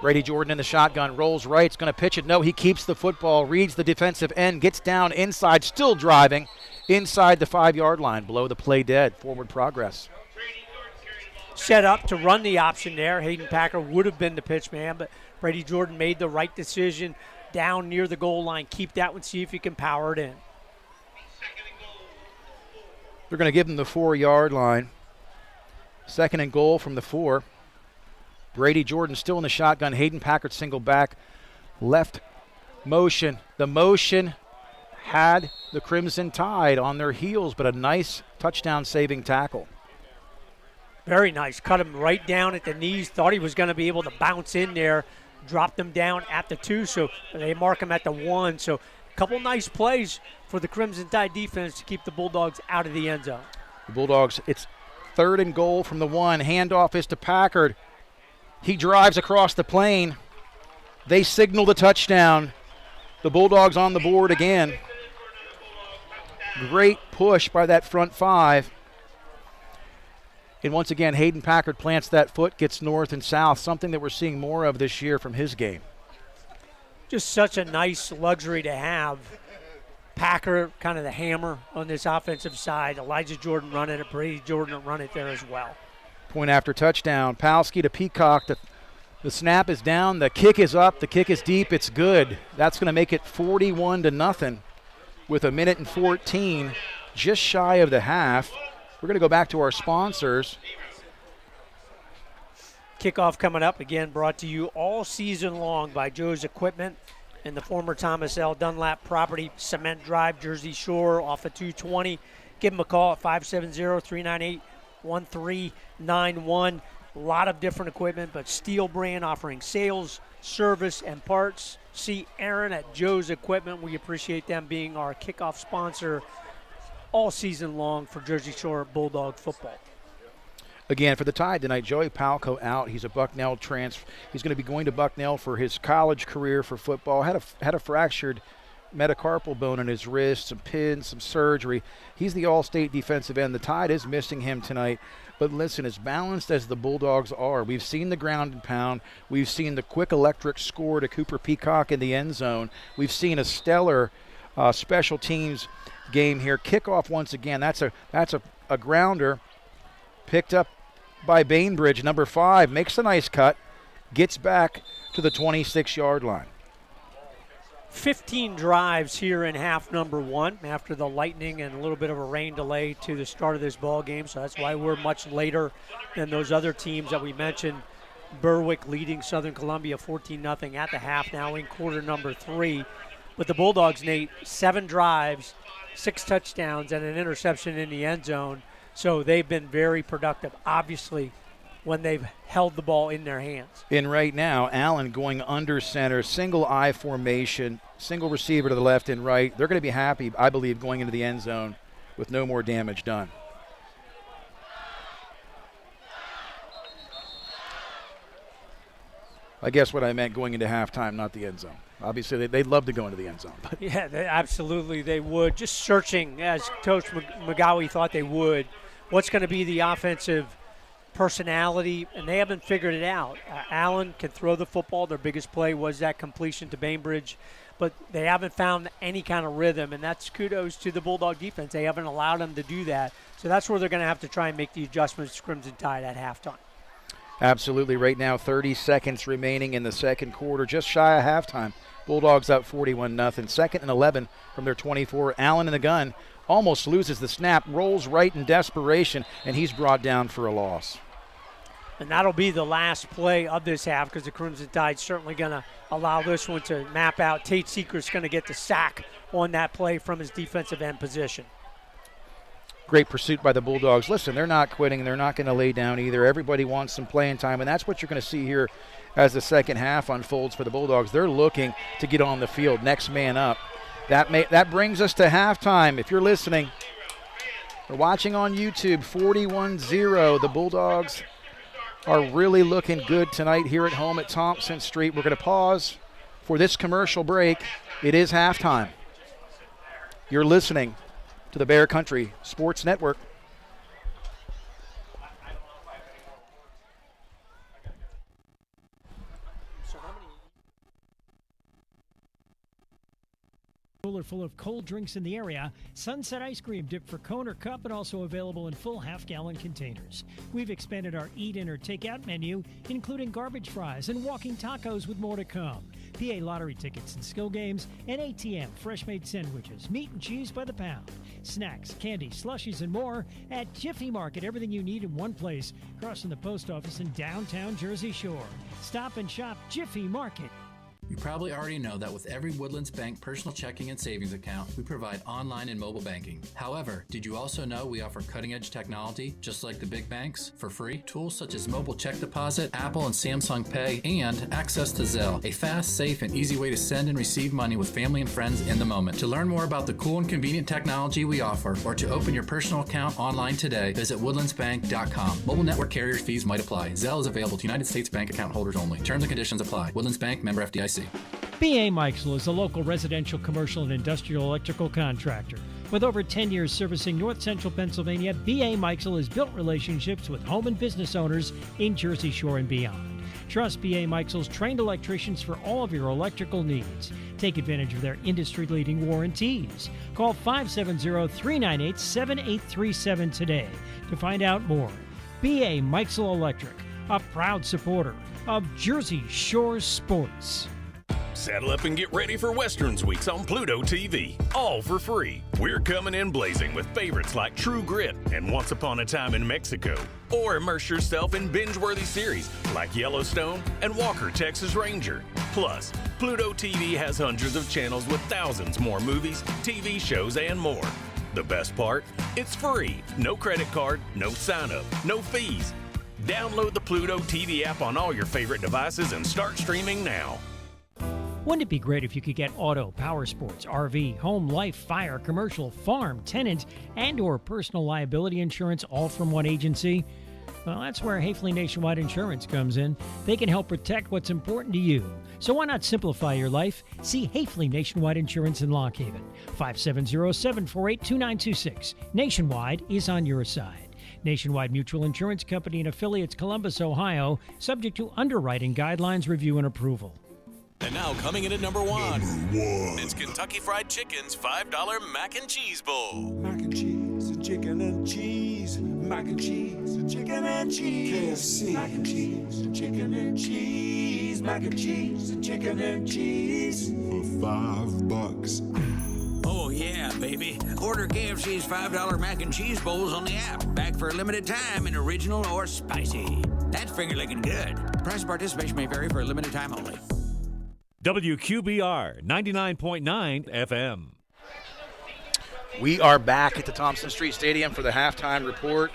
Brady Jordan in the shotgun, rolls right, is going to pitch it. No, he keeps the football, reads the defensive end, gets down inside, still driving inside the 5-yard line, below the play dead. Forward progress. Set up to run the option there. Hayden Packard would have been the pitch man, but Brady Jordan made the right decision down near the goal line. Keep that one, see if you can power it in. They're going to give them the 4-yard line. 2nd and goal from the 4. Brady Jordan still in the shotgun. Hayden Packard single back. Left motion. The motion had the Crimson Tide on their heels, but a nice touchdown-saving tackle. Very nice. Cut him right down at the knees. Thought he was going to be able to bounce in there. Dropped him down at the 2, so they mark him at the 1. So a couple nice plays for the Crimson Tide defense to keep the Bulldogs out of the end zone. The Bulldogs, it's 3rd and goal from the 1. Handoff is to Packard. He drives across the plane. They signal the touchdown. The Bulldogs on the board again. Great push by that front 5. And once again, Hayden Packard plants that foot, gets north and south, something that we're seeing more of this year from his game. Just such a nice luxury to have. Packer, kind of the hammer on this offensive side. Elijah Jordan running it, Brady Jordan run it there as well. Point after touchdown. Palski to Peacock. The snap is down. The kick is up. The kick is deep. It's good. That's going to make it 41-0 with 1:14, just shy of the half. We're going to go back to our sponsors. Kickoff coming up, again brought to you all season long by Joe's Equipment and the former Thomas L. Dunlap property, Cement Drive, Jersey Shore, off of 220. Give them a call at 570-398-1391. A lot of different equipment, but Steel brand offering sales, service, and parts. See Aaron at Joe's Equipment. We appreciate them being our kickoff sponsor all season long for Jersey Shore Bulldog football. Again, for the Tide tonight, Joey Palco out. He's a Bucknell transfer. He's going to be going to Bucknell for his college career for football. Had a fractured metacarpal bone in his wrist, some pins, some surgery. He's the all-state defensive end. The Tide is missing him tonight. But listen, as balanced as the Bulldogs are, we've seen the ground and pound. We've seen the quick electric score to Cooper Peacock in the end zone. We've seen a stellar special teams game here. Kickoff once again. That's a grounder picked up by Bainbridge, number 5, makes a nice cut, gets back to the 26-yard line. 15 drives here in half number 1 after the lightning and a little bit of a rain delay to the start of this ball game, so that's why we're much later than those other teams that we mentioned. Berwick leading Southern Columbia 14-0 at the half, now in quarter number 3. But the Bulldogs, Nate, 7 drives, 6 touchdowns, and an interception in the end zone. So they've been very productive, obviously, when they've held the ball in their hands. And right now, Allen going under center, single I formation, single receiver to the left and right. They're going to be happy, I believe, going into the end zone with no more damage done. I guess what I meant going into halftime, not the end zone. Obviously, they'd love to go into the end zone. But yeah, absolutely they would. Just searching, as Coach McGowie thought they would, what's going to be the offensive personality, and they haven't figured it out. Allen can throw the football. Their biggest play was that completion to Bainbridge, but they haven't found any kind of rhythm, and that's kudos to the Bulldog defense. They haven't allowed them to do that. So that's where they're going to have to try and make the adjustments to Crimson Tide at halftime. Absolutely. Right now, 30 seconds remaining in the second quarter, just shy of halftime. Bulldogs up 41-0. 2nd and 11 from their 24. Allen in the gun almost loses the snap, rolls right in desperation, and he's brought down for a loss. And that'll be the last play of this half because the Crimson Tide's certainly going to allow this one to map out. Tate Seeker's going to get the sack on that play from his defensive end position. Great pursuit by the Bulldogs. Listen, they're not quitting. They're not going to lay down either. Everybody wants some playing time, and that's what you're going to see here as the second half unfolds for the Bulldogs. They're looking to get on the field, next man up. That brings us to halftime. If you're listening or watching on YouTube, 41-0. The Bulldogs are really looking good tonight here at home at Thompson Street. We're going to pause for this commercial break. It is halftime. You're listening to the Bear Country Sports Network. Cooler full of cold drinks in the area. Sunset ice cream dipped for cone or cup and also available in full half-gallon containers. We've expanded our eat-in or take-out menu, including garbage fries and walking tacos with more to come. PA lottery tickets and skill games, and ATM fresh-made sandwiches, meat and cheese by the pound, snacks, candy, slushies, and more at Jiffy Market. Everything you need in one place, crossing the post office in downtown Jersey Shore. Stop and shop Jiffy Market. You probably already know that with every Woodlands Bank personal checking and savings account, we provide online and mobile banking. However, did you also know we offer cutting-edge technology, just like the big banks, for free? Tools such as mobile check deposit, Apple and Samsung Pay, and access to Zelle, a fast, safe, and easy way to send and receive money with family and friends in the moment. To learn more about the cool and convenient technology we offer, or to open your personal account online today, visit woodlandsbank.com. Mobile network carrier fees might apply. Zelle is available to United States bank account holders only. Terms and conditions apply. Woodlands Bank, member FDIC. B.A. Meixel is a local residential, commercial, and industrial electrical contractor. With over 10 years servicing north central Pennsylvania, B.A. Meixel has built relationships with home and business owners in Jersey Shore and beyond. Trust B.A. Meixel's trained electricians for all of your electrical needs. Take advantage of their industry-leading warranties. Call 570-398-7837 today to find out more. B.A. Meixel Electric, a proud supporter of Jersey Shore sports. Saddle up and get ready for Westerns Weeks on Pluto TV, all for free. We're coming in blazing with favorites like True Grit and Once Upon a Time in Mexico. Or immerse yourself in binge-worthy series like Yellowstone and Walker, Texas Ranger. Plus, Pluto TV has hundreds of channels with thousands more movies, TV shows, and more. The best part? It's free. No credit card, no sign-up, no fees. Download the Pluto TV app on all your favorite devices and start streaming now. Wouldn't it be great if you could get auto, power sports, RV, home, life, fire, commercial, farm, tenant, and or personal liability insurance all from one agency? Well, that's where Hafley Nationwide Insurance comes in. They can help protect what's important to you. So why not simplify your life? See Hafley Nationwide Insurance in Lock Haven. 570-748-2926. Nationwide is on your side. Nationwide Mutual Insurance Company and affiliates, Columbus, Ohio, subject to underwriting guidelines, review, and approval. And now coming in at number one, it's Kentucky Fried Chicken's $5 Mac and Cheese Bowl. Mac and cheese, chicken and cheese. Mac and cheese, chicken and cheese. KFC. Mac and cheese, chicken and cheese. Mac and cheese, chicken and cheese. For $5. Oh, yeah, baby. Order KFC's $5 Mac and Cheese Bowls on the app. Back for a limited time in original or spicy. That's finger-licking good. Price and participation may vary for a limited time only. WQBR 99.9 FM. We are back at the Thompson Street Stadium for the halftime report.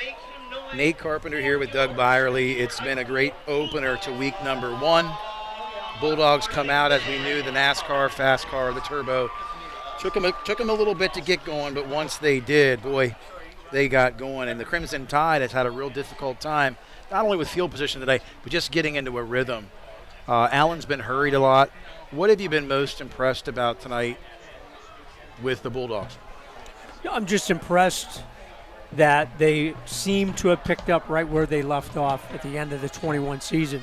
Nate Carpenter here with Doug Byerly. It's been a great opener to week number one. Bulldogs come out, as we knew, the NASCAR fast car, the turbo. Took them a little bit to get going, but once they did, boy, they got going. And the Crimson Tide has had a real difficult time, not only with field position today, but just getting into a rhythm. Allen's been hurried a lot. What have you been most impressed about tonight with the Bulldogs? I'm just impressed that they seem to have picked up right where they left off at the end of the 21 season.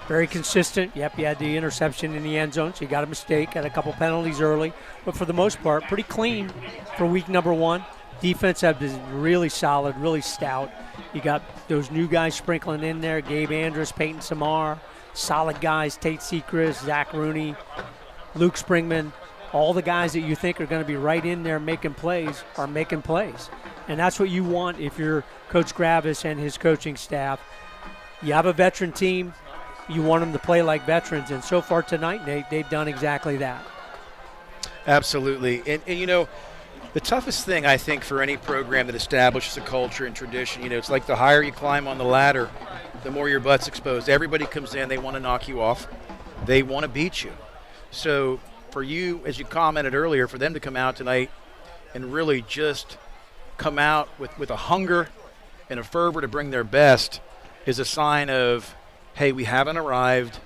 Very consistent. Yep, you had the interception in the end zone, so you got a mistake, had a couple penalties early. But for the most part, pretty clean for week number one. Defense have been really solid, really stout. You got those new guys sprinkling in there, Gabe Andrus, Peyton Samar. Solid guys, Tate Sechrist, Zach Rooney, Luke Springman, all the guys that you think are going to be right in there making plays are making plays. And that's what you want if you're Coach Gravis and his coaching staff. You have a veteran team, you want them to play like veterans. And so far tonight, Nate, they've done exactly that. Absolutely. And you know, the toughest thing, I think, for any program that establishes a culture and tradition, you know, it's like the higher you climb on the ladder, the more your butt's exposed. Everybody comes in, they want to knock you off. They want to beat you. So for you, as you commented earlier, for them to come out tonight and really just come out with a hunger and a fervor to bring their best is a sign of, hey, we haven't arrived.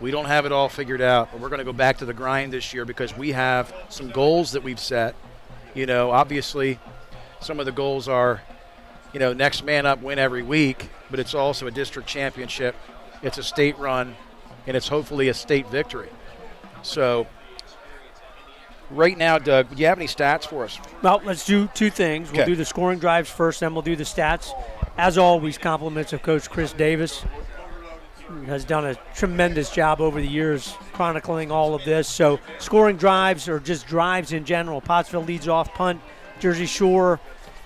We don't have it all figured out, but we're going to go back to the grind this year because we have some goals that we've set. You know, obviously some of the goals are, you know, next man up, win every week, but it's also a district championship. It's a state run, and it's hopefully a state victory. So right now, Doug, do you have any stats for us? Well, let's do two things. We'll Okay. do the scoring drives first, then we'll do the stats. As always, compliments of Coach Chris Davis. He has done a tremendous job over the years chronicling all of this. So scoring drives, or just drives in general. Pottsville leads off punt. Jersey Shore,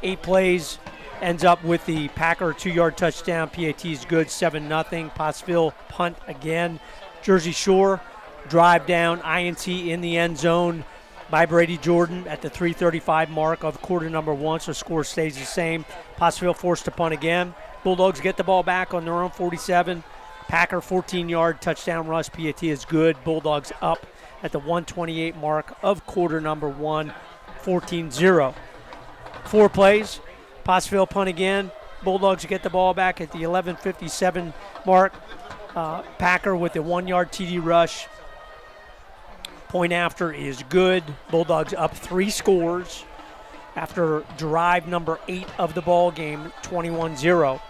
8 plays, ends up with the Packer 2-yard touchdown. PAT is good, 7-0. Pottsville punt again. Jersey Shore, drive down, INT in the end zone by Brady Jordan at the 3:35 mark of quarter number 1, so score stays the same. Pottsville forced to punt again. Bulldogs get the ball back on their own 47. Packer 14-yard touchdown rush. PAT is good. Bulldogs up at the 1:28 mark of quarter number 1, 14-0. 4 plays. Pottsville punt again. Bulldogs get the ball back at the 11:57 mark. Packer with a 1-yard TD rush. Point after is good. Bulldogs up 3 scores after drive number 8 of the ball game, 21-0.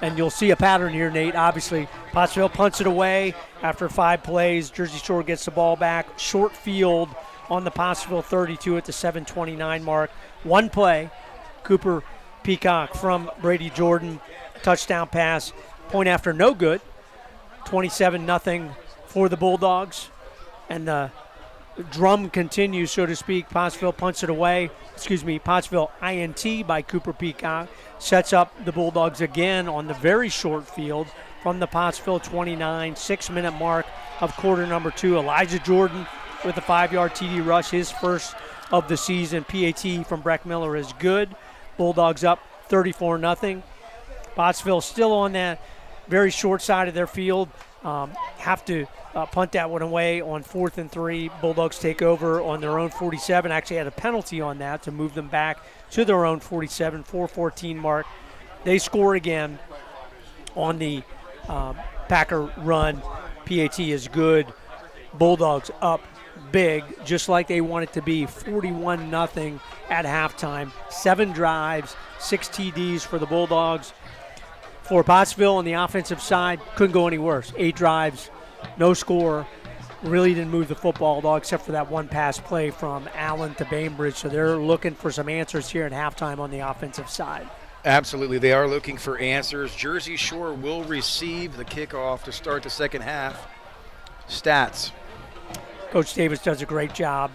And you'll see a pattern here, Nate. Obviously, Pottsville punts it away after 5 plays. Jersey Shore gets the ball back. Short field on the Pottsville 32 at the 7:29 mark. 1 play, Cooper Peacock from Brady Jordan. Touchdown pass. Point after no good. 27-0 for the Bulldogs. And the drum continues, so to speak. Pottsville punts it away. Pottsville INT by Cooper Peacock sets up the Bulldogs again on the very short field from the Pottsville 29, 6-minute mark of quarter number 2. Elijah Jordan with a 5-yard TD rush, his first of the season. PAT from Breck Miller is good. Bulldogs up 34-0. Pottsville still on that very short side of their field. Have to punt that one away on 4th and 3. Bulldogs take over on their own 47. Actually had a penalty on that to move them back to their own 47, 4:14 mark. They score again on the Packer run. PAT is good. Bulldogs up big, just like they want it to be, 41-0 at halftime. 7 drives, 6 TDs for the Bulldogs. For Pottsville on the offensive side, couldn't go any worse. 8 drives, no score. Really didn't move the football at all except for that 1 pass play from Allen to Bainbridge. So they're looking for some answers here at halftime on the offensive side. Absolutely, they are looking for answers. Jersey Shore will receive the kickoff to start the second half. Stats. Coach Davis does a great job.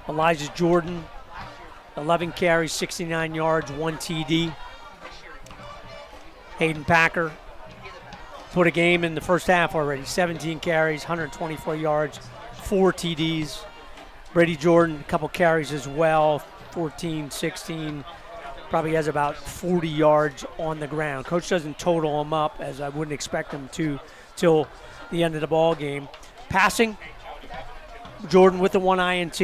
Elijah Jordan, 11 carries, 69 yards, 1 TD. Hayden Packer put a game in the first half already. 17 carries, 124 yards, 4 TDs. Brady Jordan, a couple carries as well, 14, 16. Probably has about 40 yards on the ground. Coach doesn't total them up, as I wouldn't expect him to till the end of the ball game. Passing, Jordan with the 1 INT,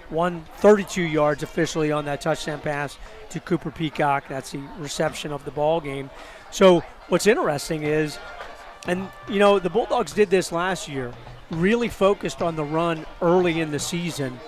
132 yards officially on that touchdown pass to Cooper Peacock. That's the reception of the ball game. So what's interesting is, and you know, the Bulldogs did this last year, really focused on the run early in the season,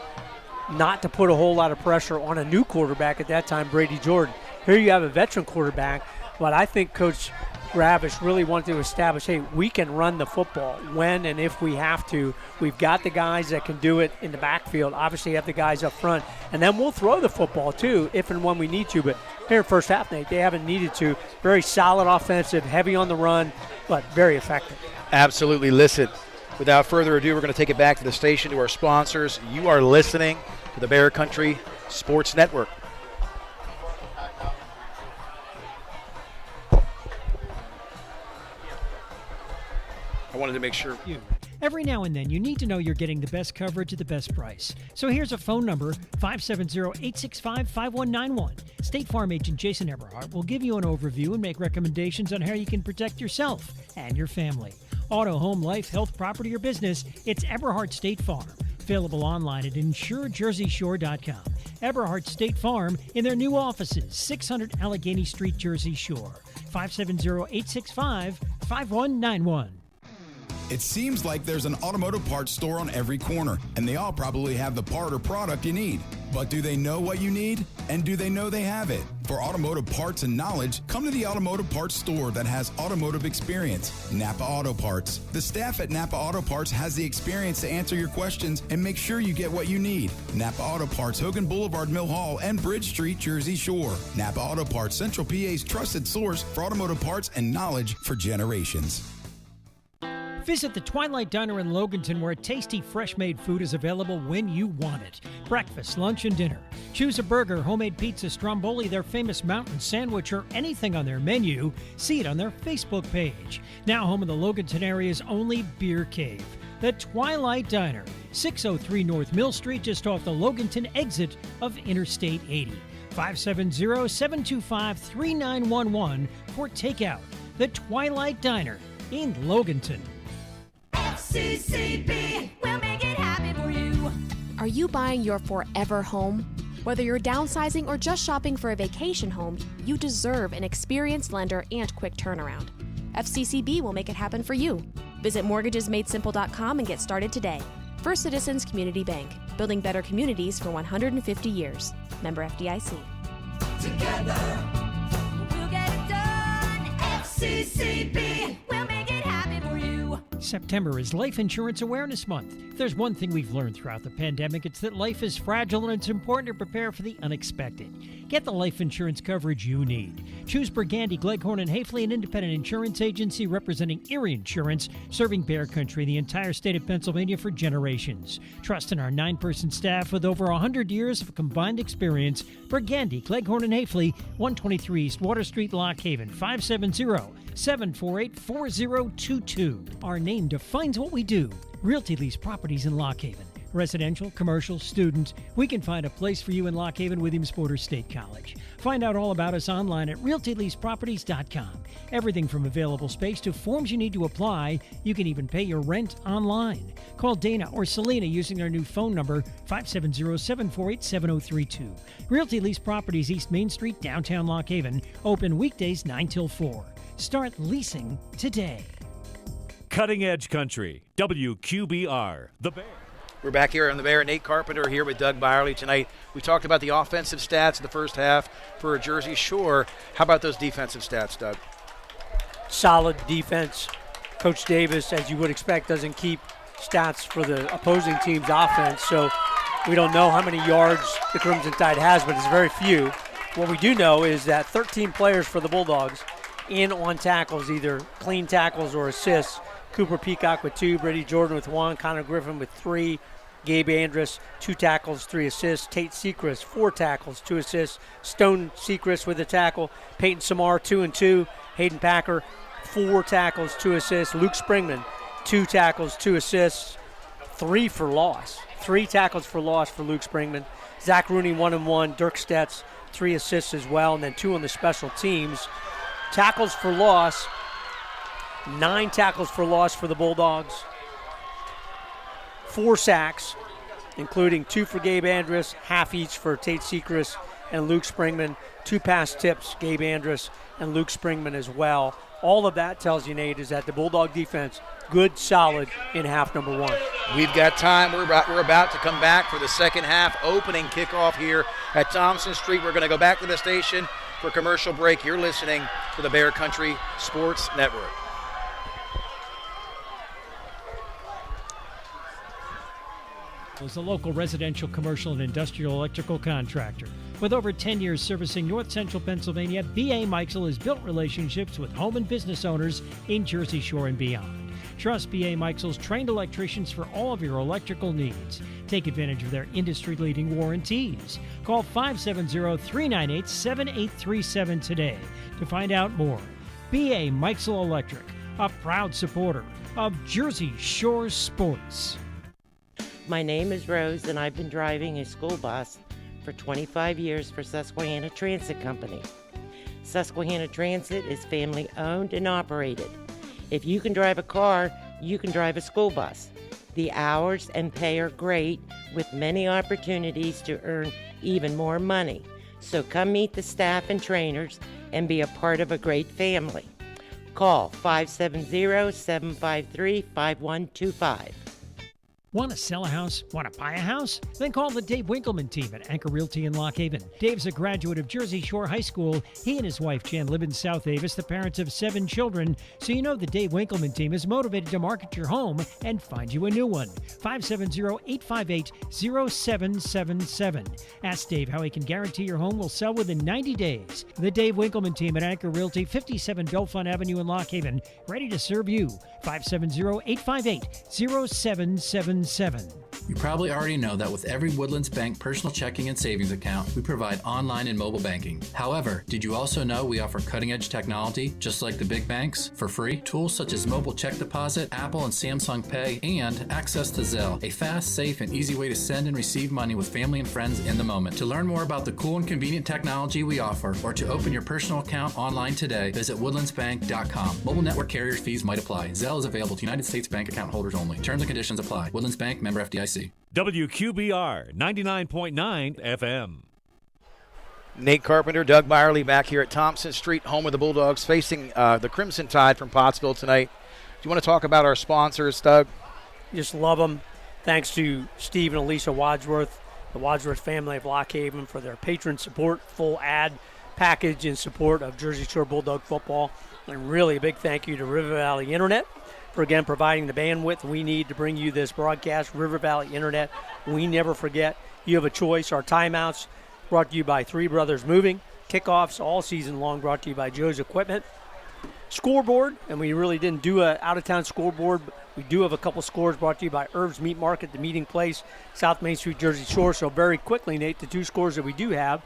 not to put a whole lot of pressure on a new quarterback at that time, Brady Jordan. Here you have a veteran quarterback, but I think Coach Gravish really wanted to establish, hey, we can run the football when and if we have to. We've got the guys that can do it in the backfield. Obviously, you have the guys up front. And then we'll throw the football, too, if and when we need to. But here in first half, Nate, they haven't needed to. Very solid offensive, heavy on the run, but very effective. Absolutely. Listen, without further ado, we're going to take it back to the station, to our sponsors. You are listening to the Bear Country Sports Network. I wanted to make sure. Every now and then, you need to know you're getting the best coverage at the best price. So here's a phone number, 570-865-5191. State Farm agent Jason Eberhardt will give you an overview and make recommendations on how you can protect yourself and your family. Auto, home, life, health, property, or business, it's Eberhardt State Farm. Available online at insurejerseyshore.com. Eberhardt State Farm in their new offices, 600 Allegheny Street, Jersey Shore. 570-865-5191. It seems like there's an automotive parts store on every corner, and they all probably have the part or product you need. But do they know what you need? And do they know they have it? For automotive parts and knowledge, come to the automotive parts store that has automotive experience, Napa Auto Parts. The staff at Napa Auto Parts has the experience to answer your questions and make sure you get what you need. Napa Auto Parts, Hogan Boulevard, Mill Hall, and Bridge Street, Jersey Shore. Napa Auto Parts, Central PA's trusted source for automotive parts and knowledge for generations. Visit the Twilight Diner in Loganton, where tasty, fresh-made food is available when you want it. Breakfast, lunch, and dinner. Choose a burger, homemade pizza, stromboli, their famous mountain sandwich, or anything on their menu. See it on their Facebook page. Now home of the Loganton area's only beer cave. The Twilight Diner, 603 North Mill Street, just off the Loganton exit of Interstate 80. 570-725-3911 for takeout. The Twilight Diner in Loganton. FCCB will make it happen for you. Are you buying your forever home? Whether you're downsizing or just shopping for a vacation home, you deserve an experienced lender and quick turnaround. FCCB will make it happen for you. Visit mortgagesmadesimple.com and get started today. First Citizens Community Bank, building better communities for 150 years. Member FDIC. Together, we'll get it done. FCCB will make it happen for you. September is Life Insurance Awareness Month. If there's one thing we've learned throughout the pandemic, it's that life is fragile and it's important to prepare for the unexpected. Get the life insurance coverage you need. Choose Burgandy, Gleghorn, and Hafley, an independent insurance agency representing Erie Insurance, serving Bear Country, the entire state of Pennsylvania for generations. Trust in our 9-person staff with over 100 years of combined experience. Burgandy, Gleghorn, and Hafley, 123 East Water Street, Lock Haven, 570-748-4022. Our name defines what we do. Realty Lease Properties in Lock Haven. Residential, commercial, student, we can find a place for you in Lock Haven, Williamsport State College. Find out all about us online at realtyleaseproperties.com. Everything from available space to forms you need to apply. You can even pay your rent online. Call Dana or Selena using our new phone number, 570-748-7032. Realty Lease Properties, East Main Street, downtown Lock Haven. Open weekdays 9 till 4. Start leasing today. Cutting Edge Country, WQBR, The Bear. We're back here on the Bear. Nate Carpenter here with Doug Byerly tonight. We talked about the offensive stats of the first half for Jersey Shore. How about those defensive stats, Doug? Solid defense. Coach Davis, as you would expect, doesn't keep stats for the opposing team's offense, so we don't know how many yards the Crimson Tide has, but it's very few. What we do know is that 13 players for the Bulldogs in on tackles, either clean tackles or assists. Cooper Peacock with 2, Brady Jordan with 1, Connor Griffin with 3, Gabe Andrus 2 tackles, 3 assists, Tate Sechrist 4 tackles, 2 assists, Stone Sechrist with a tackle, Peyton Samar 2 and 2, Hayden Packer 4 tackles, 2 assists, Luke Springman 2 tackles, 2 assists, 3 for loss, 3 tackles for loss for Luke Springman, Zach Rooney 1 and 1, Dirk Stetz 3 assists as well, and then 2 on the special teams. Tackles for loss, 9 tackles for loss for the Bulldogs, 4 sacks, including 2 for Gabe Andrus, half each for Tate Sechrist and Luke Springman, 2 pass tips, Gabe Andrus and Luke Springman as well. All of that tells you, Nate, is that the Bulldog defense, good, solid in half number 1. We've got time. We're about to come back for the second half opening kickoff here at Thompson Street. We're going to go back to the station for commercial break. You're listening to the Bear Country Sports Network. Is a local residential, commercial, and industrial electrical contractor. With over 10 years servicing North Central Pennsylvania, B.A. Meixel has built relationships with home and business owners in Jersey Shore and beyond. Trust B.A. Meixel's trained electricians for all of your electrical needs. Take advantage of their industry-leading warranties. Call 570-398-7837 today to find out more. B.A. Meixel Electric, a proud supporter of Jersey Shore sports. My name is Rose, and I've been driving a school bus for 25 years for Susquehanna Transit Company. Susquehanna Transit is family-owned and operated. If you can drive a car, you can drive a school bus. The hours and pay are great, with many opportunities to earn even more money. So come meet the staff and trainers and be a part of a great family. Call 570-753-5125. Want to sell a house? Want to buy a house? Then call the Dave Winkleman team at Anchor Realty in Lock Haven. Dave's a graduate of Jersey Shore High School. He and his wife Jan live in South Avis, the parents of 7 children. So you know the Dave Winkleman team is motivated to market your home and find you a new one. 570-858-0777. Ask Dave how he can guarantee your home will sell within 90 days. The Dave Winkleman team at Anchor Realty, 57 Belfont Avenue in Lock Haven, ready to serve you. 570-858-0777. You probably already know that with every Woodlands Bank personal checking and savings account, we provide online and mobile banking. However, did you also know we offer cutting-edge technology, just like the big banks, for free? Tools such as mobile check deposit, Apple and Samsung Pay, and access to Zelle, a fast, safe, and easy way to send and receive money with family and friends in the moment. To learn more about the cool and convenient technology we offer, or to open your personal account online today, visit woodlandsbank.com. Mobile network carrier fees might apply. Zelle is available to United States Bank account holders only. Terms and conditions apply. Woodlands Bank, member FDIC. WQBR 99.9 FM. Nate Carpenter, Doug Byerly back here at Thompson Street, home of the Bulldogs, facing the Crimson Tide from Pottsville tonight. Do you want to talk about our sponsors, Doug? Just love them. Thanks to Steve and Alicia Wadsworth, the Wadsworth family of Lock Haven, for their patron support, full ad package in support of Jersey Shore Bulldog football. And really a big thank you to River Valley Internet for, again, providing the bandwidth we need to bring you this broadcast. River Valley Internet, we never forget. You have a choice. Our timeouts brought to you by Three Brothers Moving. Kickoffs all season long brought to you by Joe's Equipment. Scoreboard, and we really didn't do a out-of-town scoreboard, but we do have a couple scores brought to you by Irv's Meat Market, the meeting place, South Main Street, Jersey Shore. So very quickly, Nate, the 2 scores that we do have,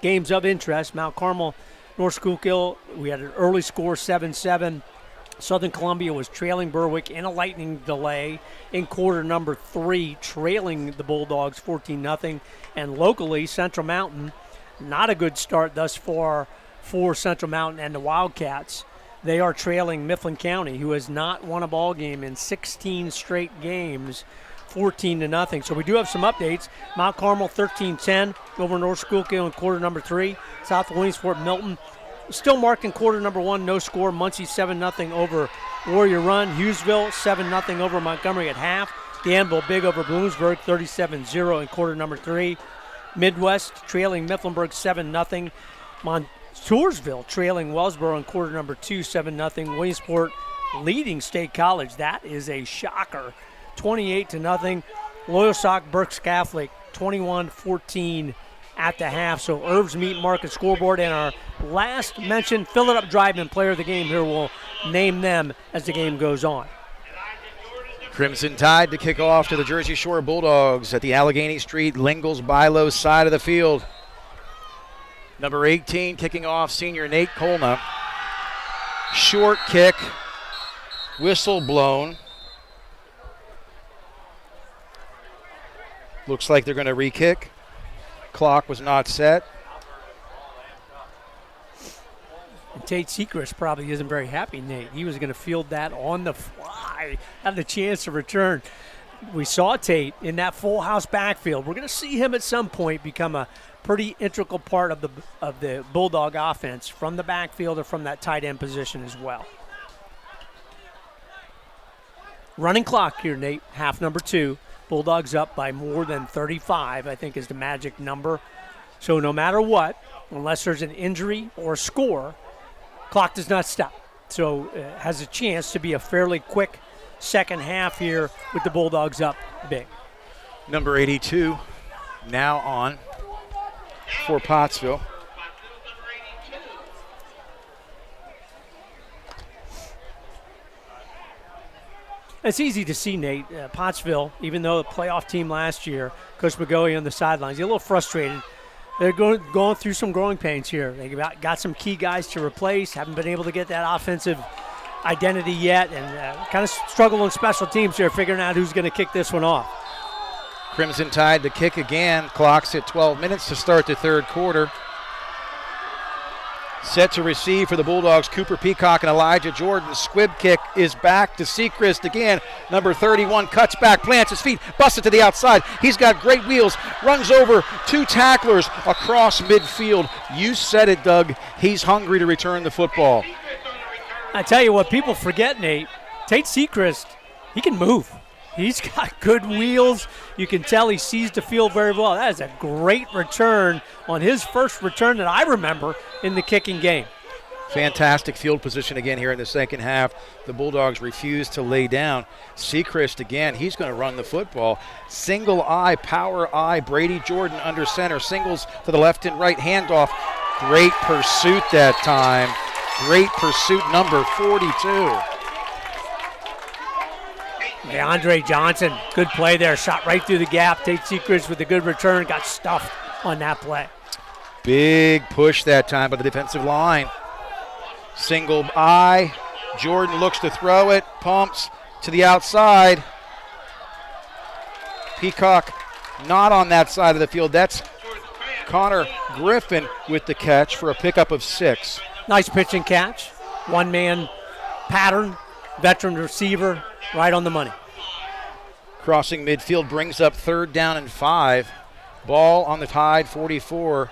games of interest. Mount Carmel, North Schuylkill, we had an early score, 7-7. Southern Columbia was trailing Berwick in a lightning delay in quarter number 3, trailing the Bulldogs 14-0. And locally, Central Mountain, not a good start thus far for Central Mountain and the Wildcats. They are trailing Mifflin County, who has not won a ball game in 16 straight games, 14-0. So we do have some updates. Mount Carmel 13-10 over North Schuylkill in quarter number 3. South Williamsport Milton still marking quarter number 1, no score. Muncie 7-0 over Warrior Run. Hughesville 7-0 over Montgomery at half. Danville big over Bloomsburg 37-0 in quarter number 3. Midwest trailing Mifflinburg 7-0. Montoursville trailing Wellsboro in quarter number 2, 7-0. Williamsport leading State College. That is a shocker, 28-0. Loyalsock Berks Catholic 21-14 at the half. So Irv's Meat Market scoreboard, and our last mentioned Fill It Up Drive-In player of the game here, will name them as the game goes on. Crimson Tide to kick off to the Jersey Shore Bulldogs at the Allegheny Street, Lingles, Bilo side of the field. Number 18 kicking off, senior Nate Colna. Short kick, whistle blown. Looks like they're going to re-kick. Clock was not set. And Tate Sechrist probably isn't very happy, Nate. He was going to field that on the fly, had the chance to return. We saw Tate in that full house backfield. We're going to see him at some point become a pretty integral part of the Bulldog offense from the backfield or from that tight end position as well. Running clock here, Nate, half number 2. Bulldogs up by more than 35, I think, is the magic number. So no matter what, unless there's an injury or a score, clock does not stop. So it has a chance to be a fairly quick second half here with the Bulldogs up big. Number 82 now on for Pottsville. It's easy to see, Nate. Pottsville, even though the playoff team last year, Coach McGoey on the sidelines, he's a little frustrated. They're going through some growing pains here. They got some key guys to replace, haven't been able to get that offensive identity yet, and kind of struggle on special teams here, figuring out who's going to kick this one off. Crimson Tide to kick again. Clock's at 12 minutes to start the third quarter. Set to receive for the Bulldogs, Cooper Peacock and Elijah Jordan. Squib kick is back to Sechrist again. Number 31 cuts back, plants his feet, busts it to the outside. He's got great wheels, runs over 2 tacklers across midfield. You said it, Doug. He's hungry to return the football. I tell you what, people forget, Nate. Tate Sechrist, he can move. He's got good wheels. You can tell he sees the field very well. That is a great return on his first return that I remember in the kicking game. Fantastic field position again here in the second half. The Bulldogs refuse to lay down. Sechrist again, he's going to run the football. Single eye, power eye, Brady Jordan under center. Singles to the left and right, handoff. Great pursuit that time. Great pursuit, number 42. Andre Johnson, good play there. Shot right through the gap. Tate Sechrist with a good return. Got stuffed on that play. Big push that time by the defensive line. Single eye. Jordan looks to throw it. Pumps to the outside. Peacock not on that side of the field. That's Connor Griffin with the catch for a pickup of 6. Nice pitch and catch. One-man pattern. Veteran receiver right on the money. Crossing midfield brings up 3rd down and 5. Ball on the Tide 44.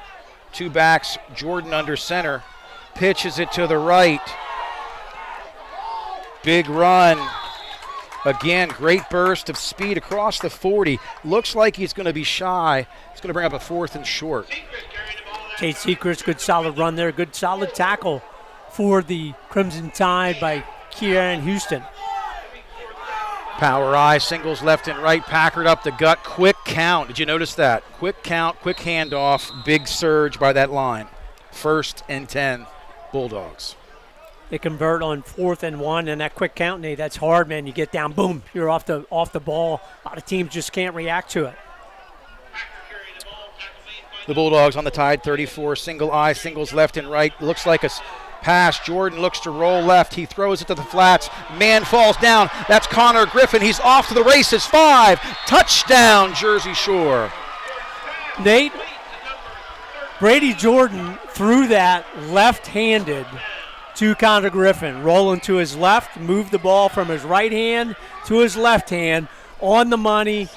2 backs. Jordan under center. Pitches it to the right. Big run. Again, great burst of speed across the 40. Looks like he's going to be shy. He's going to bring up a 4th and short. Tate Sechrist, good solid run there. Good solid tackle for the Crimson Tide by Kieran Houston. Power eye, singles left and right, Packard up the gut. Quick count. Did you notice that? Quick count, quick handoff, big surge by that line. 1st and 10, Bulldogs. They convert on 4th and 1, and that quick count, Nate, that's hard, man. You get down, boom, you're off the ball. A lot of teams just can't react to it. The Bulldogs on the Tide, 34, single eye, singles left and right. Looks like a pass. Jordan looks to roll left. He throws it to the flats. Man falls down. That's Connor Griffin. He's off to the races. 5. Touchdown, Jersey Shore. Nate, Brady Jordan threw that left-handed to Connor Griffin. Rolling to his left, moved the ball from his right hand to his left hand. On the money.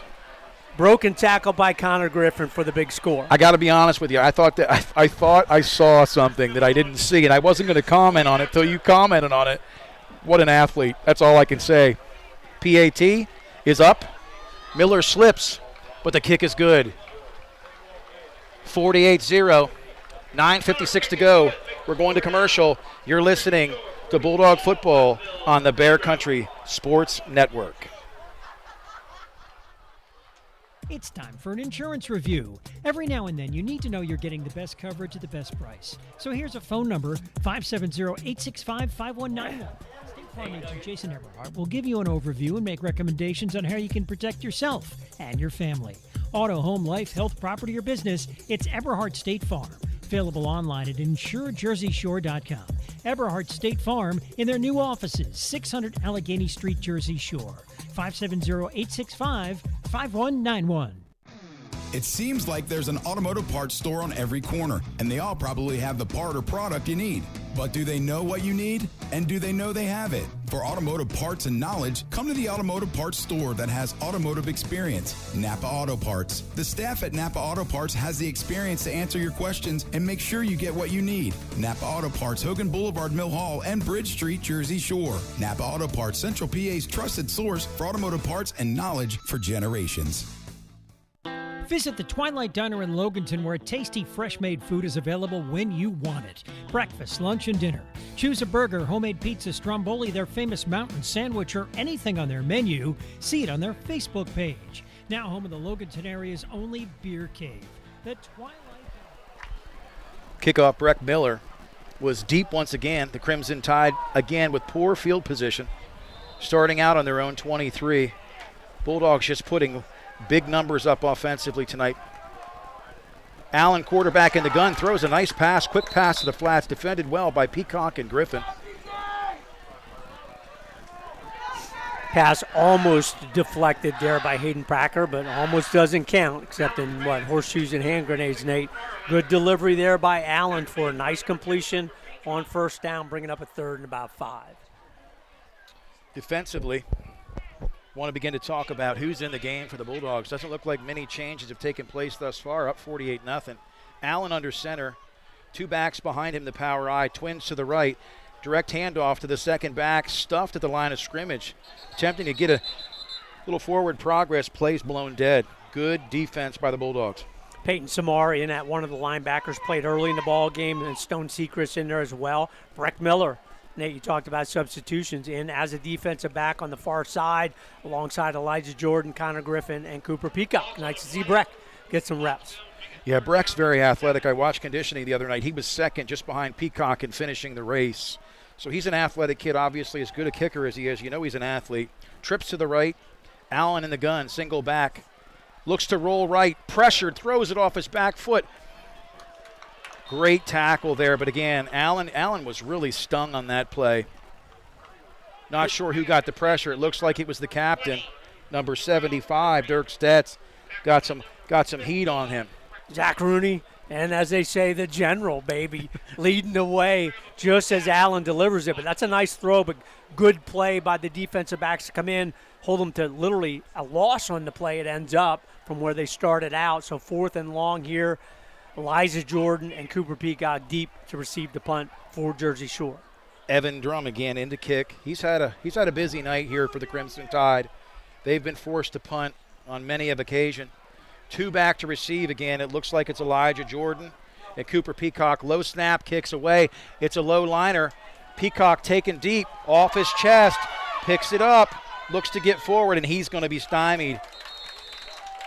Broken tackle by Connor Griffin for the big score. I got to be honest with you. I thought I saw something that I didn't see, and I wasn't going to comment on it till you commented on it. What an athlete. That's all I can say. PAT is up. Miller slips, but the kick is good. 48-0. 9:56 to go. We're going to commercial. You're listening to Bulldog Football on the Bear Country Sports Network. It's time for an insurance review. Every now and then, you need to know you're getting the best coverage at the best price. So here's a phone number, 570-865-5191. State Farm agent Jason Eberhardt will give you an overview and make recommendations on how you can protect yourself and your family. Auto, home, life, health, property, or business, it's Eberhardt State Farm. Available online at insurejerseyshore.com. Eberhardt State Farm in their new offices, 600 Allegheny Street, Jersey Shore. 570-865-5191. It seems like there's an automotive parts store on every corner, and they all probably have the part or product you need. But do they know what you need? And do they know they have it? For automotive parts and knowledge, come to the automotive parts store that has automotive experience, Napa Auto Parts. The staff at Napa Auto Parts has the experience to answer your questions and make sure you get what you need. Napa Auto Parts, Hogan Boulevard, Mill Hall, and Bridge Street, Jersey Shore. Napa Auto Parts, Central PA's trusted source for automotive parts and knowledge for generations. Visit the Twilight Diner in Loganton, where tasty, fresh-made food is available when you want it. Breakfast, lunch, and dinner. Choose a burger, homemade pizza, stromboli, their famous mountain sandwich, or anything on their menu. See it on their Facebook page. Now home of the Loganton area's only beer cave, the Twilight Diner. Kickoff, Breck Miller was deep once again. The Crimson Tide again with poor field position, starting out on their own 23. Bulldogs just putting big numbers up offensively tonight. Allen, quarterback in the gun, throws a nice pass, quick pass to the flats, defended well by Peacock and Griffin. Pass almost deflected there by Hayden Packer, but almost doesn't count, except in horseshoes and hand grenades, Nate. Good delivery there by Allen for a nice completion on first down, bringing up a 3rd and about 5. Defensively, want to begin to talk about who's in the game for the Bulldogs. Doesn't look like many changes have taken place thus far, up 48-0. Allen under center, 2 backs behind him, the power eye, twins to the right. Direct handoff to the second back, stuffed at the line of scrimmage. Attempting to get a Little forward progress, plays blown dead. Good defense by the Bulldogs. Peyton Samar in at one of the linebackers, played early in the ball game, and Stone Sechrist in there as well. Breck Miller, Nate, you talked about substitutions, in as a defensive back on the far side alongside Elijah Jordan, Connor Griffin, and Cooper Peacock. Nice to see Breck get some reps. Yeah, Breck's very athletic. I watched conditioning the other night. He was second just behind Peacock in finishing the race. So he's an athletic kid, obviously as good a kicker as he is. You know he's an athlete. Trips to the right. Allen in the gun, single back. Looks to roll right, pressured, throws it off his back foot. Great tackle there, but again, Allen was really stung on that play. Not sure who got the pressure. It looks like it was the captain, number 75, Dirk Stetz. Got some heat on him. Zach Rooney, and as they say, the general, baby, leading the way just as Allen delivers it. But that's a nice throw, but good play by the defensive backs to come in, hold them to literally a loss on the play. It ends up from where they started out. So 4th and long here. Elijah Jordan and Cooper Peacock deep to receive the punt for Jersey Shore. Evan Drum again in to kick. He's had a busy night here for the Crimson Tide. They've been forced to punt on many of occasion. 2 back to receive again. It looks like it's Elijah Jordan and Cooper Peacock. Low snap, kicks away. It's a low liner. Peacock taken deep off his chest, picks it up, looks to get forward, and he's going to be stymied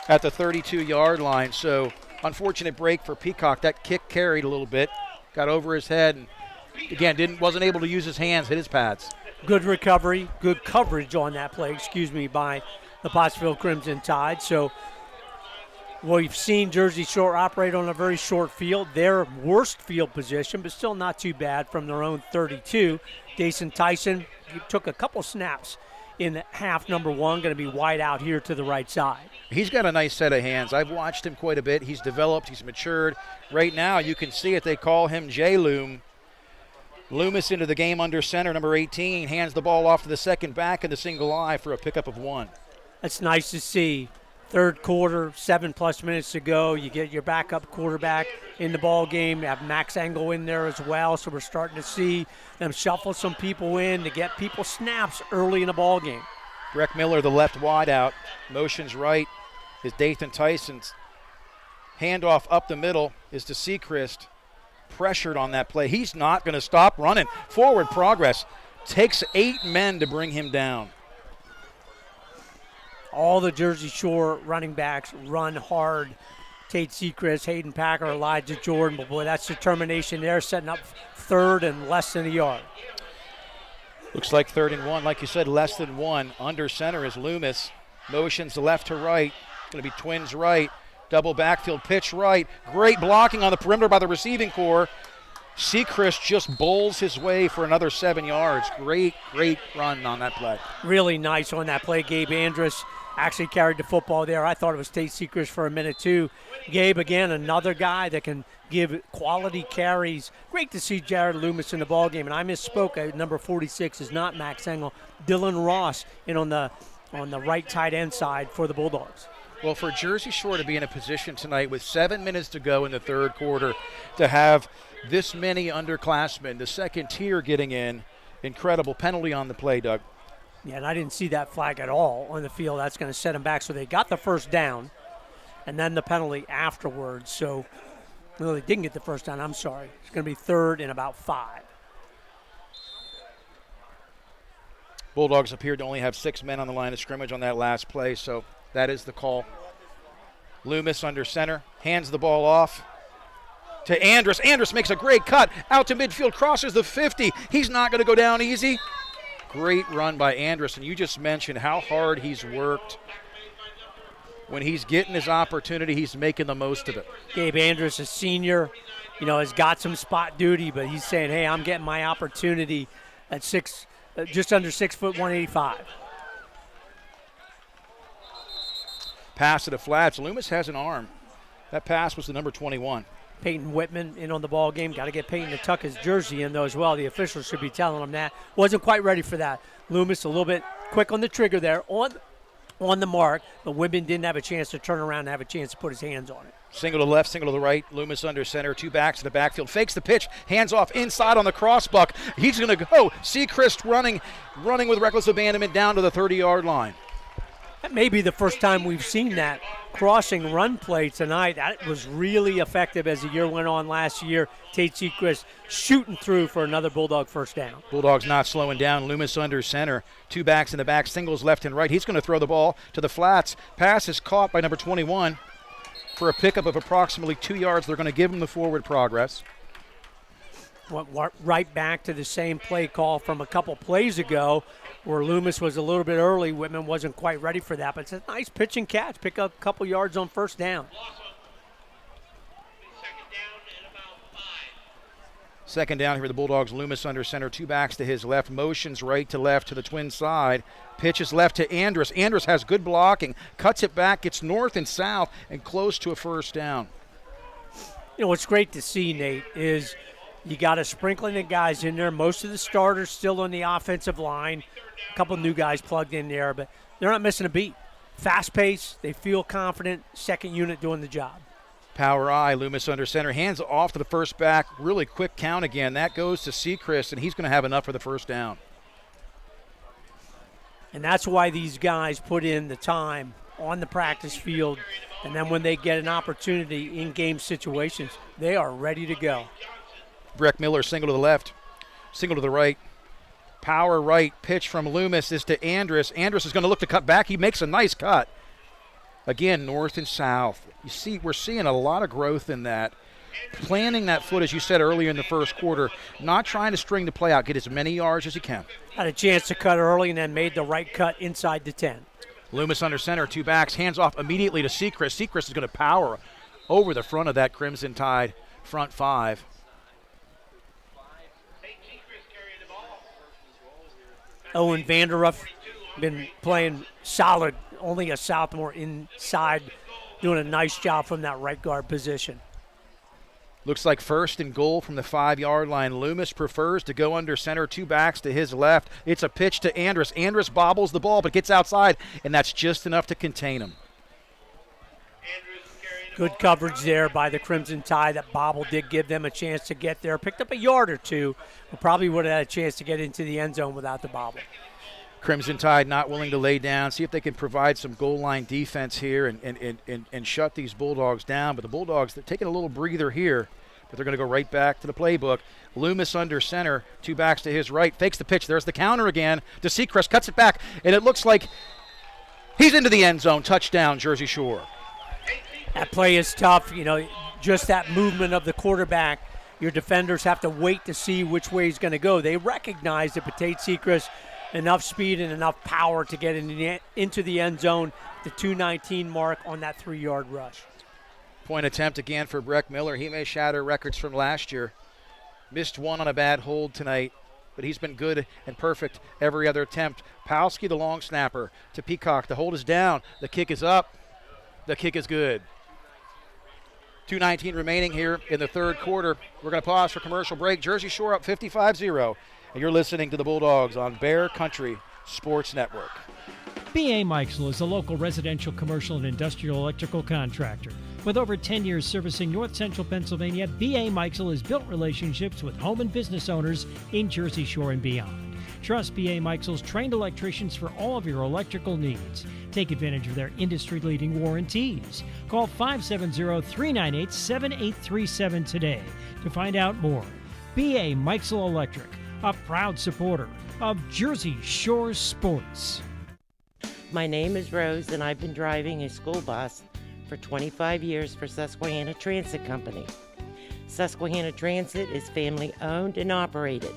at the 32-yard line. So unfortunate break for Peacock. That kick carried a little bit, got over his head, and again wasn't able to use his hands, hit his pads. Good recovery, good coverage on that play, by the Pottsville Crimson Tide. So we've seen Jersey Shore operate on a very short field, their worst field position, but still not too bad from their own 32. Dason Tyson took a couple snaps in half number 1, going to be wide out here to the right side. He's got a nice set of hands. I've watched him quite a bit. He's developed. He's matured. Right now, you can see it. They call him J-Loom. Loomis into the game under center, number 18, hands the ball off to the second back in the single eye for a pickup of 1. That's nice to see. Third quarter, 7+ minutes to go. You get your backup quarterback in the ball game. You have Max Engel in there as well, so we're starting to see them shuffle some people in to get people snaps early in the ball game. Breck Miller, the left wide out, motions right. Is Dathan Tyson's handoff up the middle is to Sechrist. Pressured on that play. He's not going to stop running. Forward progress. Takes 8 men to bring him down. All the Jersey Shore running backs run hard. Tate Sechrist, Hayden Packer, Elijah Jordan. But boy, that's determination there, setting up 3rd and less than a yard. Looks like 3rd and 1. Like you said, less than 1. Under center is Loomis. Motions left to right. Going to be twins right. Double backfield pitch right. Great blocking on the perimeter by the receiving corps. Sechrist just bowls his way for another 7 yards. Great run on that play. Really nice on that play. Gabe Andrus actually carried the football there. I thought it was Tate Sechrist for a minute too. Gabe, again, another guy that can give quality carries. Great to see Jared Loomis in the ballgame. And I misspoke. Number 46 is not Max Engel. Dylan Ross in on the right tight end side for the Bulldogs. Well, for Jersey Shore to be in a position tonight with 7 minutes to go in the third quarter to have this many underclassmen, the second tier getting in, incredible penalty on the play, Doug. Yeah, and I didn't see that flag at all on the field. That's going to set them back. So they got the first down, and then the penalty afterwards. So, no, they didn't get the first down. I'm sorry. It's going to be 3rd and about 5. Bulldogs appeared to only have 6 men on the line of scrimmage on that last play, so that is the call. Loomis under center, hands the ball off to Andrus. Andrus makes a great cut out to midfield, crosses the 50. He's not going to go down easy. Great run by Andrus, and you just mentioned how hard he's worked. When he's getting his opportunity, he's making the most of it. Gabe Andrus, a senior, has got some spot duty, but he's saying, hey, I'm getting my opportunity at just under 6 foot, 185. Pass to the flats. Loomis has an arm. That pass was the number 21. Peyton Whitman in on the ball game. Got to get Peyton to tuck his jersey in, though, as well. The officials should be telling him that. Wasn't quite ready for that. Loomis a little bit quick on the trigger there, on the mark, but Whitman didn't have a chance to turn around and have a chance to put his hands on it. Single to the left, single to the right. Loomis under center, 2 backs to the backfield. Fakes the pitch, hands off inside on the crossbuck. He's going to go. Sechrist running with reckless abandonment down to the 30-yard line. That may be the first time we've seen that crossing run play tonight. That was really effective as the year went on last year. Tate Seacrest shooting through for another Bulldog first down. Bulldogs not slowing down. Loomis under center. Two backs in the back, singles left and right. He's going to throw the ball to the flats. Pass is caught by number 21 for a pickup of approximately 2 yards. They're going to give him the forward progress. Went right back to the same play call from a couple plays ago where Loomis was a little bit early. Whitman wasn't quite ready for that, but it's a nice pitch and catch. Pick up a couple yards on first down. Second down here, the Bulldogs. Loomis under center, two backs to his left, motions right to left to the twin side. Pitches left to Andrus. Andrus has good blocking, cuts it back, gets north and south, and close to a first down. You know, what's great to see, Nate, is you got a sprinkling of guys in there. Most of the starters still on the offensive line. A couple new guys plugged in there, but they're not missing a beat. Fast pace, they feel confident, second unit doing the job. Power I, Loomis under center, hands off to the first back, really quick count again. That goes to Seacrest, and he's going to have enough for the first down. And that's why these guys put in the time on the practice field, and then when they get an opportunity in game situations, they are ready to go. Breck Miller, single to the left, single to the right. Power right, pitch from Loomis is to Andrus. Andrus is going to look to cut back. He makes a nice cut. Again, north and south. You see, we're seeing a lot of growth in that. Planning that foot, as you said earlier in the first quarter, not trying to string the play out, get as many yards as you can. Had a chance to cut early and then made the right cut inside the 10. Loomis under center, two backs, hands off immediately to Seacrest. Seacrest is going to power over the front of that Crimson Tide front five. Owen Vanderuff been playing solid, only a sophomore inside, doing a nice job from that right guard position. Looks like first and goal from the 5-yard line. Loomis prefers to go under center, two backs to his left. It's a pitch to Andrus. Andrus bobbles the ball but gets outside, and that's just enough to contain him. Good coverage there by the Crimson Tide. That bobble did give them a chance to get there. Picked up a yard or two, but probably would have had a chance to get into the end zone without the bobble. Crimson Tide not willing to lay down, see if they can provide some goal line defense here and shut these Bulldogs down. But the Bulldogs, they're taking a little breather here, but they're going to go right back to the playbook. Loomis under center, two backs to his right, fakes the pitch. There's the counter again to Seacrest, cuts it back, and it looks like he's into the end zone. Touchdown, Jersey Shore. That play is tough, you know, just that movement of the quarterback. Your defenders have to wait to see which way he's going to go. They recognize that Tate Seacrest enough speed and enough power to get into the end zone, the 2:19 mark on that 3-yard rush. Point attempt again for Breck Miller. He may shatter records from last year. Missed one on a bad hold tonight, but he's been good and perfect every other attempt. Palski, the long snapper, to Peacock. The hold is down. The kick is up. The kick is good. 2:19 remaining here in the third quarter. We're going to pause for commercial break. Jersey Shore up 55-0. And you're listening to the Bulldogs on Bear Country Sports Network. B.A. Meixel is a local residential, commercial, and industrial electrical contractor. With over 10 years servicing north central Pennsylvania, B.A. Meixel has built relationships with home and business owners in Jersey Shore and beyond. Trust B.A. Meixel's trained electricians for all of your electrical needs. Take advantage of their industry-leading warranties. Call 570-398-7837 today to find out more. B.A. Meixel Electric, a proud supporter of Jersey Shore sports. My name is Rose, and I've been driving a school bus for 25 years for Susquehanna Transit Company. Susquehanna Transit is family-owned and operated.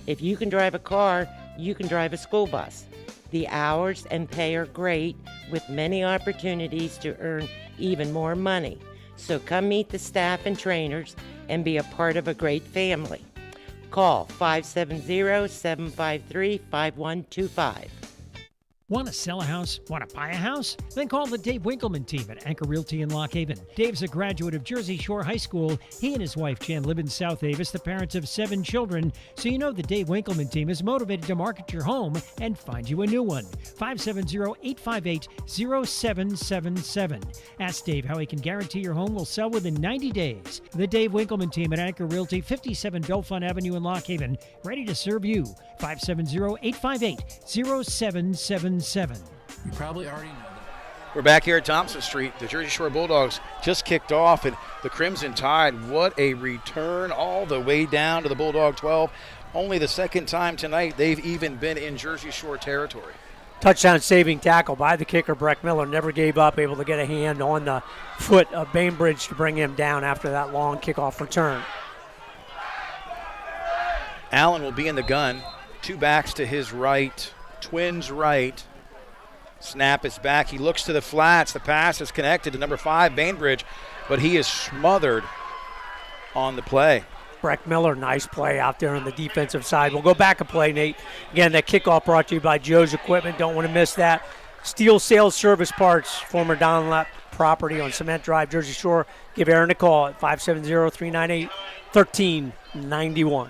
If you can drive a car, you can drive a school bus. The hours and pay are great, with many opportunities to earn even more money. So come meet the staff and trainers and be a part of a great family. Call 570-753-5125. Want to sell a house? Want to buy a house? Then call the Dave Winkleman team at Anchor Realty in Lock Haven. Dave's a graduate of Jersey Shore High School. He and his wife Jan live in South Avis, the parents of 7 children. So you know the Dave Winkleman team is motivated to market your home and find you a new one. 570-858-0777. Ask Dave how he can guarantee your home will sell within 90 days. The Dave Winkleman team at Anchor Realty, 57 Belfont Avenue in Lock Haven, ready to serve you. 570-858-0777. You probably already know that. We're back here at Thompson Street. The Jersey Shore Bulldogs just kicked off, and the Crimson Tide, what a return all the way down to the Bulldog 12. Only the second time tonight they've even been in Jersey Shore territory. Touchdown-saving tackle by the kicker, Breck Miller. Never gave up, able to get a hand on the foot of Bainbridge to bring him down after that long kickoff return. Allen will be in the gun. Two backs to his right, twins right. Snap is back. He looks to the flats. The pass is connected to number 5, Bainbridge, but he is smothered on the play. Breck Miller, nice play out there on the defensive side. We'll go back a play, Nate. Again, that kickoff brought to you by Joe's Equipment. Don't want to miss that. Steel Sales Service Parts, former Dunlap property on Cement Drive, Jersey Shore. Give Aaron a call at 570-398-1391.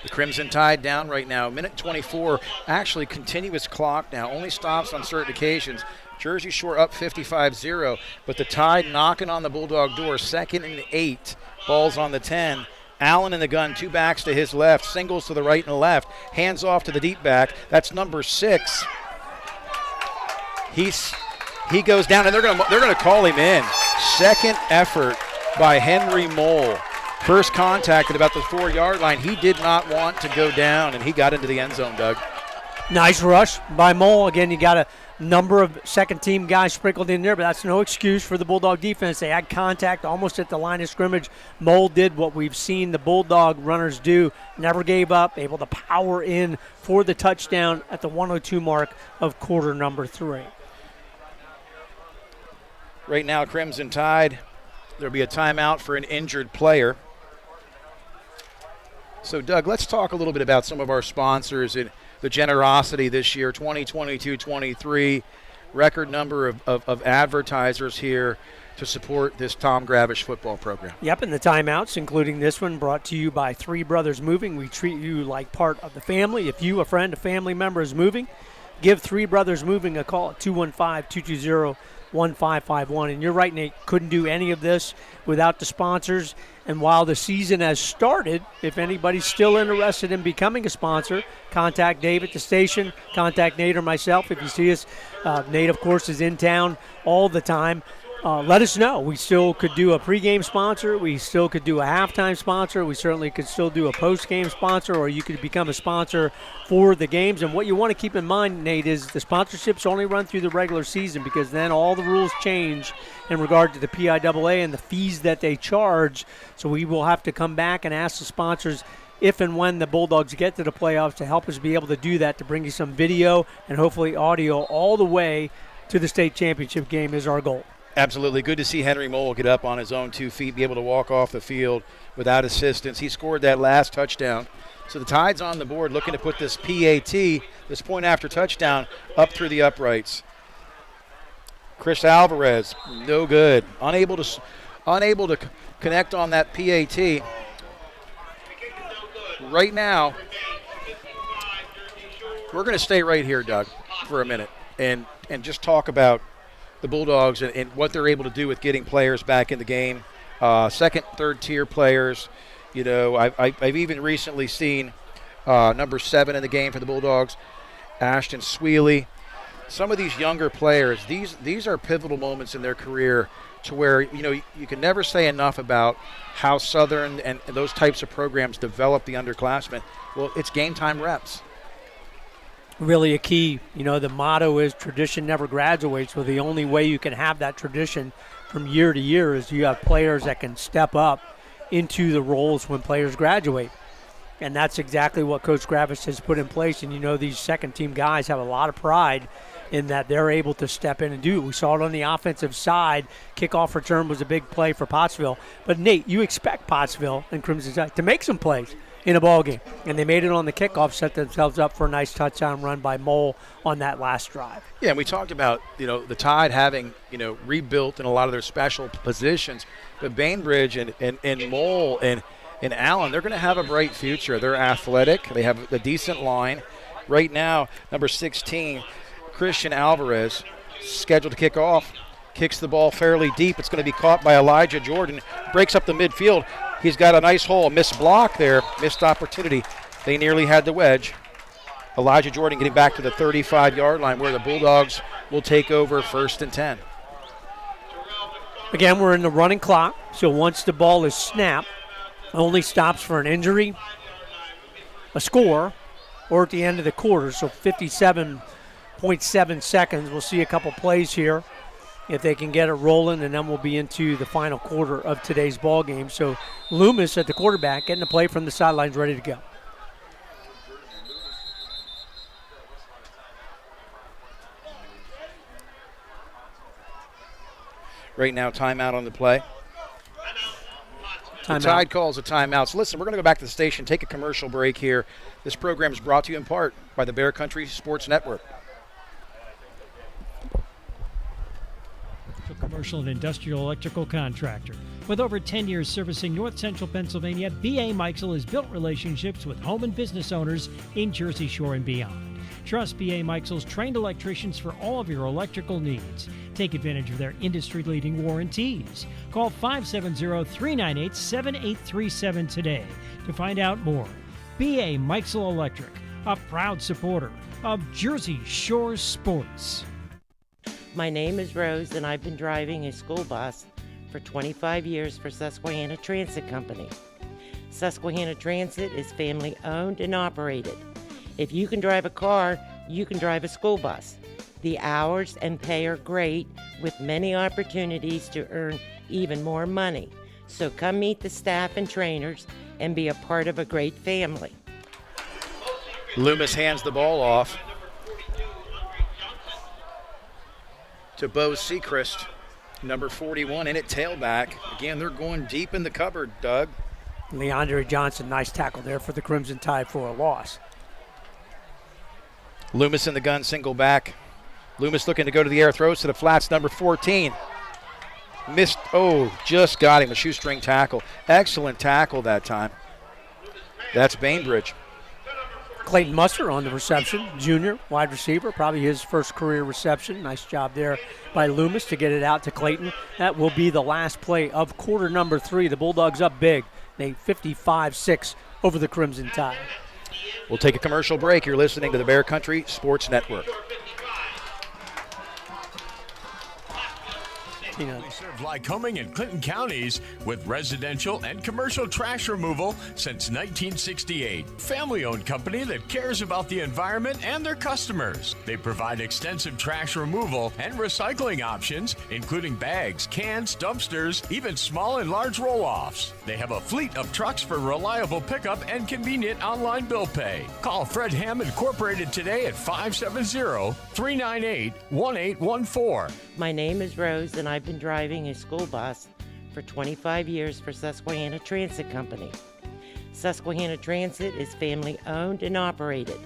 The Crimson Tide down right now. Minute 24, actually continuous clock now. Only stops on certain occasions. Jersey Shore up 55-0, but the Tide knocking on the Bulldog door. 2nd and 8. Ball's on the 10. Allen in the gun, two backs to his left, singles to the right and the left. Hands off to the deep back. That's number 6. He goes down, and they're gonna call him in. Second effort by Henry Mole. First contact at about the 4-yard line. He did not want to go down, and he got into the end zone, Doug. Nice rush by Mole. Again, you got a number of second-team guys sprinkled in there, but that's no excuse for the Bulldog defense. They had contact almost at the line of scrimmage. Mole did what we've seen the Bulldog runners do, never gave up, able to power in for the touchdown at the 102 mark of quarter number 3. Right now, Crimson Tide, there'll be a timeout for an injured player. So, Doug, let's talk a little bit about some of our sponsors and the generosity this year, 2022-23, record number of advertisers here to support this Tom Gravish football program. Yep, and the timeouts, including this one, brought to you by Three Brothers Moving. We treat you like part of the family. If you, a friend, a family member is moving, give Three Brothers Moving a call at 215-220-1551. And you're right, Nate, couldn't do any of this without the sponsors. And while the season has started, if anybody's still interested in becoming a sponsor, contact Dave at the station, contact Nate or myself. If you see us, Nate, of course, is in town all the time. Let us know. We still could do a pregame sponsor. We still could do a halftime sponsor. We certainly could still do a postgame sponsor, or you could become a sponsor for the games. And what you want to keep in mind, Nate, is the sponsorships only run through the regular season, because then all the rules change in regard to the PIAA and the fees that they charge. So we will have to come back and ask the sponsors if and when the Bulldogs get to the playoffs to help us be able to do that, to bring you some video and hopefully audio all the way to the state championship game is our goal. Absolutely. Good to see Henry Mole get up on his own 2 feet, be able to walk off the field without assistance. He scored that last touchdown. So the Tide's on the board looking to put this PAT, this point after touchdown, up through the uprights. Chris Alvarez, no good. Unable to connect on that PAT. Right now, we're going to stay right here, Doug, for a minute and just talk about the Bulldogs and what they're able to do with getting players back in the game, second, third tier players. You know, I've even recently seen number 7 in the game for the Bulldogs, Ashton Sweely. Some of these younger players, these are pivotal moments in their career to where, you know, you can never say enough about how Southern and those types of programs develop the underclassmen. Well, it's game time reps. Really a key. You know, the motto is tradition never graduates. Well, the only way you can have that tradition from year to year is you have players that can step up into the roles when players graduate. And that's exactly what Coach Gravish has put in place. And, you know, these second-team guys have a lot of pride in that they're able to step in and do. We saw it on the offensive side. Kickoff return was a big play for Pottsville. But, Nate, you expect Pottsville and Crimson Tide to make some plays in a ball game, and they made it on the kickoff, set themselves up for a nice touchdown run by Mole on that last drive. Yeah, and we talked about, you know, the Tide having, you know, rebuilt in a lot of their special positions, but Bainbridge and Mole and Allen, they're going to have a bright future. They're athletic. They have a decent line. Right now, number 16, Christian Alvarez, scheduled to kick off, kicks the ball fairly deep. It's going to be caught by Elijah Jordan, breaks up the midfield. He's got a nice hole, missed block there, missed opportunity. They nearly had the wedge. Elijah Jordan getting back to the 35-yard line where the Bulldogs will take over 1st and 10. Again, we're in the running clock, so once the ball is snapped, only stops for an injury, a score, or at the end of the quarter. So 57.7 seconds. We'll see a couple plays here if they can get it rolling, and then we'll be into the final quarter of today's ball game. So Loomis at the quarterback getting the play from the sidelines ready to go. Right now, timeout on the play. The Timeout. Tide calls a timeout. So listen, we're going to go back to the station, take a commercial break here. This program is brought to you in part by the Bear Country Sports Network. Commercial and industrial electrical contractor. With over 10 years servicing North Central Pennsylvania, B.A. Meixel has built relationships with home and business owners in Jersey Shore and beyond. Trust B.A. Meixel's trained electricians for all of your electrical needs. Take advantage of their industry-leading warranties. Call 570-398-7837 today to find out more. B.A. Meixel Electric, a proud supporter of Jersey Shore sports. My name is Rose, and I've been driving a school bus for 25 years for Susquehanna Transit Company. Susquehanna Transit is family-owned and operated. If you can drive a car, you can drive a school bus. The hours and pay are great, with many opportunities to earn even more money. So come meet the staff and trainers and be a part of a great family. Loomis hands the ball off to Bo Sechrist, number 41, in at tailback. Again, they're going deep in the cupboard, Doug. Leandre Johnson, nice tackle there for the Crimson Tide for a loss. Loomis in the gun, single back. Loomis looking to go to the air, throws to the flats, number 14. Missed, just got him, a shoestring tackle. Excellent tackle that time. That's Bainbridge. Clayton Musser on the reception, junior, wide receiver, probably his first career reception. Nice job there by Loomis to get it out to Clayton. That will be the last play of quarter number 3. The Bulldogs up big. They 55-6 over the Crimson Tide. We'll take a commercial break. You're listening to the Bear Country Sports Network. You know, We serve Lycoming and Clinton counties with residential and commercial trash removal since 1968. Family-owned company that cares about the environment and their customers. They provide extensive trash removal and recycling options, including bags, cans, dumpsters, even small and large roll-offs. They have a fleet of trucks for reliable pickup and convenient online bill pay. Call Fred Ham Incorporated today at 570-398-1814. My name is Rose, and I've been driving a school bus for 25 years for Susquehanna Transit Company. Susquehanna Transit is family-owned and operated.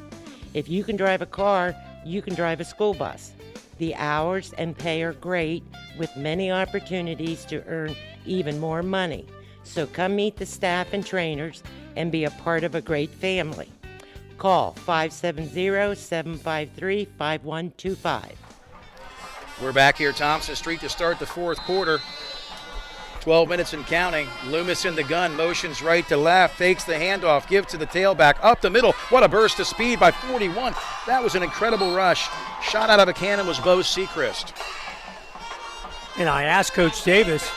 If you can drive a car, you can drive a school bus. The hours and pay are great, with many opportunities to earn even more money. So come meet the staff and trainers and be a part of a great family. Call 570-753-5125. We're back here, Thompson Street, to start the fourth quarter. 12 minutes and counting. Loomis in the gun, motions right to left, fakes the handoff, gives to the tailback, up the middle. What a burst of speed by 41. That was an incredible rush. Shot out of a cannon was Bo Sechrist. And I asked Coach Davis,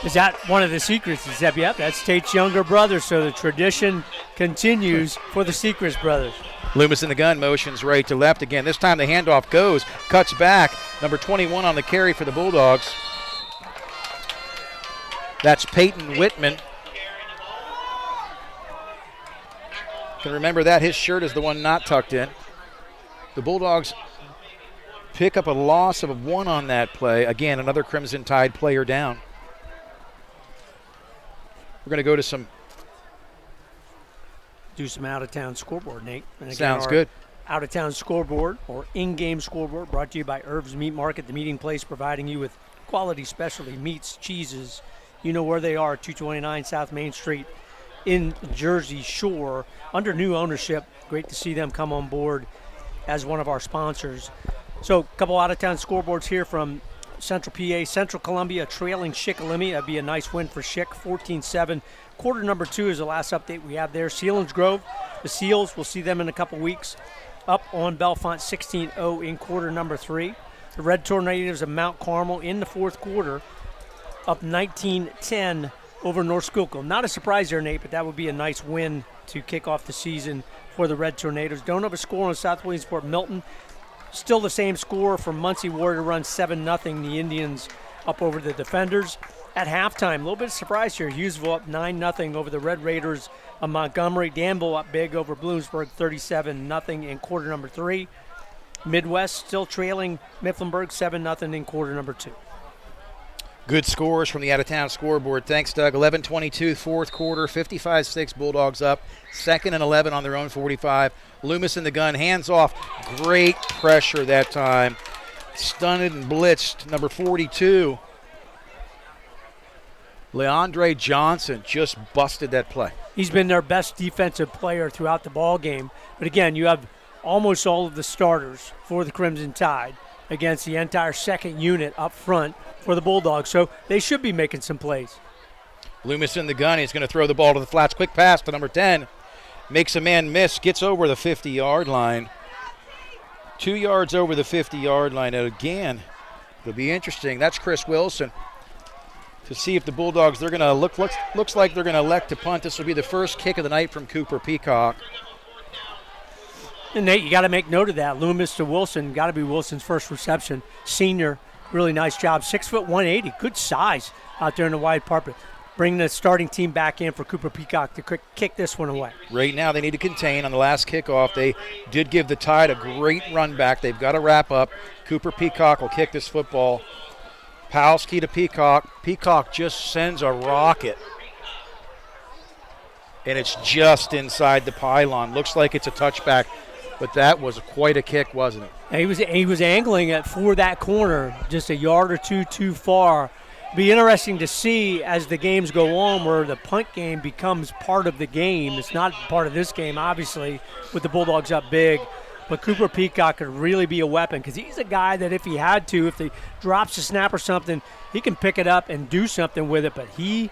is that one of the secrets? He said, yep, that's Tate's younger brother, so the tradition continues for the Sechrist brothers. Loomis in the gun, motions right to left again. This time the handoff goes, cuts back. Number 21 on the carry for the Bulldogs. That's Peyton Whitman. Can remember that. His shirt is the one not tucked in. The Bulldogs pick up a loss of 1 on that play. Again, another Crimson Tide player down. We're going to go to some out-of-town scoreboard, Nate. And again, sounds good. Out-of-town scoreboard or in-game scoreboard brought to you by Herb's Meat Market, the meeting place providing you with quality specialty meats, cheeses. You know where they are, 229 South Main Street in Jersey Shore. Under new ownership, great to see them come on board as one of our sponsors. So a couple out-of-town scoreboards here from Central PA. Central Columbia trailing Shikellamy. That'd be a nice win for Schick, 14-7. Quarter number 2 is the last update we have there. Sealands Grove, the Seals, we'll see them in a couple weeks. up on Bellefonte 16-0 in quarter number 3. The Red Tornadoes of Mount Carmel in the fourth quarter up 19-10 over North Schuylkill. Not a surprise there, Nate, but that would be a nice win to kick off the season for the Red Tornadoes. Don't have a score on South Williamsport Milton. Still the same score for Muncie Warrior Run 7-0. The Indians up over the Defenders. At halftime, a little bit of surprise here. Hughesville up 9-0 over the Red Raiders of Montgomery. Danville up big over Bloomsburg 37-0 in quarter number 3. Midwest still trailing Mifflinburg 7-0 in quarter number 2. Good scores from the out-of-town scoreboard. Thanks, Doug. 11-22, fourth quarter, 55-6, Bulldogs up. 2nd and 11 on their own 45. Loomis in the gun, hands off. Great pressure that time. Stunned and blitzed, number 42. Leandre Johnson just busted that play. He's been their best defensive player throughout the ball game. But again, you have almost all of the starters for the Crimson Tide against the entire second unit up front for the Bulldogs. So they should be making some plays. Loomis in the gun. He's going to throw the ball to the flats. Quick pass to number 10. Makes a man miss. Gets over the 50-yard line. 2 yards over the 50-yard line. And again, it'll be interesting. That's Chris Wilson. To see if the Bulldogs, they're going to looks like they're going to elect to punt. This will be the first kick of the night from Cooper Peacock. And Nate, you got to make note of that. Loomis to Wilson, got to be Wilson's first reception. Senior, really nice job. 6'1", 180, good size out there in the wide carpet. Bring the starting team back in for Cooper Peacock to kick this one away. Right now they need to contain on the last kickoff. They did give the Tide a great run back. They've got to wrap up. Cooper Peacock will kick this football. Palski to Peacock. Peacock just sends a rocket. And it's just inside the pylon. Looks like it's a touchback, but that was quite a kick, wasn't it? He was angling it for that corner, just a yard or two too far. Be interesting to see as the games go on where the punt game becomes part of the game. It's not part of this game, obviously, with the Bulldogs up big. But Cooper Peacock could really be a weapon because he's a guy that if he had to, if he drops a snap or something, he can pick it up and do something with it. But he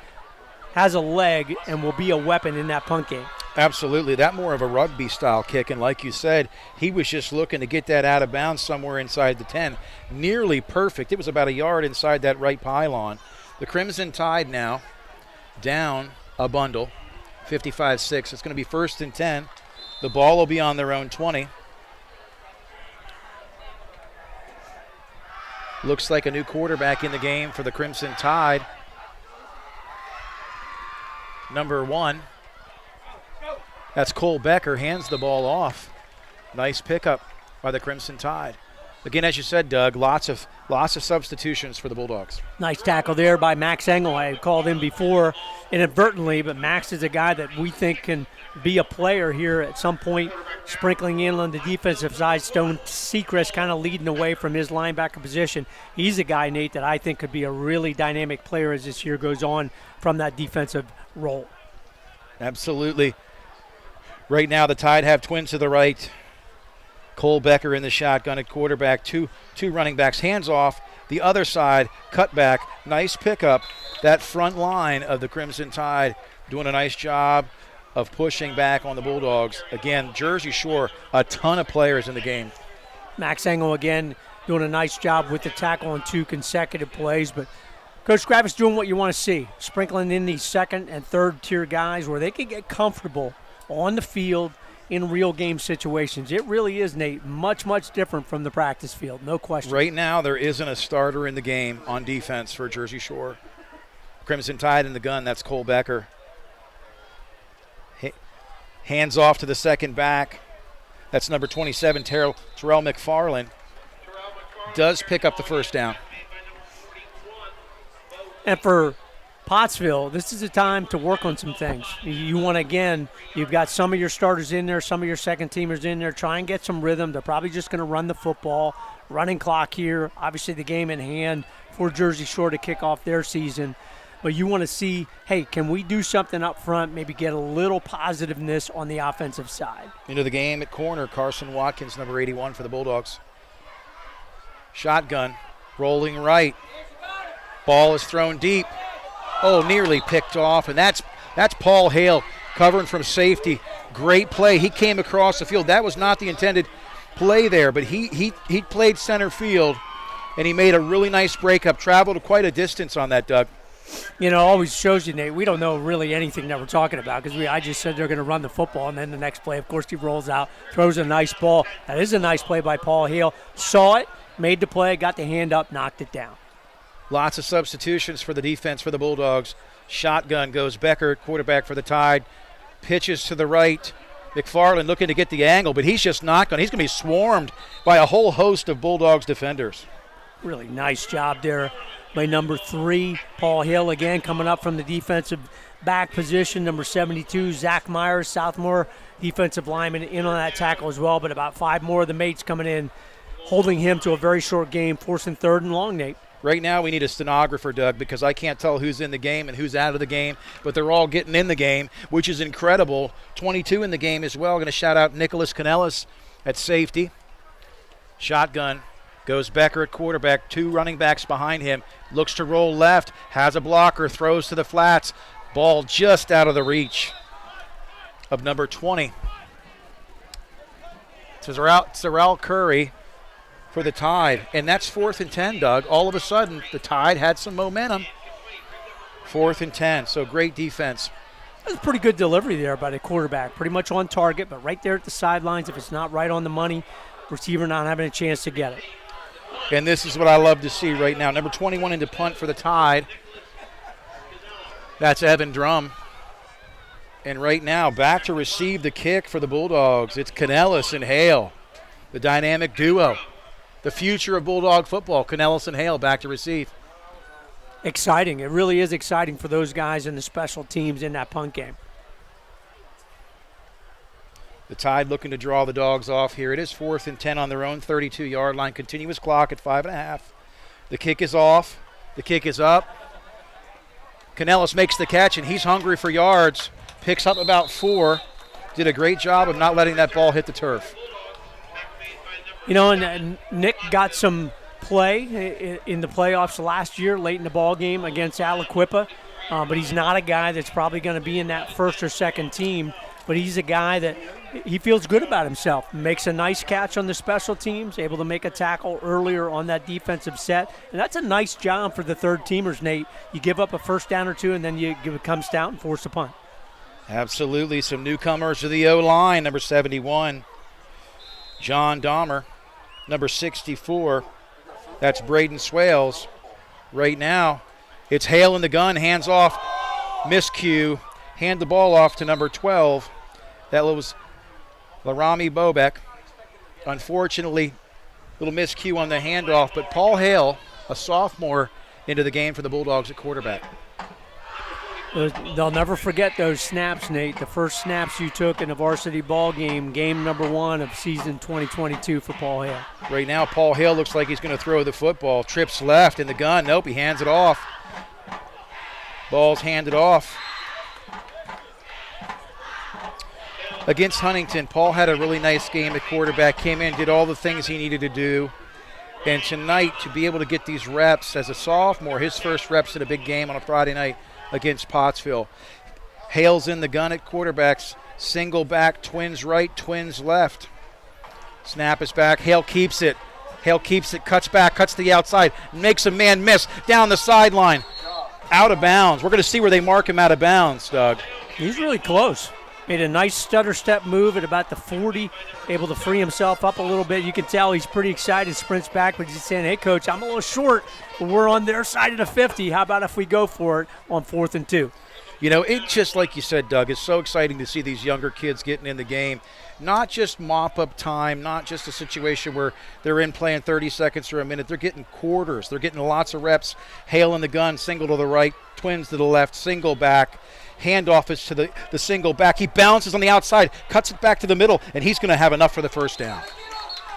has a leg and will be a weapon in that punt game. Absolutely. That more of a rugby-style kick. And like you said, he was just looking to get that out of bounds somewhere inside the 10. Nearly perfect. It was about a yard inside that right pylon. The Crimson Tide now down a bundle, 55-6. It's going to be 1st and 10. The ball will be on their own 20. Looks like a new quarterback in the game for the Crimson Tide. Number 1. That's Cole Becker, hands the ball off. Nice pickup by the Crimson Tide. Again, as you said, Doug, lots of substitutions for the Bulldogs. Nice tackle there by Max Engel. I had called him before inadvertently, but Max is a guy that we think can be a player here at some point, sprinkling in on the defensive side. Stone Sechrist kind of leading away from his linebacker position. He's a guy, Nate, that I think could be a really dynamic player as this year goes on from that defensive role. Absolutely. Right now the Tide have twins to the right. Cole Becker in the shotgun at quarterback, two running backs, hands off. The other side, cutback, nice pickup. That front line of the Crimson Tide doing a nice job of pushing back on the Bulldogs. Again, Jersey Shore, a ton of players in the game. Max Engel again doing a nice job with the tackle on 2 consecutive plays, but Coach Gravis doing what you want to see, sprinkling in these second and third tier guys where they can get comfortable on the field in real game situations. It really is, Nate, much, much different from the practice field, no question. Right now there isn't a starter in the game on defense for Jersey Shore. Crimson Tide in the gun, that's Cole Becker. Hands off to the second back. That's number 27, Terrell McFarland. Does pick up the first down. And for Pottsville, this is a time to work on some things. You want to, again, you've got some of your starters in there, some of your second teamers in there. Try and get some rhythm. They're probably just going to run the football. Running clock here. Obviously the game in hand for Jersey Shore to kick off their season. But you want to see, hey, can we do something up front, maybe get a little positiveness on the offensive side? Into the game at corner, Carson Watkins, number 81 for the Bulldogs. Shotgun, rolling right. Ball is thrown deep. Oh, nearly picked off, and that's Paul Hale covering from safety. Great play. He came across the field. That was not the intended play there, but he played center field, and he made a really nice breakup. Traveled quite a distance on that, Doug. You know, it always shows you, Nate, we don't know really anything that we're talking about because I just said they're going to run the football, and then the next play, of course, he rolls out, throws a nice ball. That is a nice play by Paul Hale. Saw it, made the play, got the hand up, knocked it down. Lots of substitutions for the defense for the Bulldogs. Shotgun goes Becker, quarterback for the Tide. Pitches to the right. McFarland looking to get the angle, but he's just not going. He's going to be swarmed by a whole host of Bulldogs defenders. Really nice job there by number 3, Paul Hill, again coming up from the defensive back position. Number 72, Zach Myers, sophomore defensive lineman, in on that tackle as well, but about 5 more of the mates coming in, holding him to a very short game, 4th and 3rd and long, Nate. Right now we need a stenographer, Doug, because I can't tell who's in the game and who's out of the game, but they're all getting in the game, which is incredible. 22 in the game as well. Going to shout out Nicholas Canellis at safety. Shotgun. Goes Becker at quarterback, 2 running backs behind him. Looks to roll left, has a blocker, throws to the flats. Ball just out of the reach of number 20. Terrell Curry for the Tide. And that's 4th and 10, Doug. All of a sudden, the Tide had some momentum. 4th and 10, so great defense. That was a pretty good delivery there by the quarterback. Pretty much on target, but right there at the sidelines. If it's not right on the money, receiver not having a chance to get it. And this is what I love to see right now. Number 21 into punt for the Tide. That's Evan Drum. And right now, back to receive the kick for the Bulldogs. It's Canellis and Hale, the dynamic duo. The future of Bulldog football, Canellis and Hale back to receive. Exciting. It really is exciting for those guys in the special teams in that punt game. The Tide looking to draw the Dogs off here. It is 4th and 10 on their own 32-yard line. Continuous clock at 5.5. The kick is off. The kick is up. Canellis makes the catch, and he's hungry for yards. Picks up about 4. Did a great job of not letting that ball hit the turf. You know, and Nick got some play in the playoffs last year, late in the ball game against Aliquippa, but he's not a guy that's probably going to be in that first or second team. But he's a guy that he feels good about himself. Makes a nice catch on the special teams, able to make a tackle earlier on that defensive set. And that's a nice job for the third teamers, Nate. You give up a first down or 2, and then you come stout and force a punt. Absolutely. Some newcomers to the O-line. Number 71, John Dahmer. Number 64, that's Braden Swales. Right now, it's Hale in the gun, hands off, miscue, hand the ball off to number 12. That was Larami Bobek. Unfortunately, little miscue on the handoff, but Paul Hale, a sophomore, into the game for the Bulldogs at quarterback. They'll never forget those snaps, Nate. The first snaps you took in a varsity ball game, game number 1 of season 2022 for Paul Hale. Right now, Paul Hale looks like he's going to throw the football. Trips left in the gun. Nope, he hands it off. Ball's handed off. Against Huntington, Paul had a really nice game at quarterback, came in, did all the things he needed to do. And tonight, to be able to get these reps as a sophomore, his first reps in a big game on a Friday night against Pottsville. Hale's in the gun at quarterbacks. Single back, twins right, twins left. Snap is back. Hale keeps it. Cuts back, cuts to the outside, makes a man miss down the sideline. Out of bounds. We're going to see where they mark him out of bounds, Doug. He's really close. Made a nice stutter step move at about the 40, able to free himself up a little bit. You can tell he's pretty excited, sprints back, but he's saying, hey, Coach, I'm a little short, but we're on their side of the 50. How about if we go for it on 4th and 2? You know, it just, like you said, Doug, it's so exciting to see these younger kids getting in the game. Not just mop-up time, not just a situation where they're in playing 30 seconds or a minute. They're getting quarters. They're getting lots of reps. Hale in the gun, single to the right, twins to the left, single back. Handoff is to the single back. He bounces on the outside, cuts it back to the middle, and he's going to have enough for the first down.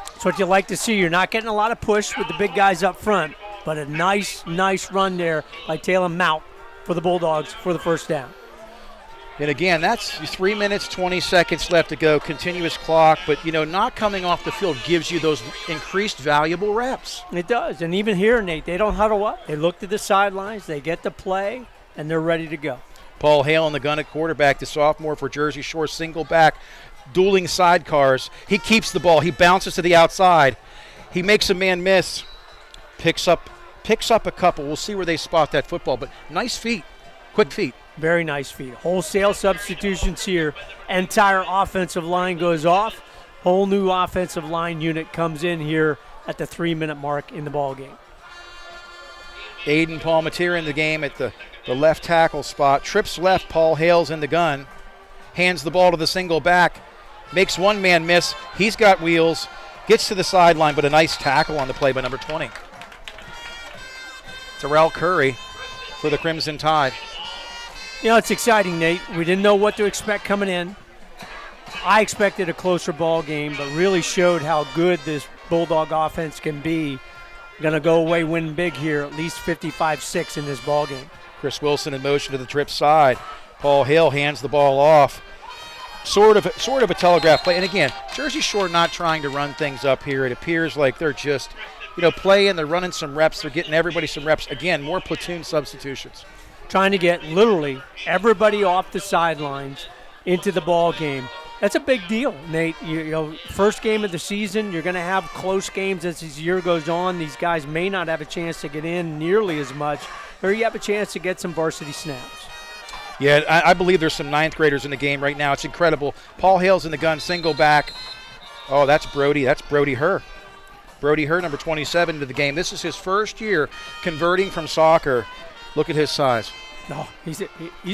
That's what you like to see. You're not getting a lot of push with the big guys up front, but a nice run there by Taylor Mount for the Bulldogs for the first down. And again, that's 3 minutes, 20 seconds left to go, continuous clock, but, you know, not coming off the field gives you those increased valuable reps. It does, and even here, Nate, they don't huddle up. They look to the sidelines, they get the play, and they're ready to go. Paul Hale in the gun at quarterback, the sophomore for Jersey Shore, single back, dueling sidecars. He keeps the ball. He bounces to the outside. He makes a man miss. Picks up a couple. We'll see where they spot that football, but nice feet, quick feet. Very nice feet. Wholesale substitutions here. Entire offensive line goes off. Whole new offensive line unit comes in here at the 3-minute mark in the ball game. Aiden Palmatier in the game at the left tackle spot. Trips left, Paul Hale's in the gun. Hands the ball to the single back. Makes one man miss. He's got wheels. Gets to the sideline, but a nice tackle on the play by number 20. Terrell Curry for the Crimson Tide. You know, it's exciting, Nate. We didn't know what to expect coming in. I expected a closer ball game, but really showed how good this Bulldog offense can be. Going to go away winning big here, at least 55-6 in this ball game. Chris Wilson in motion to the trip side. Paul Hale hands the ball off. Sort of a telegraph play. And again, Jersey Shore not trying to run things up here. It appears like they're just, playing. They're running some reps. They're getting everybody some reps. Again, more platoon substitutions. Trying to get literally everybody off the sidelines into the ball game. That's a big deal, Nate. First game of the season, you're going to have close games as this year goes on. These guys may not have a chance to get in nearly as much, or you have a chance to get some varsity snaps. Yeah, I believe there's some ninth graders in the game right now. It's incredible. Paul Hale's in the gun, single back. Oh, that's Brody. That's Brody Herr. Brody Herr, number 27, to the game. This is his first year converting from soccer. Look at his size. No, he's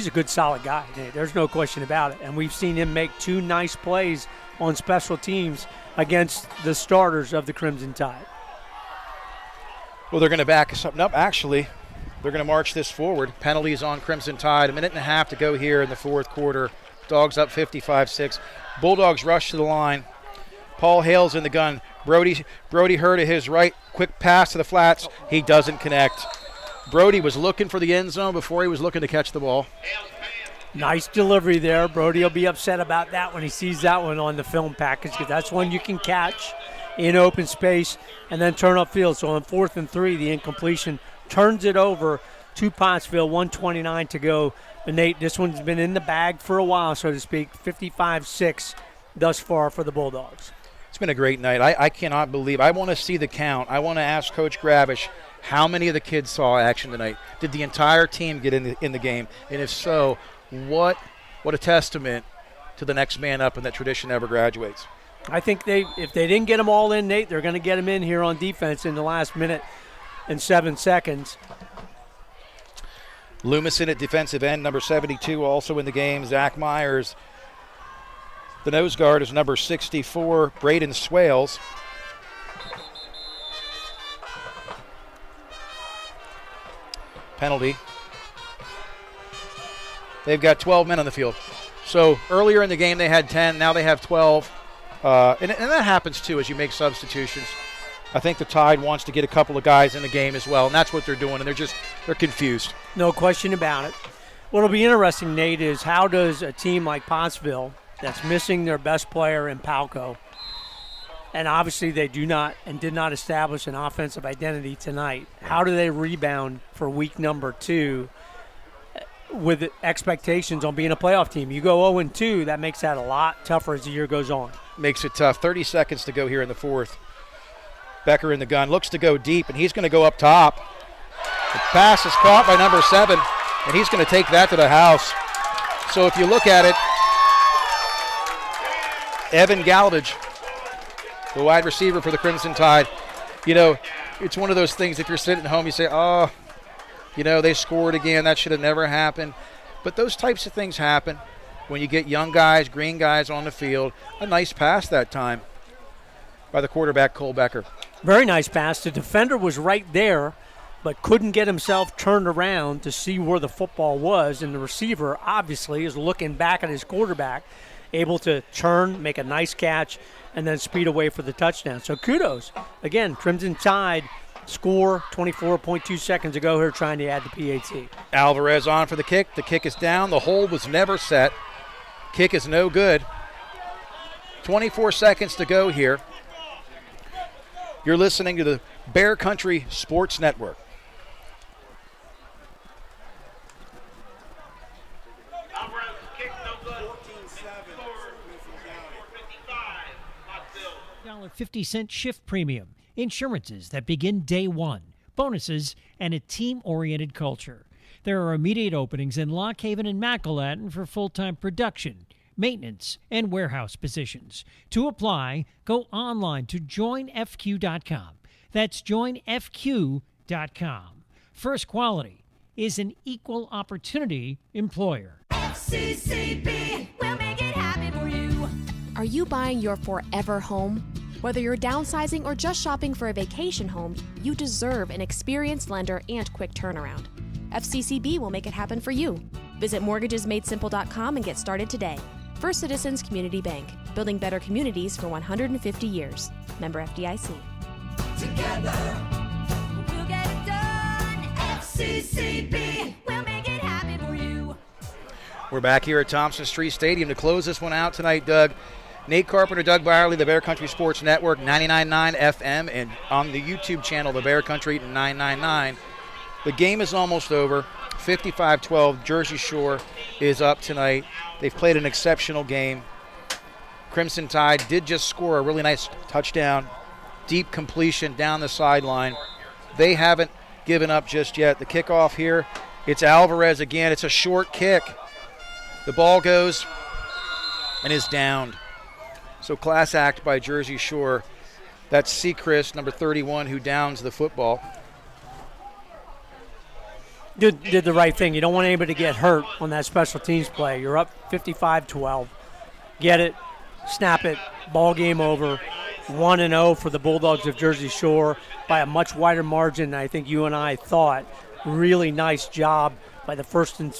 a good, solid guy. There's no question about it. And we've seen him make 2 nice plays on special teams against the starters of the Crimson Tide. Well, they're going to back something up, actually. They're going to march this forward. Penalties on Crimson Tide. 1.5 minutes to go here in the fourth quarter. Dogs up 55-6. Bulldogs rush to the line. Paul Hale's in the gun. Brody Herr to his right. Quick pass to the flats. He doesn't connect. Brody was looking for the end zone before he was looking to catch the ball. Nice delivery there. Brody will be upset about that when he sees that one on the film package, because that's one you can catch in open space and then turn upfield. So on 4th and 3, the incompletion turns it over to Pottsville, 1:29 to go. But Nate, this one's been in the bag for a while, so to speak. 55-6 thus far for the Bulldogs. It's been a great night. I cannot believe. I want to see the count. I want to ask Coach Gravish how many of the kids saw action tonight. Did the entire team get in the game? And if so, what a testament to the next man up and that tradition never graduates. I think if they didn't get them all in, Nate, they're going to get them in here on defense in the last minute and 7 seconds. Loomis in at defensive end, number 72, also in the game. Zach Myers. The nose guard is number 64, Braden Swales. Penalty. They've got 12 men on the field. So earlier in the game they had 10, now they have 12. And that happens too as you make substitutions. I think the Tide wants to get a couple of guys in the game as well, and that's what they're doing, and they're confused. No question about it. What'll be interesting, Nate, is how does a team like Pottsville, that's missing their best player in Palco, and obviously they do not and did not establish an offensive identity tonight, how do they rebound for week number 2 with expectations on being a playoff team? You go 0-2, that makes that a lot tougher as the year goes on. Makes it tough. 30 seconds to go here in the fourth. Becker in the gun, looks to go deep, and he's going to go up top. The pass is caught by number 7, and he's going to take that to the house. So if you look at it, Evan Galdage, the wide receiver for the Crimson Tide, it's one of those things, if you're sitting at home, you say, oh, they scored again. That should have never happened. But those types of things happen when you get young guys, green guys on the field. A nice pass that time by the quarterback, Cole Becker. Very nice pass. The defender was right there, but couldn't get himself turned around to see where the football was. And the receiver, obviously, is looking back at his quarterback, able to turn, make a nice catch, and then speed away for the touchdown. So kudos. Again, Crimson Tide score 24.2 seconds ago here trying to add the PAT. Alvarez on for the kick. The kick is down. The hold was never set. Kick is no good. 24 seconds to go here. You're listening to the Bear Country Sports Network. $50 shift premium, insurances that begin day one, bonuses, and a team-oriented culture. There are immediate openings in Lock Haven and Mackalatin for full-time production, maintenance, and warehouse positions. To apply, go online to joinfq.com. That's joinfq.com. First Quality is an equal opportunity employer. FCCB will make it happen for you. Are you buying your forever home? Whether you're downsizing or just shopping for a vacation home, you deserve an experienced lender and quick turnaround. FCCB will make it happen for you. Visit mortgagesmadesimple.com and get started today. First Citizens Community Bank, building better communities for 150 years. Member FDIC. Together, we'll get it done. FCCB will make it happen for you. We're back here at Thompson Street Stadium to close this one out tonight, Doug. Nate Carpenter, Doug Byerly, the Bear Country Sports Network, 99.9 FM, and on the YouTube channel, the Bear Country 999. The game is almost over. 55-12, Jersey Shore is up tonight. They've played an exceptional game. Crimson Tide did just score a really nice touchdown, deep completion down the sideline. They haven't given up just yet. The kickoff here, it's Alvarez again. It's a short kick. The ball goes and is downed. So class act by Jersey Shore. That's Seacrest, number 31, who downs the football. Did the right thing. You don't want anybody to get hurt on that special teams play. You're up 55-12. Get it, snap it, ball game over. 1-0 for the Bulldogs of Jersey Shore by a much wider margin than I think you and I thought. Really nice job by the first and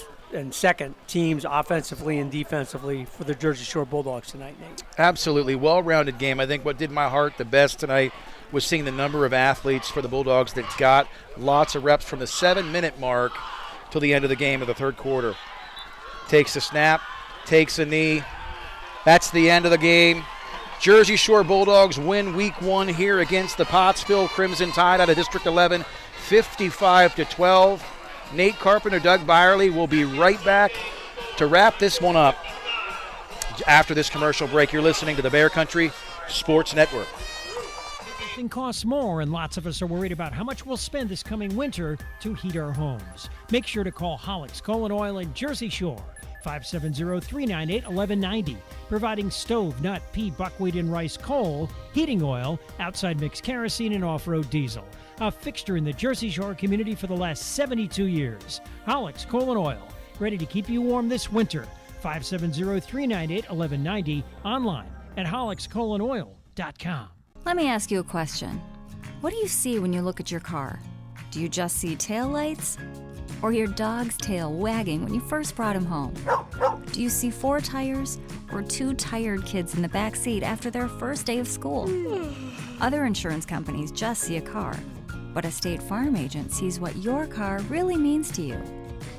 second teams offensively and defensively for the Jersey Shore Bulldogs tonight, Nate. Absolutely. Well-rounded game. I think what did my heart the best tonight was seeing the number of athletes for the Bulldogs that got lots of reps from the 7-minute mark till the end of the game of the third quarter. Takes a snap, takes a knee. That's the end of the game. Jersey Shore Bulldogs win week one here against the Pottsville Crimson Tide out of District 11, 55-12. Nate Carpenter, Doug Byerly will be right back to wrap this one up after this commercial break. You're listening to the Bear Country Sports Network. Everything costs more, and lots of us are worried about how much we'll spend this coming winter to heat our homes. Make sure to call Hollick's Coal & Oil in Jersey Shore, 570-398-1190, providing stove, nut, pea, buckwheat, and rice coal, heating oil, outside mix kerosene, and off-road diesel. A fixture in the Jersey Shore community for the last 72 years. Hollick's Coal & Oil, ready to keep you warm this winter. 570-398-1190, online at hollickscoalonoil.com. Let me ask you a question. What do you see when you look at your car? Do you just see taillights? Or your dog's tail wagging when you first brought him home? Do you see 4 tires or 2 tired kids in the back seat after their first day of school? Other insurance companies just see a car, but a State Farm agent sees what your car really means to you.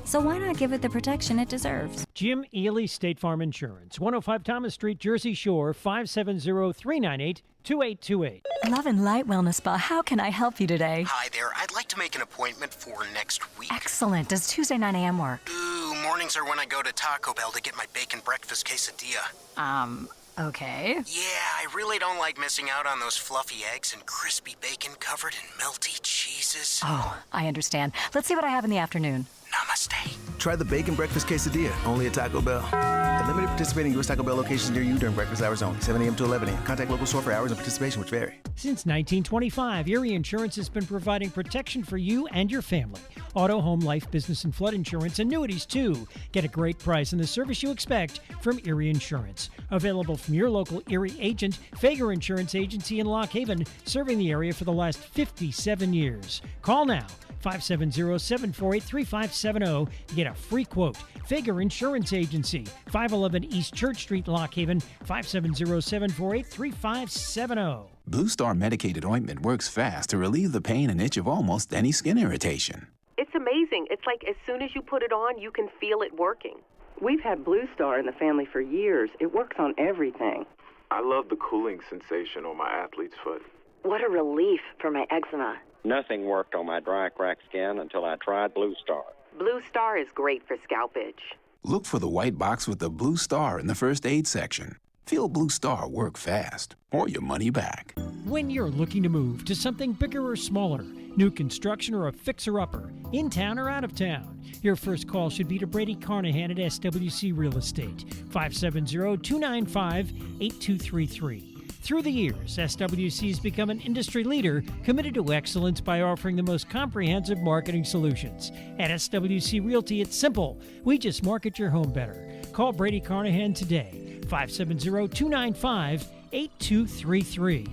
So why not give it the protection it deserves? Jim Ely, State Farm Insurance, 105 Thomas Street, Jersey Shore, 570-398-2828. Love and Light Wellness Spa, how can I help you today? Hi there. I'd like to make an appointment for next week. Excellent. Does Tuesday 9 a.m. work? Ooh, mornings are when I go to Taco Bell to get my bacon breakfast quesadilla. Okay. Yeah, I really don't like missing out on those fluffy eggs and crispy bacon covered in melty cheeses. Oh, I understand. Let's see what I have in the afternoon. Namaste. Try the bacon breakfast quesadilla, only at Taco Bell. At limited participating U.S. Taco Bell locations near you during breakfast hours only, 7 a.m. to 11 a.m. Contact local store for hours and participation, which vary. Since 1925, Erie Insurance has been providing protection for you and your family. Auto, home, life, business, and flood insurance, annuities too. Get a great price and the service you expect from Erie Insurance. Available from your local Erie agent, Fager Insurance Agency in Lock Haven, serving the area for the last 57 years. Call now. 570-748-3570 to get a free quote. Fager Insurance Agency, 511 East Church Street, Lock Haven, 570-748-3570. Blue Star medicated ointment works fast to relieve the pain and itch of almost any skin irritation. It's amazing. It's like as soon as you put it on, you can feel it working. We've had Blue Star in the family for years. It works on everything. I love the cooling sensation on my athlete's foot. What a relief for my eczema. Nothing worked on my dry, cracked skin until I tried Blue Star. Blue Star is great for scalp itch. Look for the white box with the blue star in the first aid section. Feel Blue Star work fast or your money back. When you're looking to move to something bigger or smaller, new construction or a fixer-upper, in town or out of town, your first call should be to Brady Carnahan at SWC Real Estate, 570-295-8233. Through the years, SWC has become an industry leader committed to excellence by offering the most comprehensive marketing solutions. At SWC Realty, it's simple. We just market your home better. Call Brady Carnahan today, 570-295-8233.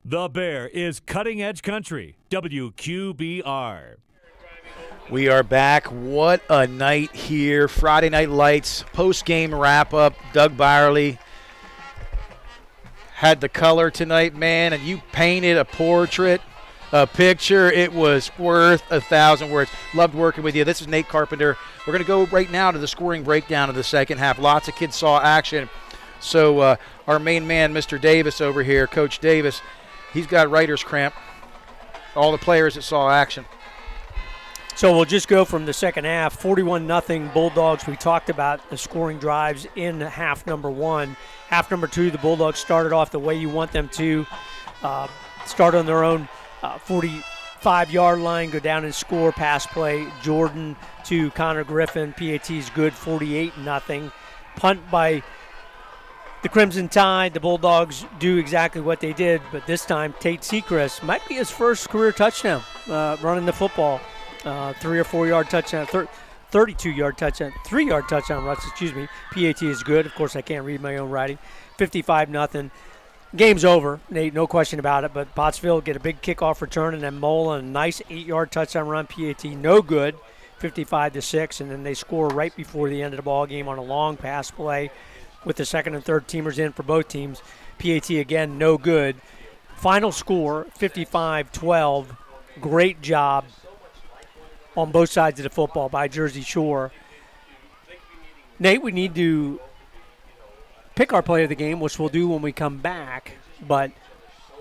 The Bear is Cutting Edge Country, WQBR. We are back. What a night here. Friday Night Lights, post-game wrap-up. Doug Byerly had the color tonight, man, and you painted a portrait, a picture. It was worth 1,000 words. Loved working with you. This is Nate Carpenter. We're going to go right now to the scoring breakdown of the second half. Lots of kids saw action. So our main man, Mr. Davis over here, Coach Davis, he's got writer's cramp. All the players that saw action. So we'll just go from the second half, 41-0 Bulldogs. We talked about the scoring drives in half number one. Half number two, the Bulldogs started off the way you want them to. Start on their own 45-yard line, go down and score, pass play. Jordan to Connor Griffin. PAT's good, 48-0. Punt by the Crimson Tide. The Bulldogs do exactly what they did, but this time Tate Sechrist might be his first career touchdown running the football. 3 or 4 yard touchdown, 32-yard touchdown, 3-yard touchdown rush, PAT is good. Of course, I can't read my own writing. 55-0. Game's over, Nate, no question about it, but Pottsville get a big kickoff return, and then Mola, a nice 8-yard touchdown run. PAT no good, 55-6, and then they score right before the end of the ball game on a long pass play with the second and third teamers in for both teams. PAT again no good. Final score, 55-12. Great job on both sides of the football by Jersey Shore. Nate, we need to pick our player of the game, which we'll do when we come back, but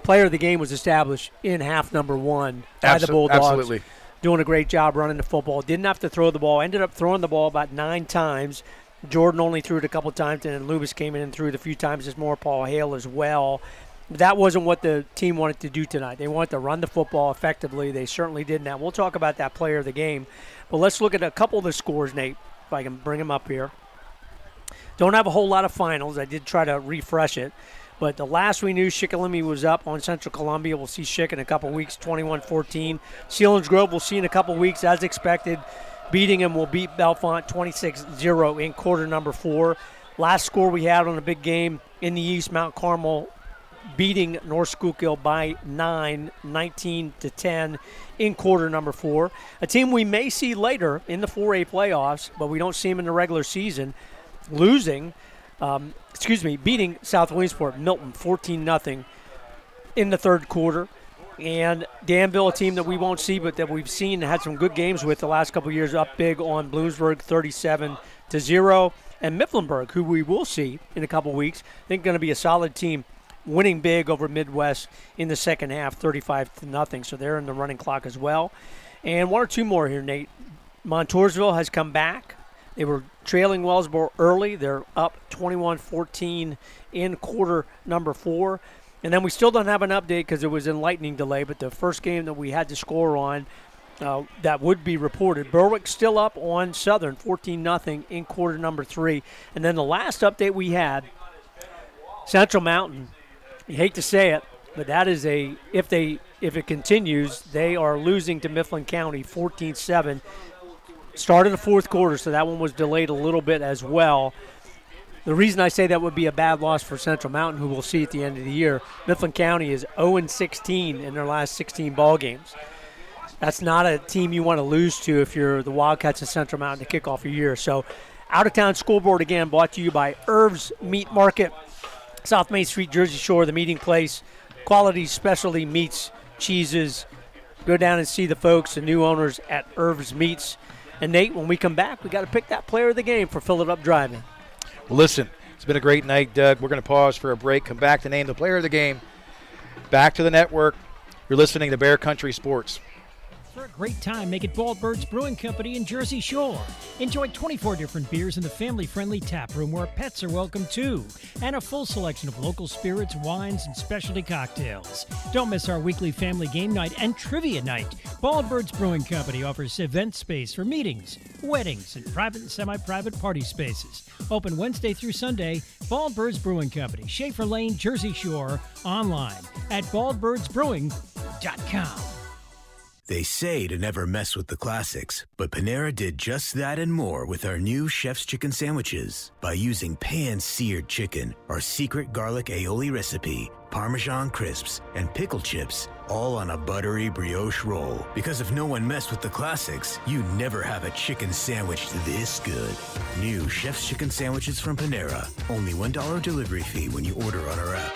player of the game was established in half number one by the Bulldogs. Absolutely. Doing a great job running the football. Didn't have to throw the ball. Ended up throwing the ball about 9 times. Jordan only threw it a couple times, and then Lubis came in and threw it a few times. There's more Paul Hale as well. That wasn't what the team wanted to do tonight. They wanted to run the football effectively. They certainly did that. We'll talk about that player of the game. But let's look at a couple of the scores, Nate, if I can bring them up here. Don't have a whole lot of finals. I did try to refresh it. But the last we knew, Shikellamy was up on Central Columbia. We'll see Schick in a couple weeks, 21-14. Selinsgrove we'll see in a couple weeks, as expected. Beating him will beat Bellefonte 26-0 in quarter number 4. Last score we had on a big game in the East, Mount Carmel beating North Schuylkill by 9, 19-10 in quarter number 4. A team we may see later in the 4A playoffs, but we don't see them in the regular season, beating South Williamsport, Milton, 14-0 in the third quarter. And Danville, a team that we won't see, but that we've seen and had some good games with the last couple of years, up big on Bloomsburg, 37-0. And Mifflinburg, who we will see in a couple of weeks, I think going to be a solid team, winning big over Midwest in the second half, 35-0. So they're in the running clock as well. And one or two more here, Nate. Montoursville has come back. They were trailing Wellsboro early. They're up 21-14 in quarter number 4. And then we still don't have an update because it was in lightning delay, but the first game that we had to score on that would be reported. Berwick still up on Southern, 14-0 in quarter number 3. And then the last update we had, Central Mountain. You hate to say it, but that is if it continues, they are losing to Mifflin County 14-7. Started the fourth quarter, so that one was delayed a little bit as well. The reason I say that would be a bad loss for Central Mountain, who we'll see at the end of the year, Mifflin County is 0-16 in their last 16 ball games. That's not a team you want to lose to if you're the Wildcats of Central Mountain to kick off your year. So, out-of-town scoreboard again brought to you by Irv's Meat Market, South Main Street, Jersey Shore, the meeting place. Quality specialty meats, cheeses. Go down and see the folks, the new owners at Irv's Meats. And, Nate, when we come back, we got to pick that player of the game for Fill It Up Driving. Well, listen, it's been a great night, Doug. We're going to pause for a break, come back to name the player of the game. Back to the network. You're listening to Bear Country Sports. For a great time, make it Bald Birds Brewing Company in Jersey Shore. Enjoy 24 different beers in the family-friendly tap room where pets are welcome too, and a full selection of local spirits, wines, and specialty cocktails. Don't miss our weekly family game night and trivia night. Bald Birds Brewing Company offers event space for meetings, weddings, and private and semi-private party spaces. Open Wednesday through Sunday. Bald Birds Brewing Company, Schaefer Lane, Jersey Shore. Online at baldbirdsbrewing.com. They say to never mess with the classics, but Panera did just that and more with our new Chef's Chicken Sandwiches. By using pan-seared chicken, our secret garlic aioli recipe, Parmesan crisps, and pickle chips, all on a buttery brioche roll. Because if no one messed with the classics, you never have a chicken sandwich this good. New Chef's Chicken Sandwiches from Panera. Only $1 delivery fee when you order on our app.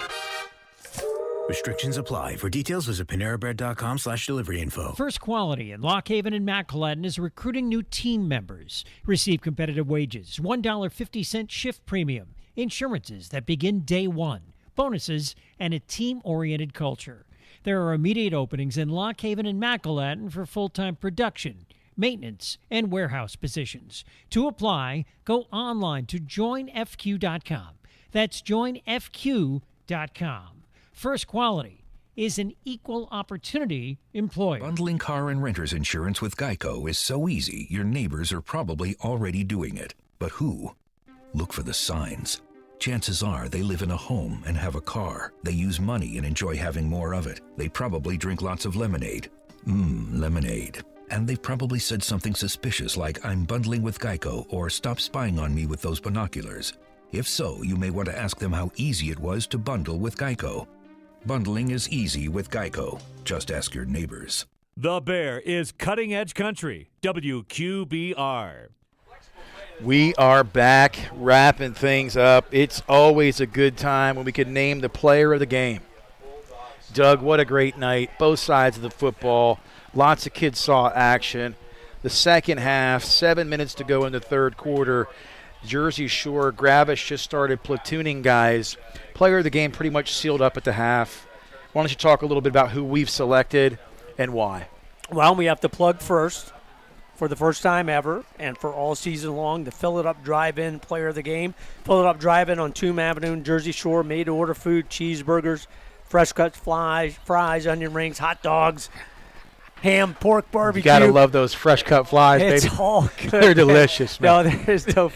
Restrictions apply. For details, visit PaneraBread.com/delivery info. First Quality in Lock Haven and Macallan is recruiting new team members. Receive competitive wages, $1.50 shift premium, insurances that begin day one, bonuses, and a team-oriented culture. There are immediate openings in Lock Haven and Macallan for full-time production, maintenance, and warehouse positions. To apply, go online to joinfq.com. That's joinfq.com. First Quality is an equal opportunity employer. Bundling car and renter's insurance with Geico is so easy, your neighbors are probably already doing it. But who? Look for the signs. Chances are they live in a home and have a car. They use money and enjoy having more of it. They probably drink lots of lemonade. Lemonade. And they've probably said something suspicious like, "I'm bundling with Geico," or "Stop spying on me with those binoculars." If so, you may want to ask them how easy it was to bundle with Geico. Bundling is easy with Geico. Just ask your neighbors. The Bear is Cutting Edge Country, WQBR. We are back, wrapping things up. It's always a good time when we can name the player of the game. Doug, what a great night. Both sides of the football. Lots of kids saw action. The second half, 7 minutes to go in the third quarter. Jersey Shore, Gravish just started platooning guys. Player of the game pretty much sealed up at the half. Why don't you talk a little bit about who we've selected and why? Well, we have to plug first, for the first time ever and for all season long, the Fill It Up Drive-In Player of the Game. Fill It Up Drive-In on Tomb Avenue in Jersey Shore, made-to-order food, cheeseburgers, fresh-cut fries, onion rings, hot dogs, ham, pork, barbecue. You gotta love those fresh cut flies, it's baby. All good. They're delicious, man. No, there is no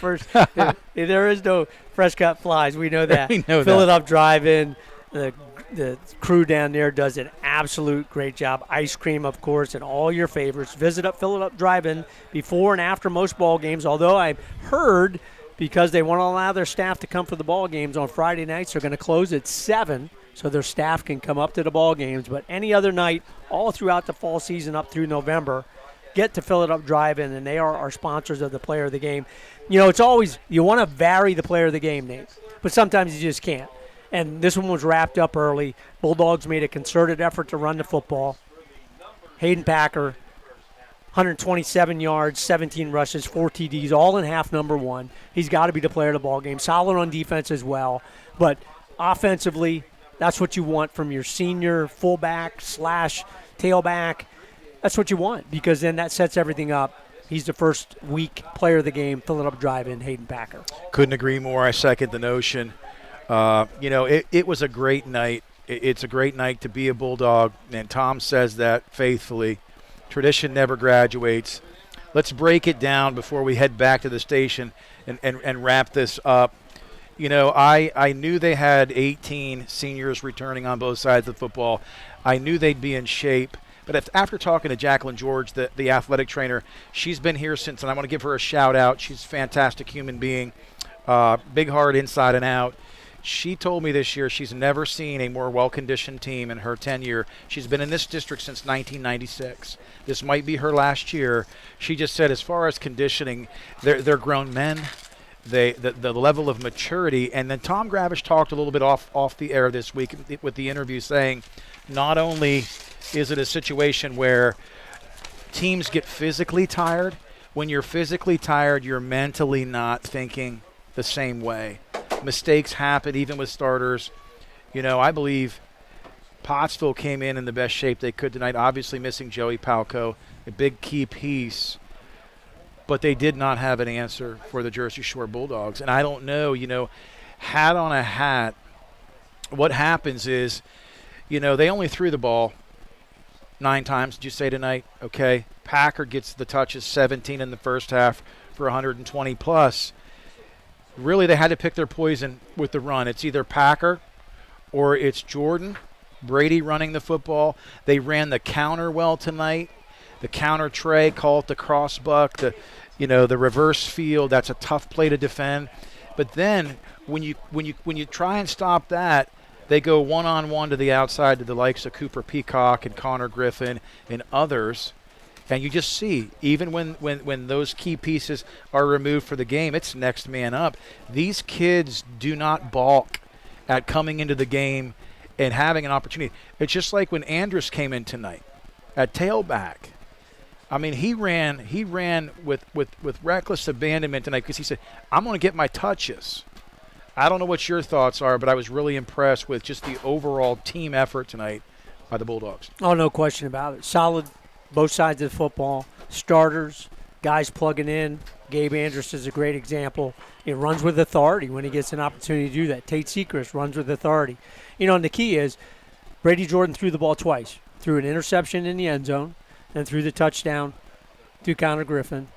there is no fresh cut flies. We know that. We know Fill that. It Up Drive-In. The crew down there does an absolute great job. Ice cream, of course, and all your favorites. Visit Fill It Up Drive-In before and after most ball games. Although I've heard, because they want to allow their staff to come for the ball games on Friday nights, they're going to close at 7. So their staff can come up to the ball games. But any other night, all throughout the fall season up through November, get to Fill It Up Drive-In, and they are our sponsors of the Player of the Game. You know, it's always, you want to vary the Player of the Game name, but sometimes you just can't. And this one was wrapped up early. Bulldogs made a concerted effort to run the football. Hayden Packer, 127 yards, 17 rushes, 4 TDs, all in half number one. He's got to be the player of the ball game. Solid on defense as well. But offensively, that's what you want from your senior fullback / tailback. That's what you want, because then that sets everything up. He's the first week player of the game. Fill It Up Drive-In, Hayden Packer. Couldn't agree more. I second the notion. It was a great night. It's a great night to be a Bulldog, and Tom says that faithfully. Tradition never graduates. Let's break it down before we head back to the station and wrap this up. You know, I knew they had 18 seniors returning on both sides of the football. I knew they'd be in shape. But after talking to Jacqueline George, the athletic trainer, she's been here since, and I want to give her a shout-out. She's a fantastic human being, big heart inside and out. She told me this year she's never seen a more well-conditioned team in her tenure. She's been in this district since 1996. This might be her last year. She just said as far as conditioning, they're grown men. The level of maturity. And then Tom Gravish talked a little bit off the air this week with the interview, saying not only is it a situation where teams get physically tired, when you're physically tired, you're mentally not thinking the same way. Mistakes happen even with starters. You know, I believe Pottsville came in the best shape they could tonight, obviously missing Joey Palco, a big key piece. But they did not have an answer for the Jersey Shore Bulldogs. And I don't know, hat on a hat, what happens is, they only threw the ball 9 times, did you say tonight? Okay. Packer gets the touches, 17 in the first half for 120 plus. Really, they had to pick their poison with the run. It's either Packer or it's Jordan, Brady running the football. They ran the counter well tonight. The counter tray, call it the cross buck, the reverse field. That's a tough play to defend. But then when you try and stop that, they go one-on-one to the outside to the likes of Cooper Peacock and Connor Griffin and others. And you just see, even when those key pieces are removed for the game, it's next man up. These kids do not balk at coming into the game and having an opportunity. It's just like when Andrus came in tonight at tailback. I mean, he ran with reckless abandonment tonight because he said, I'm going to get my touches. I don't know what your thoughts are, but I was really impressed with just the overall team effort tonight by the Bulldogs. Oh, no question about it. Solid, both sides of the football. Starters, guys plugging in. Gabe Andrus is a great example. He runs with authority when he gets an opportunity to do that. Tate Sechrist runs with authority. And the key is Brady Jordan threw the ball twice. Threw an interception in the end zone and threw the touchdown to Connor Griffin.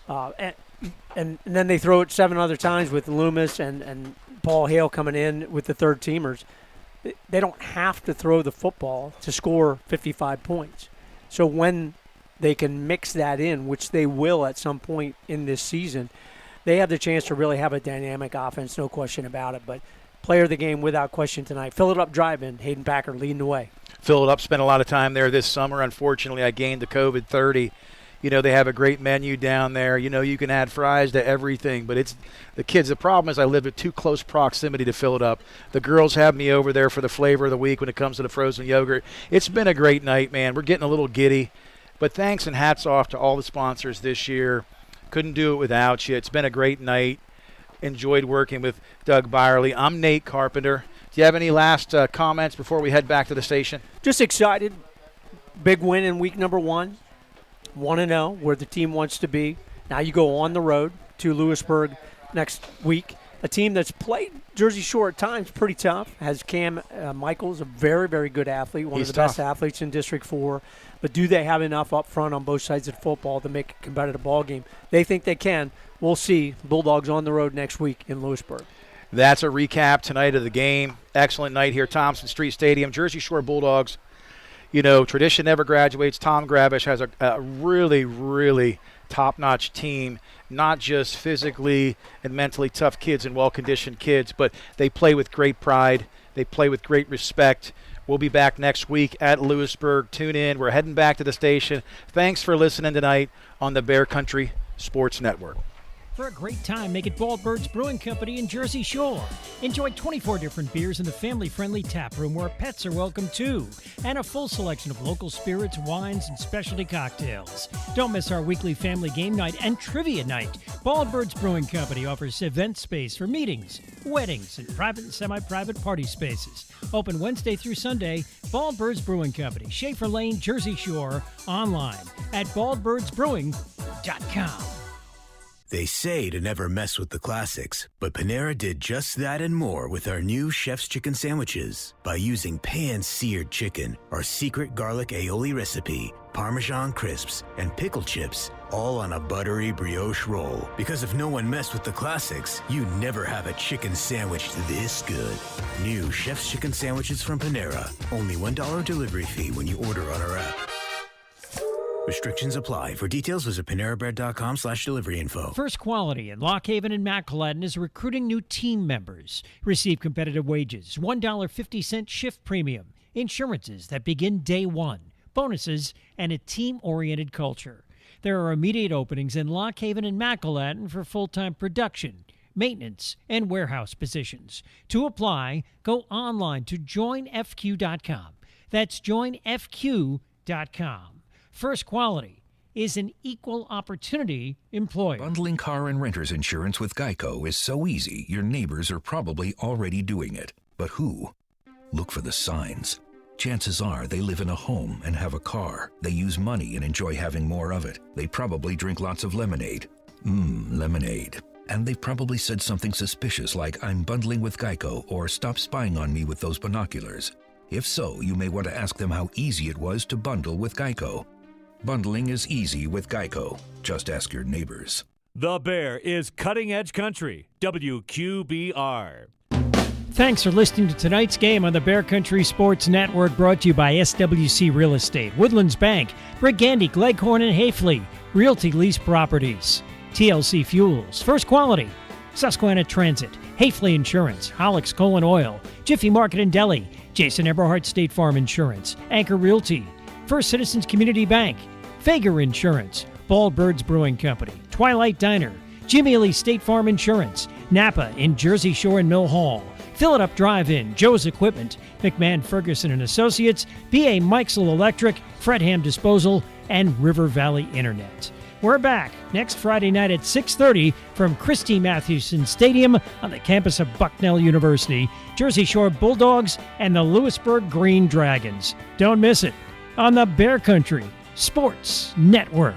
And then they throw it 7 other times with Loomis and Paul Hale coming in with the third teamers. They don't have to throw the football to score 55 points. So when they can mix that in, which they will at some point in this season, they have the chance to really have a dynamic offense, no question about it. But player of the game without question tonight. Fill it up drive-in, Hayden Packer leading the way. Fill it up, spent a lot of time there this summer. Unfortunately, I gained the COVID 30. They have a great menu down there. You can add fries to everything. But it's the kids. The problem is I live at too close proximity to fill it up. The girls have me over there for the flavor of the week when it comes to the frozen yogurt. It's been a great night, man. We're getting a little giddy. But thanks and hats off to all the sponsors this year. Couldn't do it without you. It's been a great night. Enjoyed working with Doug Byerly. I'm Nate Carpenter. Do you have any last comments before we head back to the station? Just excited. Big win in week number 1. 1-0, where the team wants to be. Now you go on the road to Lewisburg next week. A team that's played Jersey Shore at times pretty tough. Has Cam Michaels, a very, very good athlete, one of the best athletes in District 4. But do they have enough up front on both sides of the football to make a competitive ball game? They think they can. We'll see. Bulldogs on the road next week in Lewisburg. That's a recap tonight of the game. Excellent night here, Thompson Street Stadium. Jersey Shore Bulldogs. Tradition never graduates. Tom Gravish has a really, really top-notch team, not just physically and mentally tough kids and well-conditioned kids, but they play with great pride. They play with great respect. We'll be back next week at Lewisburg. Tune in. We're heading back to the station. Thanks for listening tonight on the Bear Country Sports Network. For a great time, make it Bald Bird's Brewing Company in Jersey Shore. Enjoy 24 different beers in the family-friendly tap room where pets are welcome too, and a full selection of local spirits, wines, and specialty cocktails. Don't miss our weekly family game night and trivia night. Bald Bird's Brewing Company offers event space for meetings, weddings, and private and semi-private party spaces. Open Wednesday through Sunday. Bald Bird's Brewing Company, Schaefer Lane, Jersey Shore. Online at baldbirdsbrewing.com. They say to never mess with the classics, but Panera did just that and more with our new Chef's Chicken Sandwiches. By using pan-seared chicken, our secret garlic aioli recipe, Parmesan crisps, and pickle chips, all on a buttery brioche roll. Because if no one messed with the classics, you never have a chicken sandwich this good. New Chef's Chicken Sandwiches from Panera. Only $1 delivery fee when you order on our app. Restrictions apply. For details, visit PaneraBread.com/delivery info. First Quality in Lock Haven and Macallan is recruiting new team members. Receive competitive wages, $1.50 shift premium, insurances that begin day one, bonuses, and a team-oriented culture. There are immediate openings in Lock Haven and Macallan for full-time production, maintenance, and warehouse positions. To apply, go online to joinfq.com. That's joinfq.com. First Quality is an equal opportunity employer. Bundling car and renter's insurance with Geico is so easy, your neighbors are probably already doing it. But who? Look for the signs. Chances are they live in a home and have a car. They use money and enjoy having more of it. They probably drink lots of lemonade. Lemonade. And they've probably said something suspicious like, "I'm bundling with Geico," or "Stop spying on me with those binoculars." If so, you may want to ask them how easy it was to bundle with Geico. Bundling is easy with Geico. Just ask your neighbors. The Bear is Cutting Edge Country, WQBR. Thanks for listening to tonight's game on the Bear Country Sports Network, brought to you by SWC Real Estate, Woodlands Bank, Brigandy, Leghorn, and Hafley, Realty Lease Properties, TLC Fuels, First Quality, Susquehanna Transit, Hafley Insurance, Hollick's Coal and Oil, Jiffy Market and Deli, Jason Eberhardt State Farm Insurance, Anchor Realty, First Citizens Community Bank, Fager Insurance, Bald Birds Brewing Company, Twilight Diner, Jimmy Lee State Farm Insurance, Napa in Jersey Shore and Mill Hall, Fill It Up Drive-In, Joe's Equipment, McMahon Ferguson and Associates, B.A. Mikesell Electric, Fredham Disposal, and River Valley Internet. We're back next Friday night at 6:30 from Christy Mathewson Stadium on the campus of Bucknell University, Jersey Shore Bulldogs and the Lewisburg Green Dragons. Don't miss it on the Bear Country Sports Network.